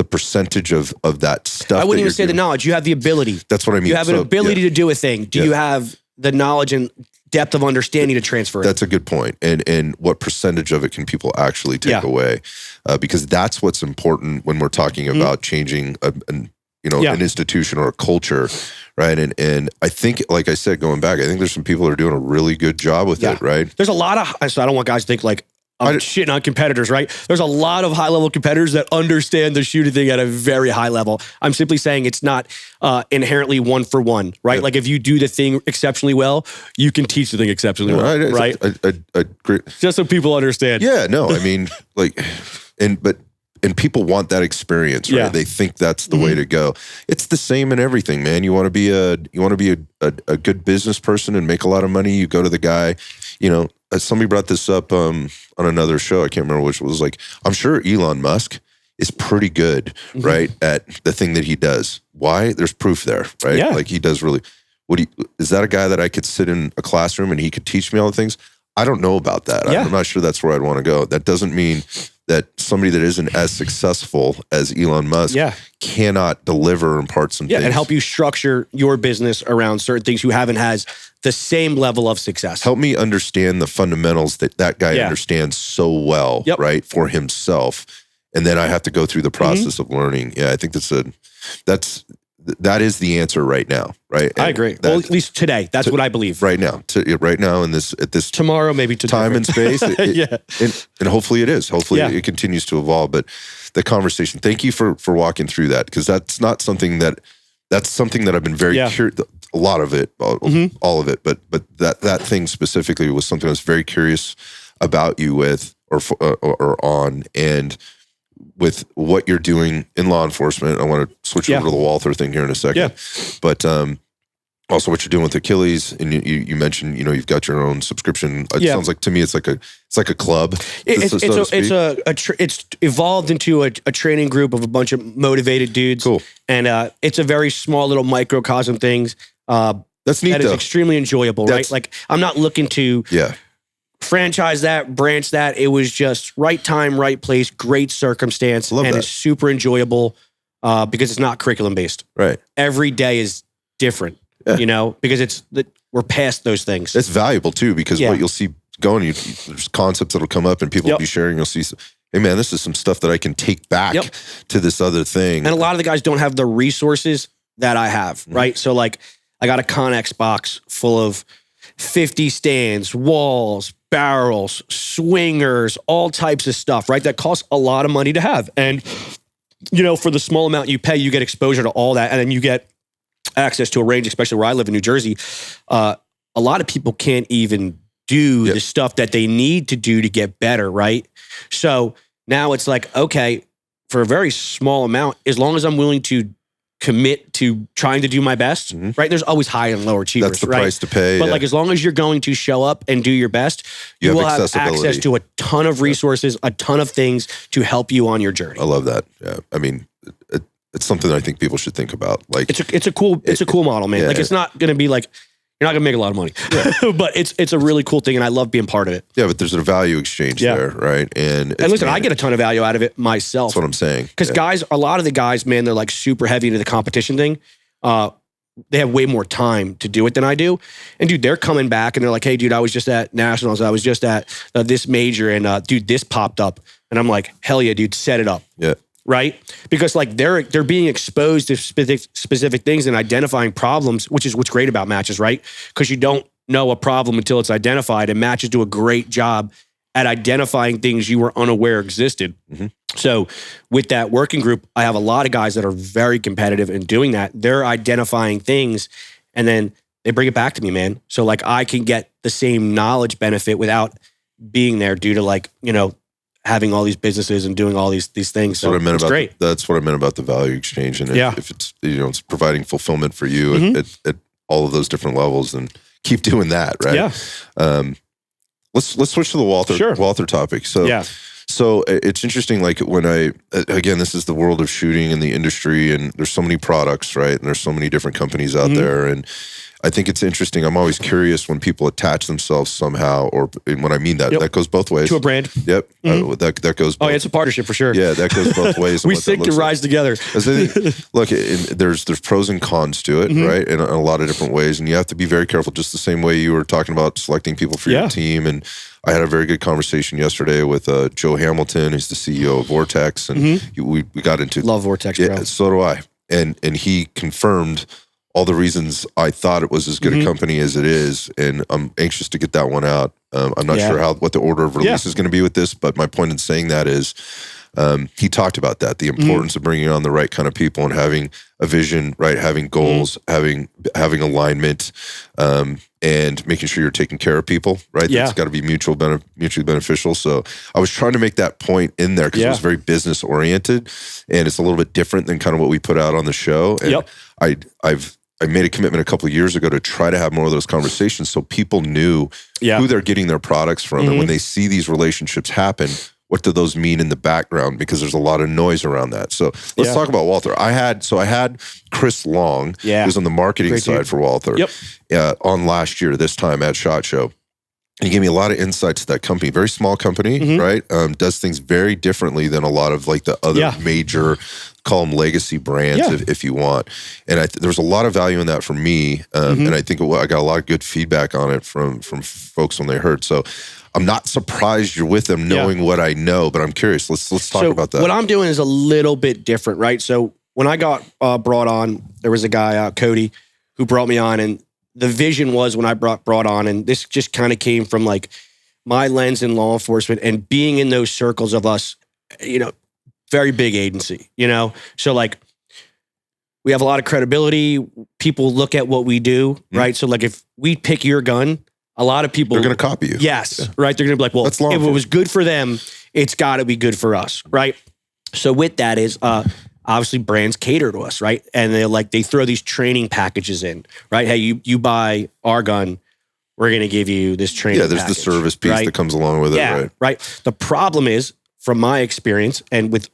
percentage of that stuff? I wouldn't even say the knowledge. You have the ability. That's what I mean. You have an ability to do a thing. Do you have the knowledge and depth of understanding to transfer it? That's a good point. And what percentage of it can people actually take away? Because that's what's important when we're talking about changing an institution or a culture, right? And I think, like I said, going back, I think there's some people that are doing a really good job with it, right? There's a lot of, so I don't want guys to think like, I'm shitting on competitors, right? There's a lot of high-level competitors that understand the shooting thing at a very high level. I'm simply saying it's not inherently one for one, right? Like if you do the thing exceptionally well, you can teach the thing exceptionally well, right? Just so people understand. Yeah, no, I mean, and people want that experience, right? They think that's the way to go. It's the same in everything, man. You want to be a good business person and make a lot of money. You go to the guy, somebody brought this up on another show. I can't remember which. It was like, I'm sure Elon Musk is pretty good, right, at the thing that he does. Why? There's proof there, right? Yeah. Like he does really. Is that a guy that I could sit in a classroom and he could teach me all the things? I don't know about that. I'm not sure that's where I'd want to go. That doesn't mean that somebody that isn't as successful as Elon Musk cannot deliver and impart some things. And help you structure your business around certain things who haven't has the same level of success. Help me understand the fundamentals that guy understands so well, right, for himself. And then I have to go through the process of learning. Yeah, I think that is the answer right now, right? I agree. Well, at least today, that's what I believe. Right now, in this tomorrow, maybe time and space, and hopefully it is. Hopefully it continues to evolve. But the conversation. Thank you for walking through that, because that's something that I've been very curious. A lot of it, all of it, but that thing specifically was something I was very curious about you with or on, and with what you're doing in law enforcement. I want to switch over to the Walther thing here in a second. But also what you're doing with Achilles, and you mentioned, you've got your own subscription. It sounds like to me it's like a club. It's evolved into a training group of a bunch of motivated dudes. Cool. And it's a very small little microcosm things. That's neat. That is extremely enjoyable, right? Like I'm not looking to franchise that, branch that. It was just right time, right place, great circumstance, it's super enjoyable because it's not curriculum based. Right. Every day is different, because we're past those things. It's valuable too, because what you'll see there's concepts that'll come up and people will be sharing. You'll see, hey man, this is some stuff that I can take back to this other thing. And a lot of the guys don't have the resources that I have, right? So like I got a Connex box full of 50 stands, walls, barrels, swingers, all types of stuff, right? That costs a lot of money to have. And, for the small amount you pay, you get exposure to all that. And then you get access to a range, especially where I live in New Jersey. A lot of people can't even do the stuff that they need to do to get better, right? So now it's like, okay, for a very small amount, as long as I'm willing to commit to trying to do my best, right? There's always high and lower achievers, that's the price to pay. But like, as long as you're going to show up and do your best, you will have access to a ton of resources, a ton of things to help you on your journey. I love that. Yeah. I mean, it's something that I think people should think about. Like it's a cool model, man. Like it's not going to be like, you're not going to make a lot of money, but it's a really cool thing, and I love being part of it. Yeah, but there's a value exchange there, right? And listen, I get a ton of value out of it myself. That's what I'm saying. Because a lot of the guys, man, they're like super heavy into the competition thing. They have way more time to do it than I do. And dude, they're coming back and they're like, hey, dude, I was just at Nationals. I was just at this major, and dude, this popped up. And I'm like, hell yeah, dude, set it up. Yeah. Right? Because like they're being exposed to specific things and identifying problems, which is what's great about matches, right? Because you don't know a problem until it's identified, and matches do a great job at identifying things you were unaware existed. So with that working group, I have a lot of guys that are very competitive in doing that. They're identifying things and then they bring it back to me, man. So like I can get the same knowledge benefit without being there due to like, having all these businesses and doing all these things. That's what I meant about great. That's what I meant about the value exchange. And if it's, it's providing fulfillment for you at all of those different levels, then keep doing that, right? Yeah. Let's switch to the Walther topic. So it's interesting, like when again, this is the world of shooting in the industry, and there's so many products, right? And there's so many different companies out there. And I think it's interesting. I'm always curious when people attach themselves somehow, and when I mean that, that goes both ways. To a brand. Yep. That goes both. Oh, yeah, it's a partnership for sure. Yeah, that goes both ways. We seek to rise together. Look, there's pros and cons to it, right? In a lot of different ways. And you have to be very careful, just the same way you were talking about selecting people for your team. And I had a very good conversation yesterday with Joe Hamilton, who's the CEO of Vortex. And we got into... Love Vortex, bro. Yeah, so do I. And he confirmed all the reasons I thought it was as good a company as it is, and I'm anxious to get that one out. I'm not sure what the order of release is going to be with this, but my point in saying that is he talked about that, the importance of bringing on the right kind of people and having a vision, right? Having goals, having alignment, and making sure you're taking care of people, right? Yeah. That's got to be mutually beneficial. So I was trying to make that point in there because it was very business oriented, and it's a little bit different than kind of what we put out on the show. And I made a commitment a couple of years ago to try to have more of those conversations so people knew who they're getting their products from. And when they see these relationships happen, what do those mean in the background? Because there's a lot of noise around that. So let's talk about Walther. I had Chris Long, who's on the marketing side for Walther, on last year, this time at SHOT Show. And he gave me a lot of insight to that company. Very small company, right? Does things very differently than a lot of like the other major, call them legacy brands, if you want. And there was a lot of value in that for me. And I think I got a lot of good feedback on it from folks when they heard. So I'm not surprised you're with them knowing what I know, but I'm curious. Let's talk about that. What I'm doing is a little bit different, right? So when I got brought on, there was a guy, Cody, who brought me on, and the vision was when I brought on, and this just kind of came from like my lens in law enforcement and being in those circles of us, very big agency, So like we have a lot of credibility. People look at what we do, right? So like if we pick your gun, a lot of people... They're going to copy you. Yes, right? They're going to be like, well, if it was good for them, it's got to be good for us, right? So with that is... obviously brands cater to us, right? And they throw these training packages in, right? Hey, you buy our gun, we're going to give you this training package. Yeah, there's the service piece that comes along with it, right? The problem is, from my experience, and with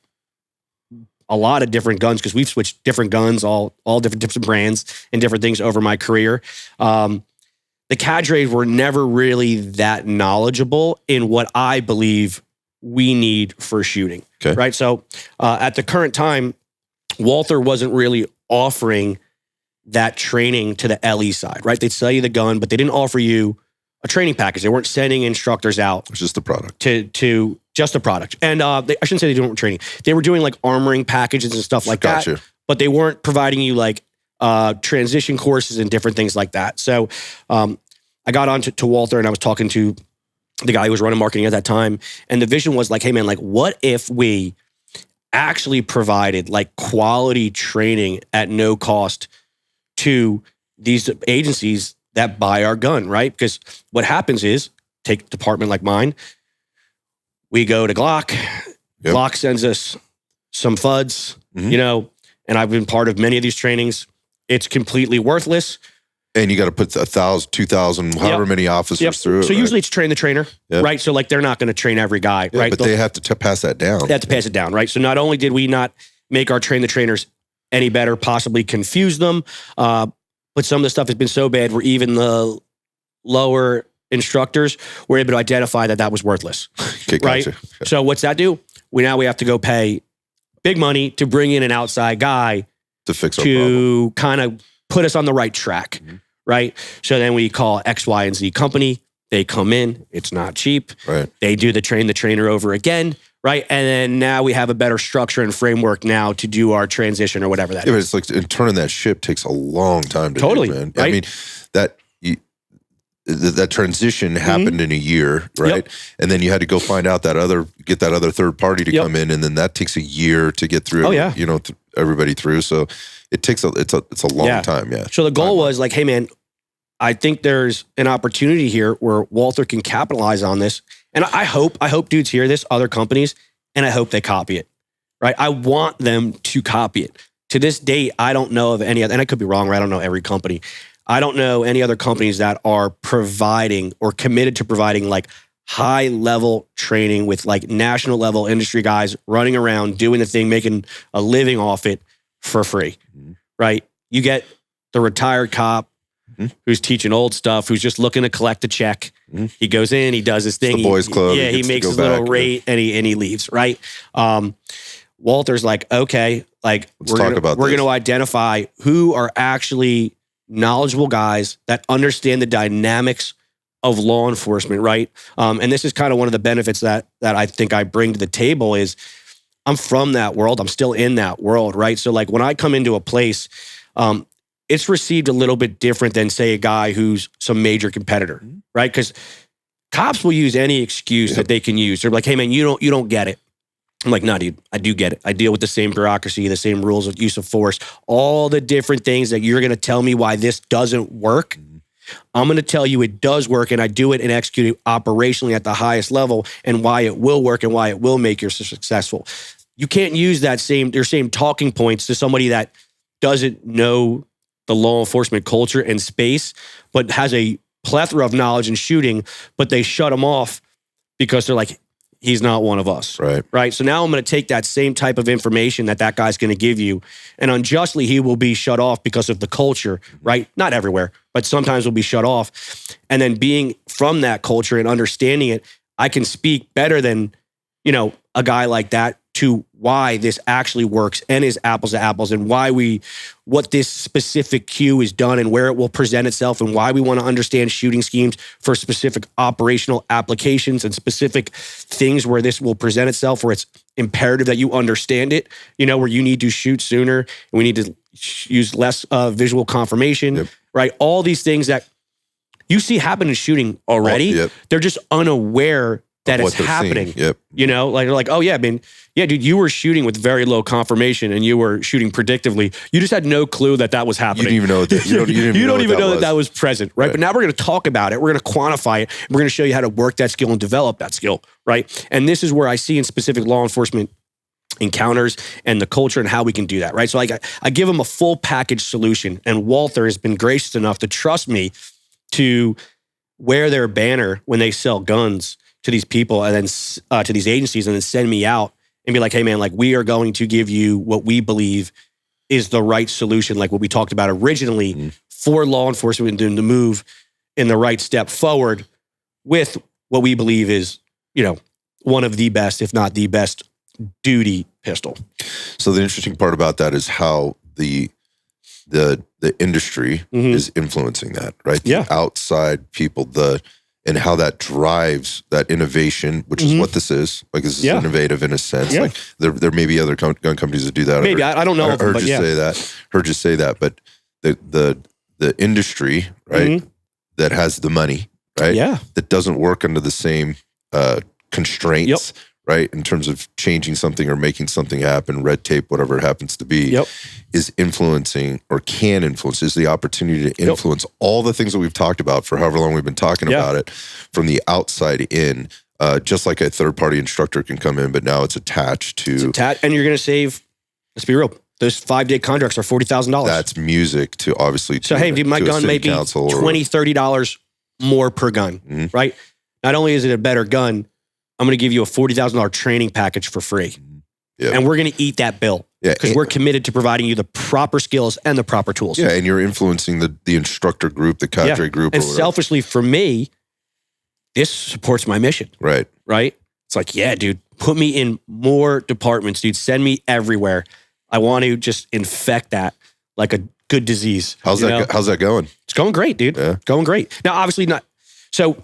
a lot of different guns, because we've switched different guns, all different types of brands and different things over my career, the cadres were never really that knowledgeable in what I believe we need for shooting, right? So at the current time, Walther wasn't really offering that training to the LE side, right? They'd sell you the gun, but they didn't offer you a training package. They weren't sending instructors out. It's just the product. To just the product. And I shouldn't say they didn't training. They were doing like armoring packages and stuff like that, but they weren't providing you like transition courses and different things like that. So I got on to Walther, and I was talking to the guy who was running marketing at that time. And the vision was like, hey man, like what if we actually provided like quality training at no cost to these agencies that buy our gun, right? Because what happens is, take a department like mine, we go to Glock, Glock sends us some FUDs, and I've been part of many of these trainings. It's completely worthless. And you got to put 1,000, 2,000, however many officers through it. So usually it's train the trainer, right? So like they're not going to train every guy, right? But they have to pass that down. They have to pass it down, right? So not only did we not make our train the trainers any better, possibly confuse them, but some of the stuff has been so bad where even the lower instructors were able to identify that was worthless, right? Okay. So what's that do? We have to go pay big money to bring in an outside guy to fix our problem. Kind of put us on the right track, right? So then we call X, Y, and Z company. They come in. It's not cheap. Right. They do the train the trainer over again, right? And then now we have a better structure and framework now to do our transition or whatever that is. But it's like, and turning that ship takes a long time to do, man. Right? I mean, that transition happened in a year, right? And then you had to go find out get that other third party to come in, and then that takes a year to get through. Everybody through. So it takes it's a long time. Yeah. So the goal was like, hey man, I think there's an opportunity here where Walther can capitalize on this And I hope dudes hear this, other companies, and I hope they copy it, right? I want them to copy it. To this date, I don't know of any other, and I could be wrong, right? I don't know every company. I don't know any other companies that are providing or committed to providing like high level training with like national level industry guys running around doing the thing, making a living off it for free, right? You get the retired cop who's teaching old stuff, who's just looking to collect a check. He goes in, he does his thing. It's the boys club. Yeah, he makes his little rate and he leaves, right? Walther's like, okay, like we're going to identify who are actually knowledgeable guys that understand the dynamics of law enforcement, right? And this is kind of one of the benefits that I think I bring to the table is I'm from that world. I'm still in that world, right? So like when I come into a place, it's received a little bit different than say a guy who's some major competitor, right? Because cops will use any excuse that they can use. They're like, hey man, you don't get it. I'm like, nah, dude, I do get it. I deal with the same bureaucracy, the same rules of use of force, all the different things that you're going to tell me why this doesn't work. I'm going to tell you it does work, and I do it and execute it operationally at the highest level, and why it will work and why it will make you successful. You can't use your same talking points to somebody that doesn't know the law enforcement culture and space, but has a plethora of knowledge in shooting, but they shut them off because they're like, he's not one of us. Right. So now I'm going to take that same type of information that guy's going to give you, and unjustly he will be shut off because of the culture, right? Not everywhere, but sometimes will be shut off. And then being from that culture and understanding it, I can speak better than, a guy like that to why this actually works and is apples to apples, and what this specific cue is done and where it will present itself, and why we want to understand shooting schemes for specific operational applications and specific things where this will present itself, where it's imperative that you understand it, where you need to shoot sooner and we need to use less visual confirmation, right? All these things that you see happen in shooting already, they're just unaware that it's happening. Like they're like, oh yeah, I mean, yeah, dude, you were shooting with very low confirmation and you were shooting predictively. You just had no clue that was happening. You didn't even know that. You don't even know that was present, right? But now we're going to talk about it. We're going to quantify it. We're going to show you how to work that skill and develop that skill, right? And this is where I see in specific law enforcement encounters and the culture and how we can do that, right? So like I give them a full package solution, and Walther has been gracious enough to trust me to wear their banner when they sell guns to these people and then to these agencies, and then send me out and be like, hey man, like we are going to give you what we believe is the right solution, like what we talked about originally for law enforcement to move in the right step forward with what we believe is, one of the best, if not the best, duty pistol. So the interesting part about that is how the industry is influencing that, right? The outside people, and how that drives that innovation, which is what this is. Like this is innovative in a sense. Like there may be other gun companies that do that. Maybe I don't know. Heard you say that. But the industry, right, that has the money, right, that doesn't work under the same constraints, right, in terms of changing something or making something happen, red tape, whatever it happens to be, is influencing or can influence, is the opportunity to influence all the things that we've talked about for however long we've been talking about it from the outside in, just like a third-party instructor can come in, but now it's attached to... and you're going to save, let's be real, those 5-day contracts are $40,000. That's music to obviously... So hey, dude, my gun may be $20, $30 more per gun, right? Not only is it a better gun, I'm going to give you a $40,000 training package for free. And we're going to eat that bill because we're committed to providing you the proper skills and the proper tools. Yeah, and you're influencing the instructor group, the cadre group. And selfishly for me, this supports my mission. Right. It's like, yeah, dude, put me in more departments, dude. Send me everywhere. I want to just infect that like a good disease. How's that going? It's going great, dude. Yeah. Going great. Now, obviously not. So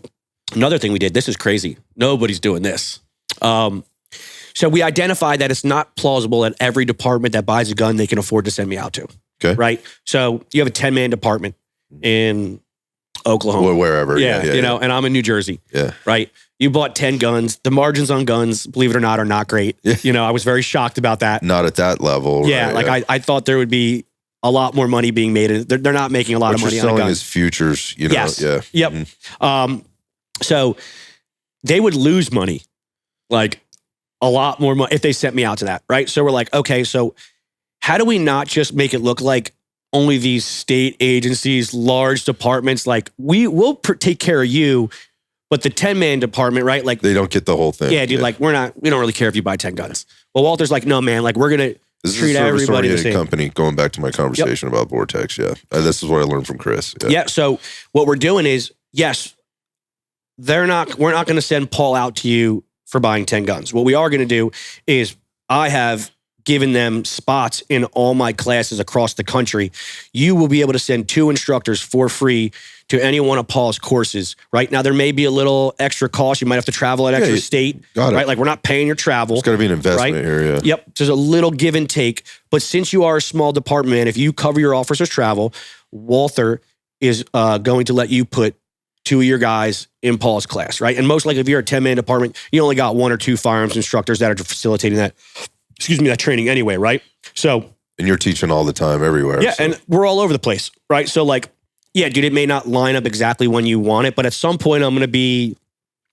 another thing we did, this is crazy. Nobody's doing this. So we identified that it's not plausible that every department that buys a gun, they can afford to send me out to. Okay. Right? So you have a 10-man department in Oklahoma. Or wherever. And I'm in New Jersey. Yeah. Right? You bought 10 guns. The margins on guns, believe it or not, are not great. I was very shocked about that. Not at that level. Yeah. Right? I thought there would be a lot more money being made. They're not making a lot of money on a gun. Selling is futures, Yes. Yeah. Yep. So they would lose money, like a lot more money if they sent me out to that, right? So we're like, okay, so how do we not just make it look like only these state agencies, large departments, like we will take care of you, but the 10-man department, right? Like they don't get the whole thing. Yeah, dude, like we don't really care if you buy 10 guns. Well, Walter's like, no, man, like we're going to treat everybody the same. Company, going back to my conversation about Vortex, this is what I learned from Chris. Yeah, so what we're doing is, yes, we're not going to send Paul out to you for buying 10 guns. What we are going to do is I have given them spots in all my classes across the country. You will be able to send 2 instructors for free to any one of Paul's courses. Right now, there may be a little extra cost. You might have to travel an extra state. Right, like we're not paying your travel. It's got to be an investment here. Yeah. Yep. There's a little give and take. But since you are a small department, man, if you cover your officer's travel, Walther is going to let you put 2 of your guys in Paul's class. Right, and most likely, if you're a 10-man department, you only got 1 or 2 firearms instructors that are facilitating that. That training anyway, right? So, and you're teaching all the time everywhere. Yeah, and we're all over the place, right? So like, yeah, dude, it may not line up exactly when you want it, but at some point I'm going to be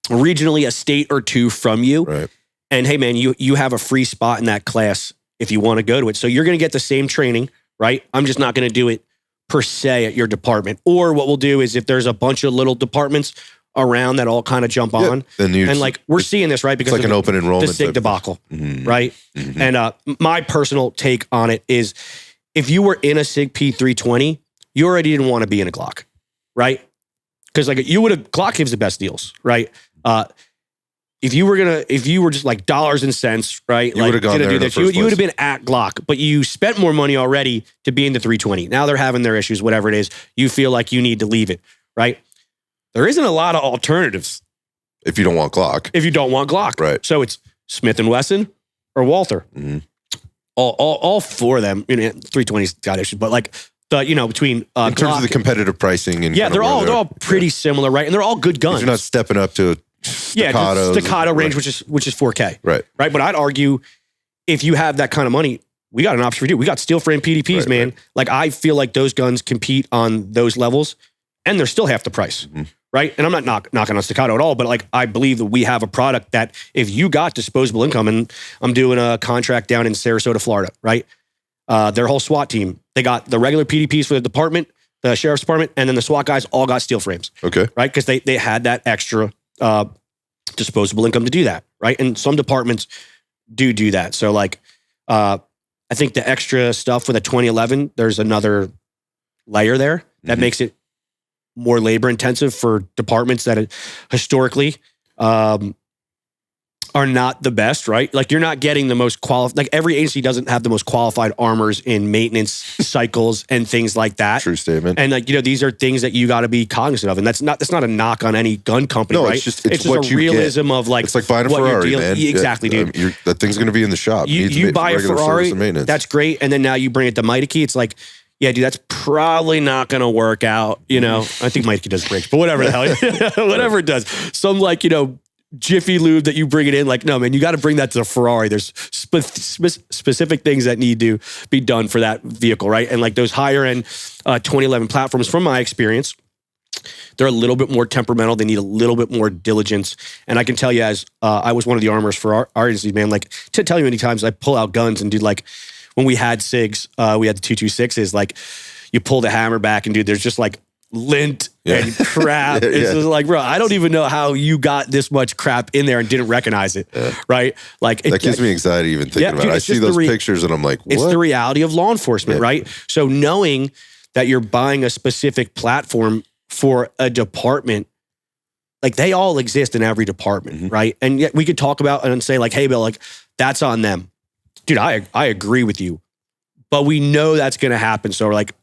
regionally a state or 2 from you. Right. And hey, man, you have a free spot in that class if you want to go to it. So you're going to get the same training, right? I'm just not going to do it per se at your department. Or what we'll do is if there's a bunch of little departments around that all kind of jump on. And like, we're seeing this, right? Because it's like an open enrollment. The SIG debacle, right? And my personal take on it is if you were in a SIG P320, you already didn't want to be in a Glock, right? Because like Glock gives the best deals, right? If you were just like dollars and cents, right? You would have gone there in the first place. You would have been at Glock, but you spent more money already to be in the 320. Now they're having their issues, whatever it is. You feel like you need to leave it, right? There isn't a lot of alternatives. If you don't want Glock. Right. So it's Smith & Wesson or Walther. All 4 of them, 320's got issues, but like between in terms of the competitive pricing and they're all pretty similar, right? And they're all good guns. You're not stepping up to staccato range, which is 4K. Right. But I'd argue if you have that kind of money, we got an option for you. We got steel frame PDPs, man. Right. Like I feel like those guns compete on those levels and they're still half the price. Right. And I'm not knocking on staccato at all, but like I believe that we have a product that if you got disposable income, and I'm doing a contract down in Sarasota, Florida, right? Their whole SWAT team, they got the regular PDPs for the department, the sheriff's department, and then the SWAT guys all got steel frames. Okay. Right? Because they had that extra disposable income to do that. Right. And some departments do that. So like, I think the extra stuff with a 2011, there's another layer there that makes it more labor intensive for departments that historically are not the best, right? Like you're not getting the most qualified, like every agency doesn't have the most qualified armors in maintenance cycles and things like that. True statement. And like, these are things that you got to be cognizant of. And that's not a knock on any gun company, right? It's just what a realism of like, it's like buying a Ferrari, man. Exactly, dude. That thing's going to be in the shop. You buy a Ferrari, that's great. And then now you bring it to Miteke, it's like, yeah, dude, that's probably not going to work out. I think Miteke does brakes, but whatever the hell, whatever it does. Some like, Jiffy Lube that you bring it in, like, no, man, you got to bring that to the Ferrari. There's specific things that need to be done for that vehicle, right? And like those higher end 2011 platforms, from my experience, they're a little bit more temperamental. They need a little bit more diligence. And I can tell you, as I was one of the armors for our agency, man, like to tell you many times I pull out guns and do like, when we had SIGs, we had the 226s, like you pull the hammer back and dude, there's just like lint and crap. It's just like, bro, I don't even know how you got this much crap in there and didn't recognize it, right? Like that gives me anxiety even thinking about it. I see those pictures and I'm like, what? It's the reality of law enforcement, right? So knowing that you're buying a specific platform for a department, like they all exist in every department, right? And yet we could talk about and say like, hey, Bill, like that's on them. Dude, I agree with you, but we know that's going to happen. So we're like,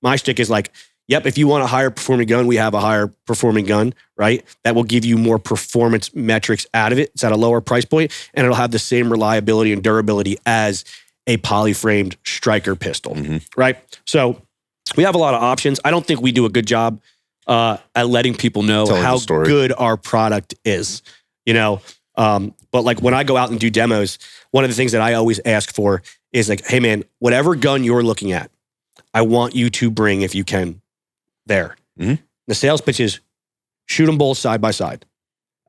my shtick is like, yep, if you want a higher performing gun, we have a higher performing gun, right? That will give you more performance metrics out of it. It's at a lower price point, and it'll have the same reliability and durability as a polyframed striker pistol, right? So we have a lot of options. I don't think we do a good job at letting people know how good our product is, but like when I go out and do demos, one of the things that I always ask for is like, hey man, whatever gun you're looking at, I want you to bring, if you can, there. The sales pitch is shoot them both side by side.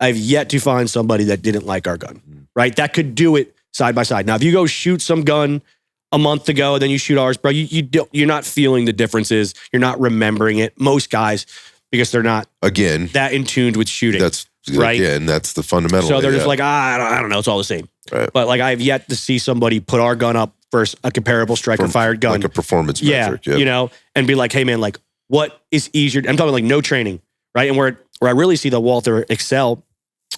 I've yet to find somebody that didn't like our gun, right? That could do it side by side. Now, if you go shoot some gun a month ago, and then you shoot ours, bro, you're not feeling the differences. You're not remembering it. Most guys, because they're not that in tuned with shooting. That's right. Again, that's the fundamental. So they're just like, I don't know, it's all the same. Right. But like, I've yet to see somebody put our gun up versus a comparable striker fired gun, like a performance metric. You know, and be like, hey man, like, what is easier? I'm talking like no training, right? And where I really see the Walther excel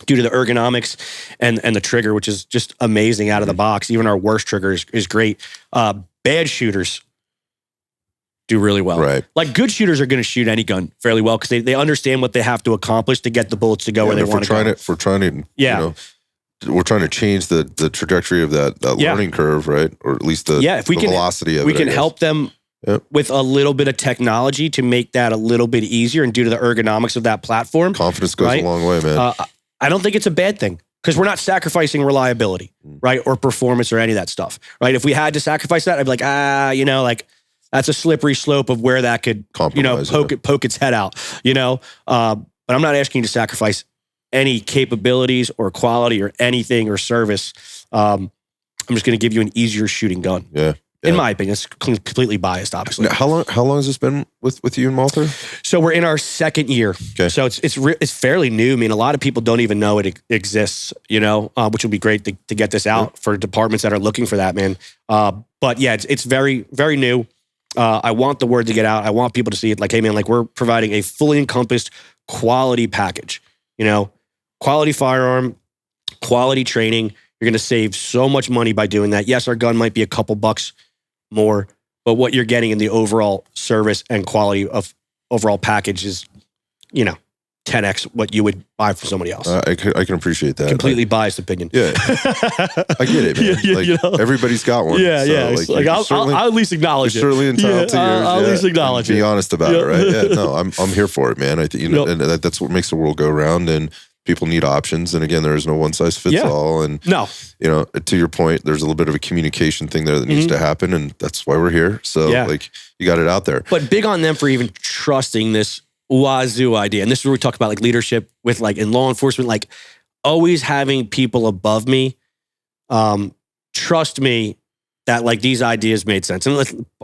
due to the ergonomics and the trigger, which is just amazing out of the box. Even our worst trigger is great. Bad shooters do really well. Right. Like good shooters are going to shoot any gun fairly well because they understand what they have to accomplish to get the bullets to go where they want to go. If we're trying to, you know, we're trying to change the trajectory of that learning curve, right? Or at least the velocity of it. We can help them with a little bit of technology to make that a little bit easier, and due to the ergonomics of that platform. Confidence goes a long way, man. I don't think it's a bad thing because we're not sacrificing reliability, right? Or performance or any of that stuff, right? If we had to sacrifice that, I'd be like, you know, like that's a slippery slope of where that could, you know, poke its head out, you know? But I'm not asking you to sacrifice any capabilities or quality or anything or service. I'm just going to give you an easier shooting gun. Yeah. In my opinion, it's completely biased, obviously. Now, how long has this been with you and Walther? So we're in our second year. Okay. So it's fairly new. I mean, a lot of people don't even know it exists, you know, which would be great to get this out for departments that are looking for that, man. But yeah, it's very, very new. I want the word to get out. I want people to see it like, hey man, like we're providing a fully encompassed quality package, you know, quality firearm, quality training. You're going to save so much money by doing that. Yes, our gun might be a couple bucks more, but what you're getting in the overall service and quality of overall package is, you know, 10x what you would buy from somebody else. I can appreciate that. Completely biased opinion. Yeah, I get it, man. Like, you know? Everybody's got one. Yeah, so, yeah. Like I'll at least acknowledge it. Certainly entitled to yours. I'll at least acknowledge it. Be honest about it, right? Yeah, no, I'm here for it, man. I think, you know, and that's what makes the world go round. And people need options. And again, there is no one size fits all. And you know, to your point, there's a little bit of a communication thing there that needs to happen. And that's why we're here. So like you got it out there. But big on them for even trusting this wazoo idea. And this is where we talk about like leadership with like in law enforcement, like always having people above me, trust me that like these ideas made sense. And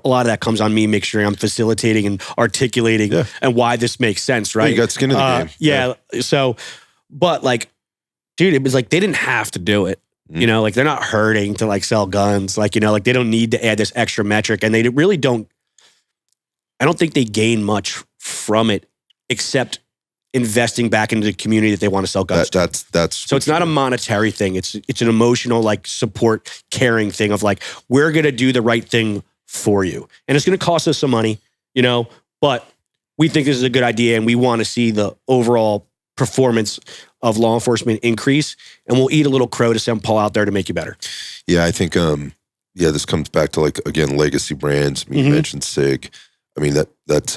a lot of that comes on me, make sure I'm facilitating and articulating and why this makes sense, right? Well, you got skin in the game. So, but like, dude, it was like, they didn't have to do it. You know, like they're not hurting to like sell guns. Like, you know, like they don't need to add this extra metric, and they really don't, I don't think they gain much from it except investing back into the community that they want to sell guns to. So it's not a monetary thing. It's an emotional, like support, caring thing of like, we're going to do the right thing for you. And it's going to cost us some money, you know, but we think this is a good idea and we want to see the overall performance of law enforcement increase, and we'll eat a little crow to send Paul out there to make you better. Yeah, I think, this comes back to like, again, legacy brands. I mean, you mentioned SIG. I mean, that's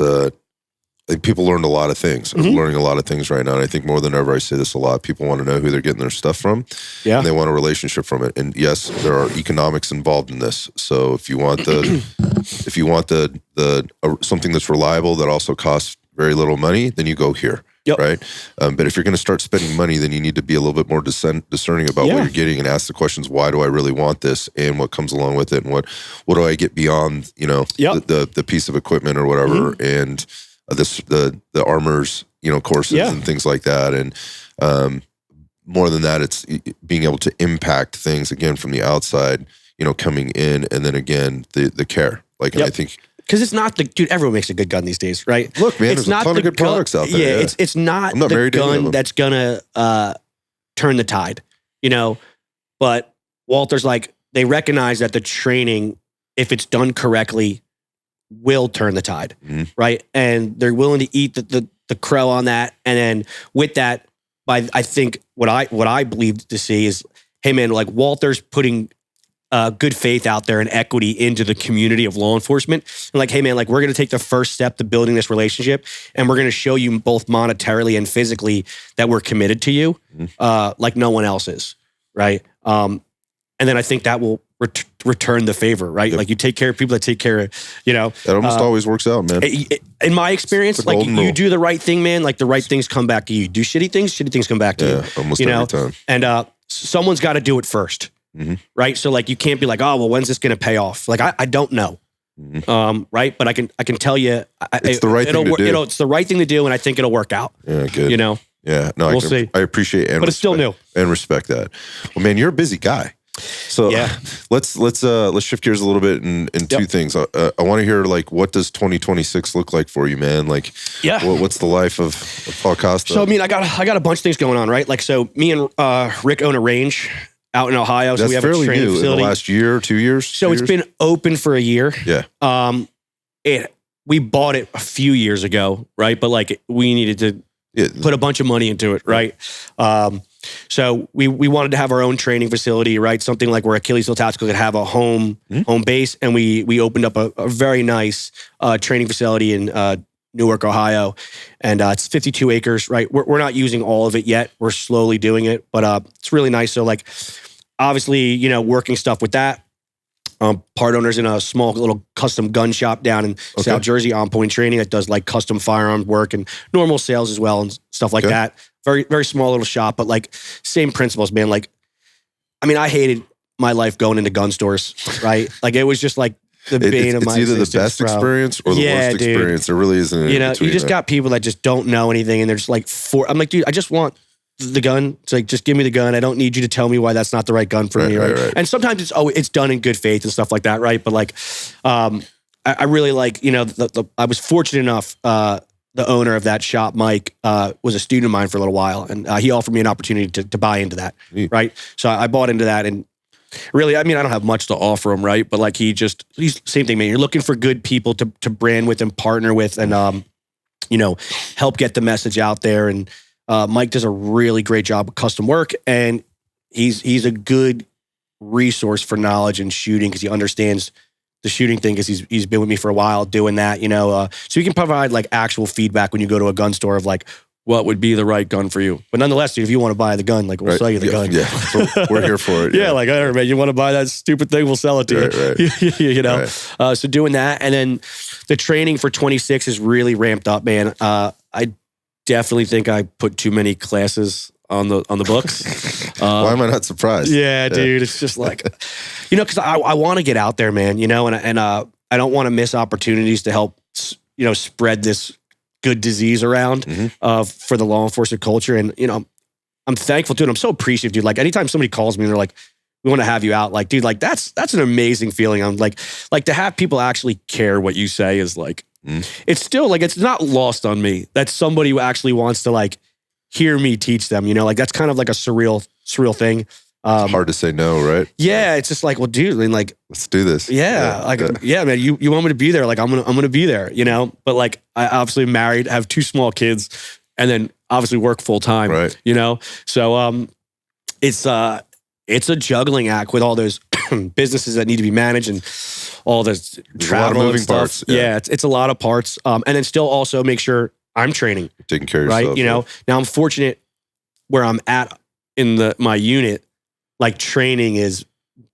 like people learned a lot of things. They're learning a lot of things right now. And I think more than ever, I say this a lot, people want to know who they're getting their stuff from. Yeah. And they want a relationship from it. And yes, there are economics involved in this. So if you want something that's reliable that also costs very little money, then you go here. Yep. Right. But if you're going to start spending money, then you need to be a little bit more discerning about what you're getting and ask the questions, why do I really want this? And what comes along with it? And what do I get beyond, you know, the piece of equipment or whatever? And the armors, you know, courses and things like that. And more than that, it's being able to impact things again from the outside, you know, coming in, and then again, the care. Like, and I think, because it's not dude, everyone makes a good gun these days, right? Look, man, there's a ton of good products out there. Yeah, it's not the gun that's gonna turn the tide, you know. But Walther's like, they recognize that the training, if it's done correctly, will turn the tide, right? And they're willing to eat the crow on that. And then with that, I think what I believe to see is, hey man, like Walther's putting good faith out there and equity into the community of law enforcement. And like, hey man, like we're going to take the first step to building this relationship, and we're going to show you both monetarily and physically that we're committed to you, like no one else is, right? And then I think that will return the favor, right? Like you take care of people that take care of, you know. That almost always works out, man. In my experience, like you do the right thing, man, like the right things come back to you. Do shitty things come back to you. Almost every time. And someone's got to do it first, right? So like you can't be like, oh, well, when's this going to pay off? Like I don't know. Right, but I can tell you, it's the right thing to do. You know, it's the right thing to do, and I think it'll work out. Yeah, good. You know, yeah, no, we'll see. I appreciate it, but it's still new and respect that. Well, man, you're a busy guy. So let's shift gears a little bit in two things. I want to hear like what does 2026 look like for you, man? Like, what's the life of Paul Costa? So I mean, I got a bunch of things going on, right? Like, so me and Rick own a range out in Ohio. That's so we have fairly a training new facility. In the last year, 2 years. So it's been open for a year. Yeah. We bought it a few years ago, right? But like we needed to put a bunch of money into it, right? So we wanted to have our own training facility, right? Something like where Achilles Tactical could have a home base, and we opened up a very nice training facility in Newark, Ohio, and it's 52 acres, right? We're not using all of it yet. We're slowly doing it, but it's really nice. So like, obviously, you know, working stuff with that. Part owners in a small little custom gun shop down in South Jersey, On Point Training, that does like custom firearm work and normal sales as well and stuff like that. Very, very small little shop, but like same principles, man. Like, I mean, I hated my life going into gun stores, right? Like it was just like the bane of my existence. It's either the best experience or the worst experience. There really isn't. You know, you just got people that just don't know anything, and they're just like, I'm like, dude, I just want the gun. It's like, just give me the gun. I don't need you to tell me why that's not the right gun for me. Right. And sometimes it's done in good faith and stuff like that, right? But like, I really like, you know, I was fortunate enough. The owner of that shop, Mike, was a student of mine for a little while, and he offered me an opportunity to buy into that, right? So I bought into that, and really, I mean, I don't have much to offer him, right? But like he's same thing, man. You're looking for good people to brand with and partner with, and you know, help get the message out there. And Mike does a really great job of custom work, and he's a good resource for knowledge and shooting because he understands the shooting thing, because he's been with me for a while doing that, you know. So he can provide like actual feedback when you go to a gun store of like what would be the right gun for you. But nonetheless, dude, if you want to buy the gun, like we'll sell you the gun. Yeah, so we're here for it. Like, all right, man, you want to buy that stupid thing, we'll sell it to you. You know, so doing that, and then the training for 26 is really ramped up, man. I definitely think I put too many classes on the books. Why am I not surprised? Yeah, dude, it's just like, you know, because I want to get out there, man. You know, and I don't want to miss opportunities to help, you know, spread this good disease around for the law enforcement culture. And you know, I'm thankful to it. I'm so appreciative, dude. Like anytime somebody calls me and they're like, we want to have you out, like, dude, like that's an amazing feeling. I'm like to have people actually care what you say is like, it's still like, it's not lost on me that somebody who actually wants to like hear me teach them, you know, like that's kind of like a surreal thing. It's hard to say no, right? Yeah, it's just like, well, dude, I mean, like, let's do this. Yeah, man, you want me to be there? Like, I'm gonna be there, you know. But like, I obviously married, have 2 small kids, and then obviously work full time, right? You know, so it's a juggling act with all those businesses that need to be managed and all the travel and stuff. Parts, yeah, it's a lot of parts, and then still also make sure I'm training, taking care of right? yourself, you know, now I'm fortunate where I'm at in my unit. Like training is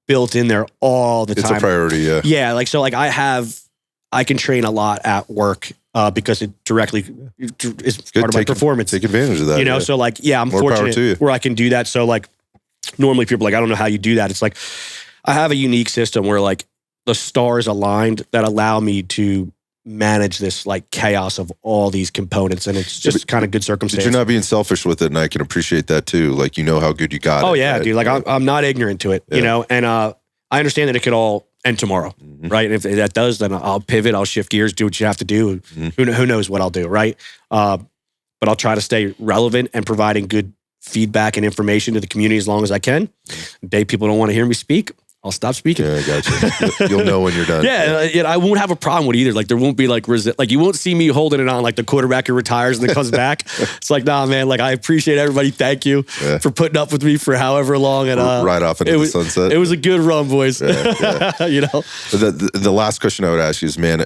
built in there all the time. It's a priority, yeah. Yeah, like so, like I can train a lot at work because it directly is part of my performance. Take advantage of that, you know. So like, yeah, I'm fortunate where I can do that. So like, normally people are like, I don't know how you do that. It's like I have a unique system where like the stars aligned that allow me to manage this like chaos of all these components, and it's just kind of good circumstance. But you're not being selfish with it, and I can appreciate that too. Like, you know how good you got it. Oh yeah, right? dude. Like I'm not ignorant to it, you know, and I understand that it could all end tomorrow, right? And if that does, then I'll pivot, I'll shift gears, do what you have to do. Who knows what I'll do, right? But I'll try to stay relevant and providing good feedback and information to the community as long as I can. The day people don't want to hear me speak, I'll stop speaking. Yeah, I got you. You'll know when you're done. Yeah, I won't have a problem with it either. Like there won't be like like you won't see me holding it on like the quarterback who retires and then comes back. It's like, nah, man. Like I appreciate everybody. Thank you for putting up with me for however long. And right off into the sunset. It was a good run, boys. Yeah. You know. The last question I would ask you is, man,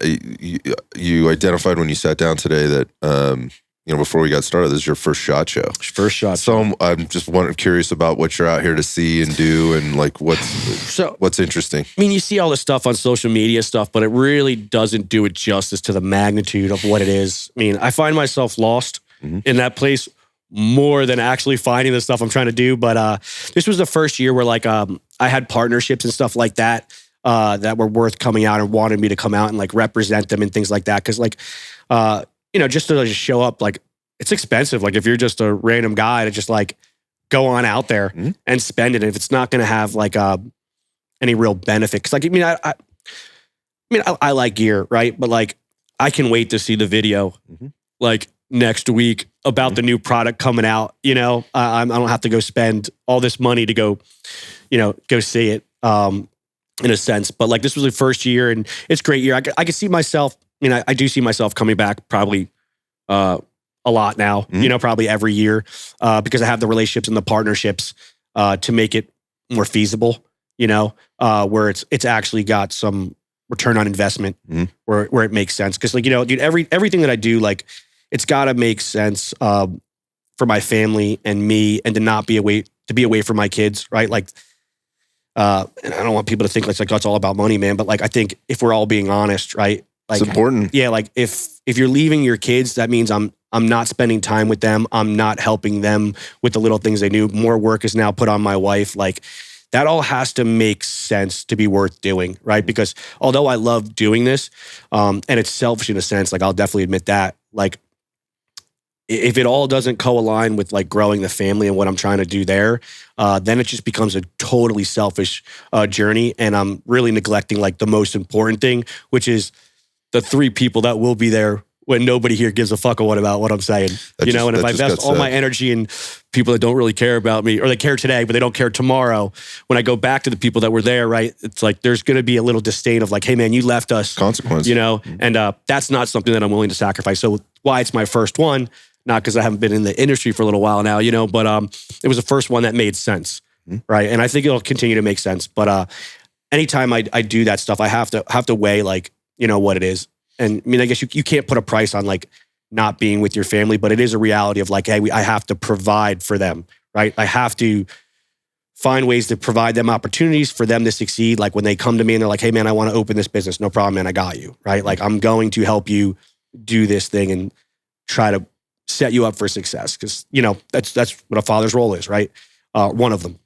you identified when you sat down today that before we got started, this is your first SHOT Show. First SHOT show. So I'm just curious about what you're out here to see and do, and like what's interesting. I mean, you see all this stuff on social media stuff, but it really doesn't do it justice to the magnitude of what it is. I mean, I find myself lost in that place more than actually finding the stuff I'm trying to do. But this was the first year where like I had partnerships and stuff like that that were worth coming out and wanted me to come out and like represent them and things like that. Because like, just to just show up, like it's expensive. Like if you're just a random guy to just like go on out there and spend it, if it's not going to have like any real benefit. Because like, I like gear, right? But like I can wait to see the video like next week about the new product coming out. I don't have to go spend all this money to go see it in a sense. But like this was the first year, and it's a great year. I could see myself. I do see myself coming back probably a lot now. Probably every year because I have the relationships and the partnerships to make it more feasible. Where it's actually got some return on investment where it makes sense. Because like dude, everything that I do, like it's got to make sense for my family and me, and to be away from my kids, right? Like, and I don't want people to think like it's all about money, man. But like I think if we're all being honest, right? Like, it's important. Yeah, like if you're leaving your kids, that means I'm not spending time with them. I'm not helping them with the little things they do. More work is now put on my wife. Like that all has to make sense to be worth doing, right? Because although I love doing this, and it's selfish in a sense, like I'll definitely admit that, like if it all doesn't co-align with like growing the family and what I'm trying to do there, then it just becomes a totally selfish journey. And I'm really neglecting like the most important thing, which is the 3 people that will be there when nobody here gives a fuck about what I'm saying. And if I invest all my energy in people that don't really care about me, or they care today, but they don't care tomorrow, when I go back to the people that were there, right, it's like there's going to be a little disdain of like, hey man, you left us. Consequence. And that's not something that I'm willing to sacrifice. So why it's my first one, not because I haven't been in the industry for a little while now, but it was the first one that made sense, right? And I think it'll continue to make sense. But anytime I do that stuff, I have to weigh like, what it is. And I mean, I guess you can't put a price on like not being with your family, but it is a reality of like, hey, I have to provide for them, right? I have to find ways to provide them opportunities for them to succeed. Like when they come to me and they're like, hey man, I want to open this business. No problem, man, I got you, right? Like I'm going to help you do this thing and try to set you up for success. Because, that's what a father's role is, right? One of them,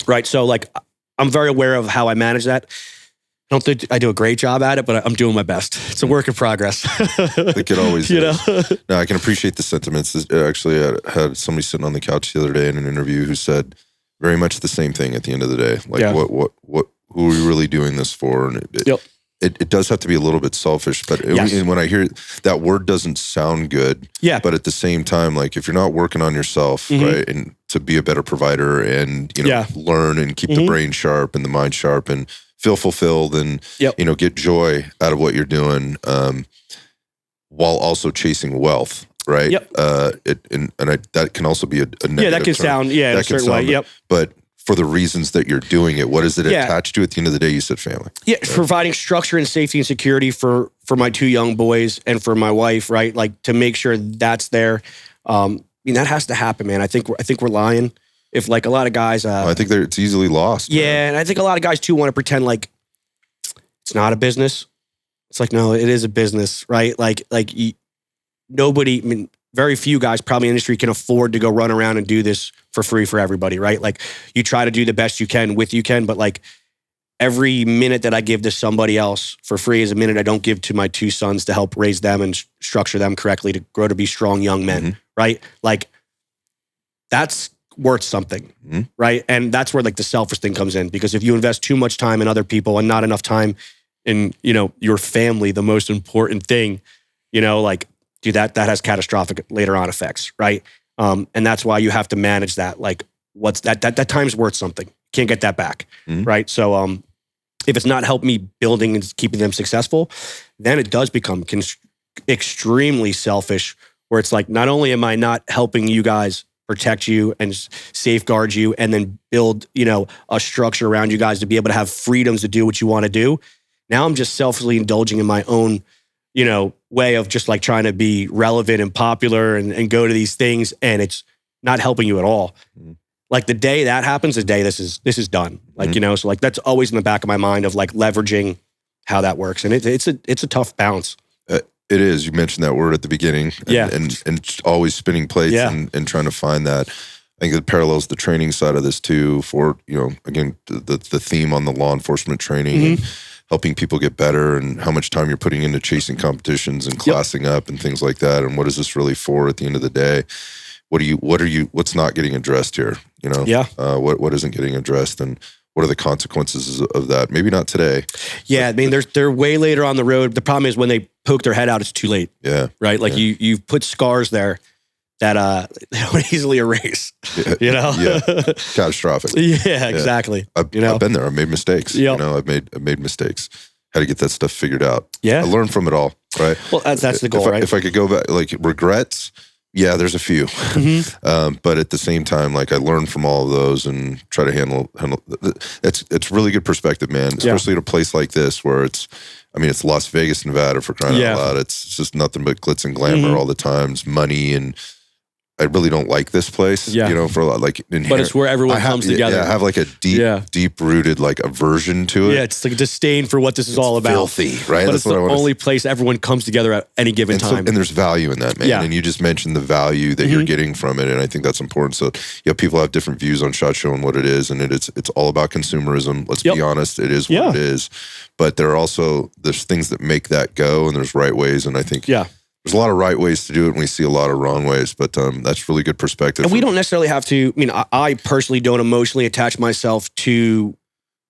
right? So like, I'm very aware of how I manage that. I don't think I do a great job at it, but I'm doing my best. It's a work in progress. I think it always is. No, I can appreciate the sentiments. Actually, I had somebody sitting on the couch the other day in an interview who said very much the same thing at the end of the day. Like, who are we really doing this for? And it does have to be a little bit selfish, but and when I hear that word doesn't sound good. Yeah. But at the same time, like if you're not working on yourself, right, and to be a better provider and learn and keep the brain sharp and the mind sharp and feel fulfilled and get joy out of what you're doing, while also chasing wealth, right? Yep. That can also be a negative. Yeah, that can sound a certain way. Yep. But for the reasons that you're doing it, what is it attached to at the end of the day? You said family. Yeah, providing structure and safety and security for my 2 young boys and for my wife, right? Like to make sure that's there. I mean, that has to happen, man. I think we're lying. If like a lot of guys, I think it's easily lost. Yeah, man. And I think a lot of guys too want to pretend like it's not a business. It's like, no, it is a business, right? Like nobody. I mean, very few guys probably in the industry can afford to go run around and do this for free for everybody, right? Like you try to do the best you can but like every minute that I give to somebody else for free is a minute I don't give to my 2 sons to help raise them and structure them correctly to grow to be strong young men, right? Like that's worth something, right? And that's where like the selfish thing comes in, because if you invest too much time in other people and not enough time in, your family, the most important thing, like dude, that has catastrophic later on effects, right? And that's why you have to manage that. Like what's that time's worth something. Can't get that back, right? So if it's not helping me building and keeping them successful, then it does become extremely selfish, where it's like, not only am I not helping you guys protect you and safeguard you and then build, a structure around you guys to be able to have freedoms to do what you want to do. Now I'm just selfishly indulging in my own way of just like trying to be relevant and popular and go to these things, and it's not helping you at all. Like the day that happens, the day this is done. Like, so like that's always in the back of my mind of like leveraging how that works. And it's a tough balance. It is. You mentioned that word at the beginning. And always spinning plates and trying to find that. I think it parallels the training side of this too for, again, the theme on the law enforcement training and helping people get better and how much time you're putting into chasing competitions and classing up and things like that. And what is this really for at the end of the day? What's not getting addressed here? What isn't getting addressed, and what are the consequences of that? Maybe not today. Yeah. I mean, they're way later on the road. The problem is when they poke their head out, it's too late. Yeah. Right. Like you've put scars there that they don't easily erase. Yeah. Catastrophic. Yeah, exactly. I've been there. I've made mistakes. Yep. I've made mistakes. Had to get that stuff figured out. Yeah. I learned from it all. Right. Well, that's the goal, right? If I could go back, like regrets, yeah, there's a few. But at the same time, like I learned from all of those and try to handle. It's really good perspective, man. Especially at a place like this where it's Las Vegas, Nevada, for crying out loud. It's just nothing but glitz and glamour all the time. It's money, and I really don't like this place. For a lot, like but it's where everyone comes together. I have like a deep rooted like aversion to it. Yeah, it's like a disdain for what this is all about. Filthy, right? But that's it's the only place everyone comes together at any given time. And there's value in that, man. Yeah. And you just mentioned the value that you're getting from it, and I think that's important. So people have different views on SHOT Show and what it is, and it's all about consumerism. Let's be honest, it is what it is. But there's things that make that go, and there's right ways, and I think there's a lot of right ways to do it, and we see a lot of wrong ways, but that's really good perspective. And we don't necessarily have to, I personally don't emotionally attach myself to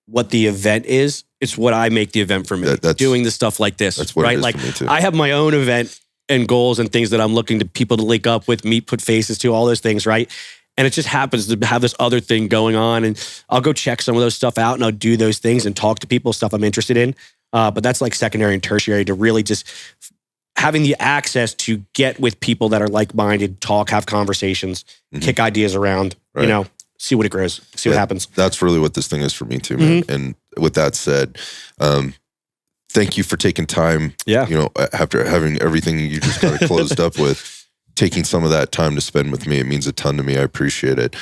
what the event is. It's what I make the event for me. Doing the stuff like this, that's what right? It is like for me too. I have my own event and goals and things that I'm looking to people to link up with, meet, put faces to, all those things, right? And it just happens to have this other thing going on, and I'll go check some of those stuff out, and I'll do those things and talk to people, stuff I'm interested in. But that's like secondary and tertiary to really just having the access to get with people that are like-minded, talk, have conversations, kick ideas around, see what it grows, see what happens. That's really what this thing is for me too, man. And with that said, thank you for taking time, after having everything you just kind of closed up with, taking some of that time to spend with me. It means a ton to me. I appreciate it.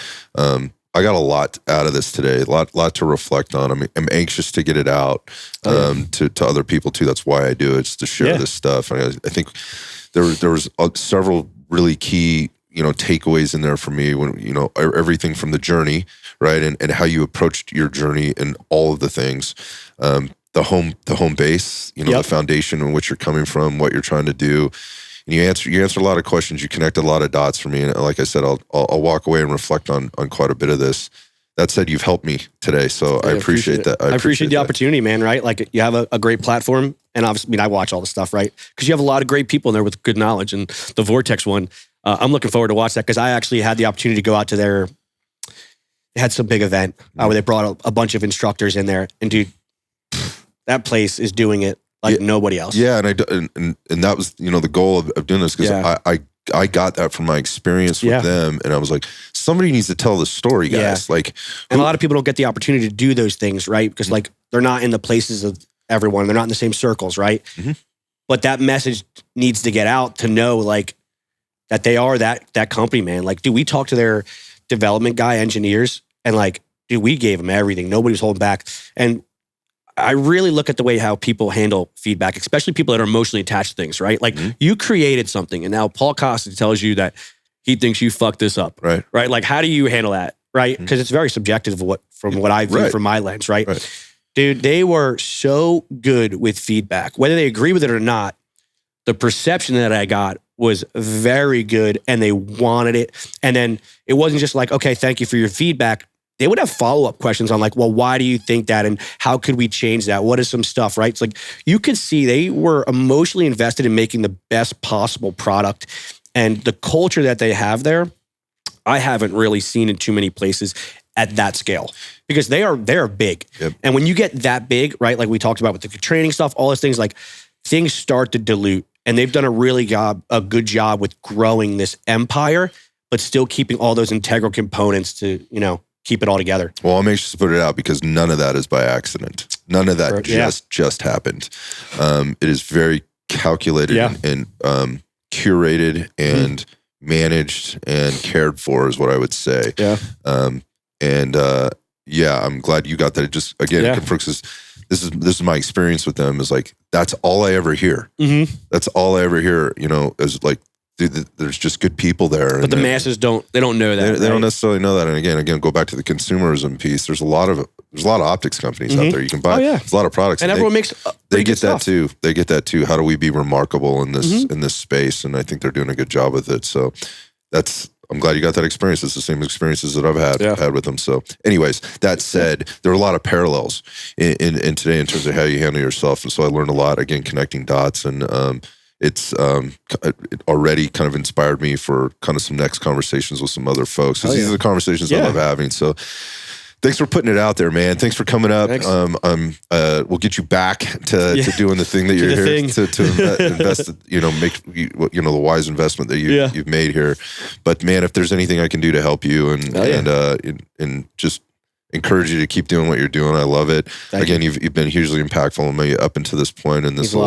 I got a lot out of this today, a lot to reflect on. I'm anxious to get it out to other people too. That's why I do it, it's to share this stuff. And I think there was several really key, takeaways in there for me when, everything from the journey, right? And how you approached your journey and all of the things, the home base, the foundation in which you're coming from, what you're trying to do. And you answer a lot of questions. You connect a lot of dots for me. And like I said, I'll walk away and reflect on quite a bit of this. That said, you've helped me today. So I appreciate that. I appreciate the opportunity, man, right? Like you have a great platform. And obviously, I watch all the stuff, right? Because you have a lot of great people in there with good knowledge. And the Vortex one, I'm looking forward to watch that because I actually had the opportunity to go out to they had some big event where they brought a bunch of instructors in there. And dude, that place is doing it like nobody else. Yeah, and that was the goal of doing this because I got that from my experience with them, and I was like, somebody needs to tell the story, guys. Like, and a lot of people don't get the opportunity to do those things, right? Because like they're not in the places of everyone, they're not in the same circles, right? But that message needs to get out to know like that they are that company, man. Like, dude, we talked to their development guy, engineers, and like, dude, we gave them everything. Nobody was holding back, and I really look at the way how people handle feedback, especially people that are emotionally attached to things, right? Like you created something and now Paul Costa tells you that he thinks you fucked this up, right? Like, how do you handle that, right? Because it's very subjective from what I view from my lens, right? Dude, they were so good with feedback. Whether they agree with it or not, the perception that I got was very good and they wanted it. And then it wasn't just like, okay, thank you for your feedback. They would have follow-up questions on like, well, why do you think that? And how could we change that? What is some stuff, right? It's like, you could see they were emotionally invested in making the best possible product. And the culture that they have there, I haven't really seen in too many places at that scale because they're big. And when you get that big, right? Like we talked about with the training stuff, all those things, like things start to dilute and they've done a good job with growing this empire, but still keeping all those integral components to, keep it all together. Well, I'm anxious to put it out because none of that is by accident. None of that just happened. It is very calculated and curated and managed and cared for is what I would say. Yeah. I'm glad you got that. It just, again, confirms this is my experience with them, is like, that's all I ever hear. That's all I ever hear, you know, is like, there's just good people there. But the masses don't know that. They don't necessarily know that. And again, go back to the consumerism piece. There's a lot of optics companies out there you can buy. There's a lot of products. And everyone makes they get that too. They get that too. How do we be remarkable in this in this space? And I think they're doing a good job with it. So I'm glad you got that experience. It's the same experiences that I've had with them. So anyways, that said, there are a lot of parallels in today in terms of how you handle yourself. And so I learned a lot, again, connecting dots, and it already kind of inspired me for kind of some next conversations with some other folks. Because these are the conversations I love having. So thanks for putting it out there, man. Thanks for coming up. We'll get you back to doing the thing that you're here to invest. You know, make the wise investment that you've made here. But man, if there's anything I can do to help you and just encourage you to keep doing what you're doing, I love it. Again, you've been hugely impactful on me up until this point. And there's a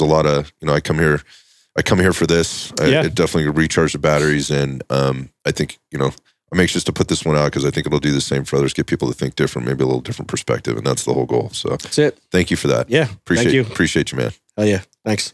lot of, you know, I come here for this. It definitely recharge the batteries, and I think, you know, I'm anxious to put this one out because I think it'll do the same for others, get people to think different, maybe a little different perspective, and that's the whole goal. So that's it. Thank you for that. Yeah. Appreciate you, man. Oh yeah. Thanks.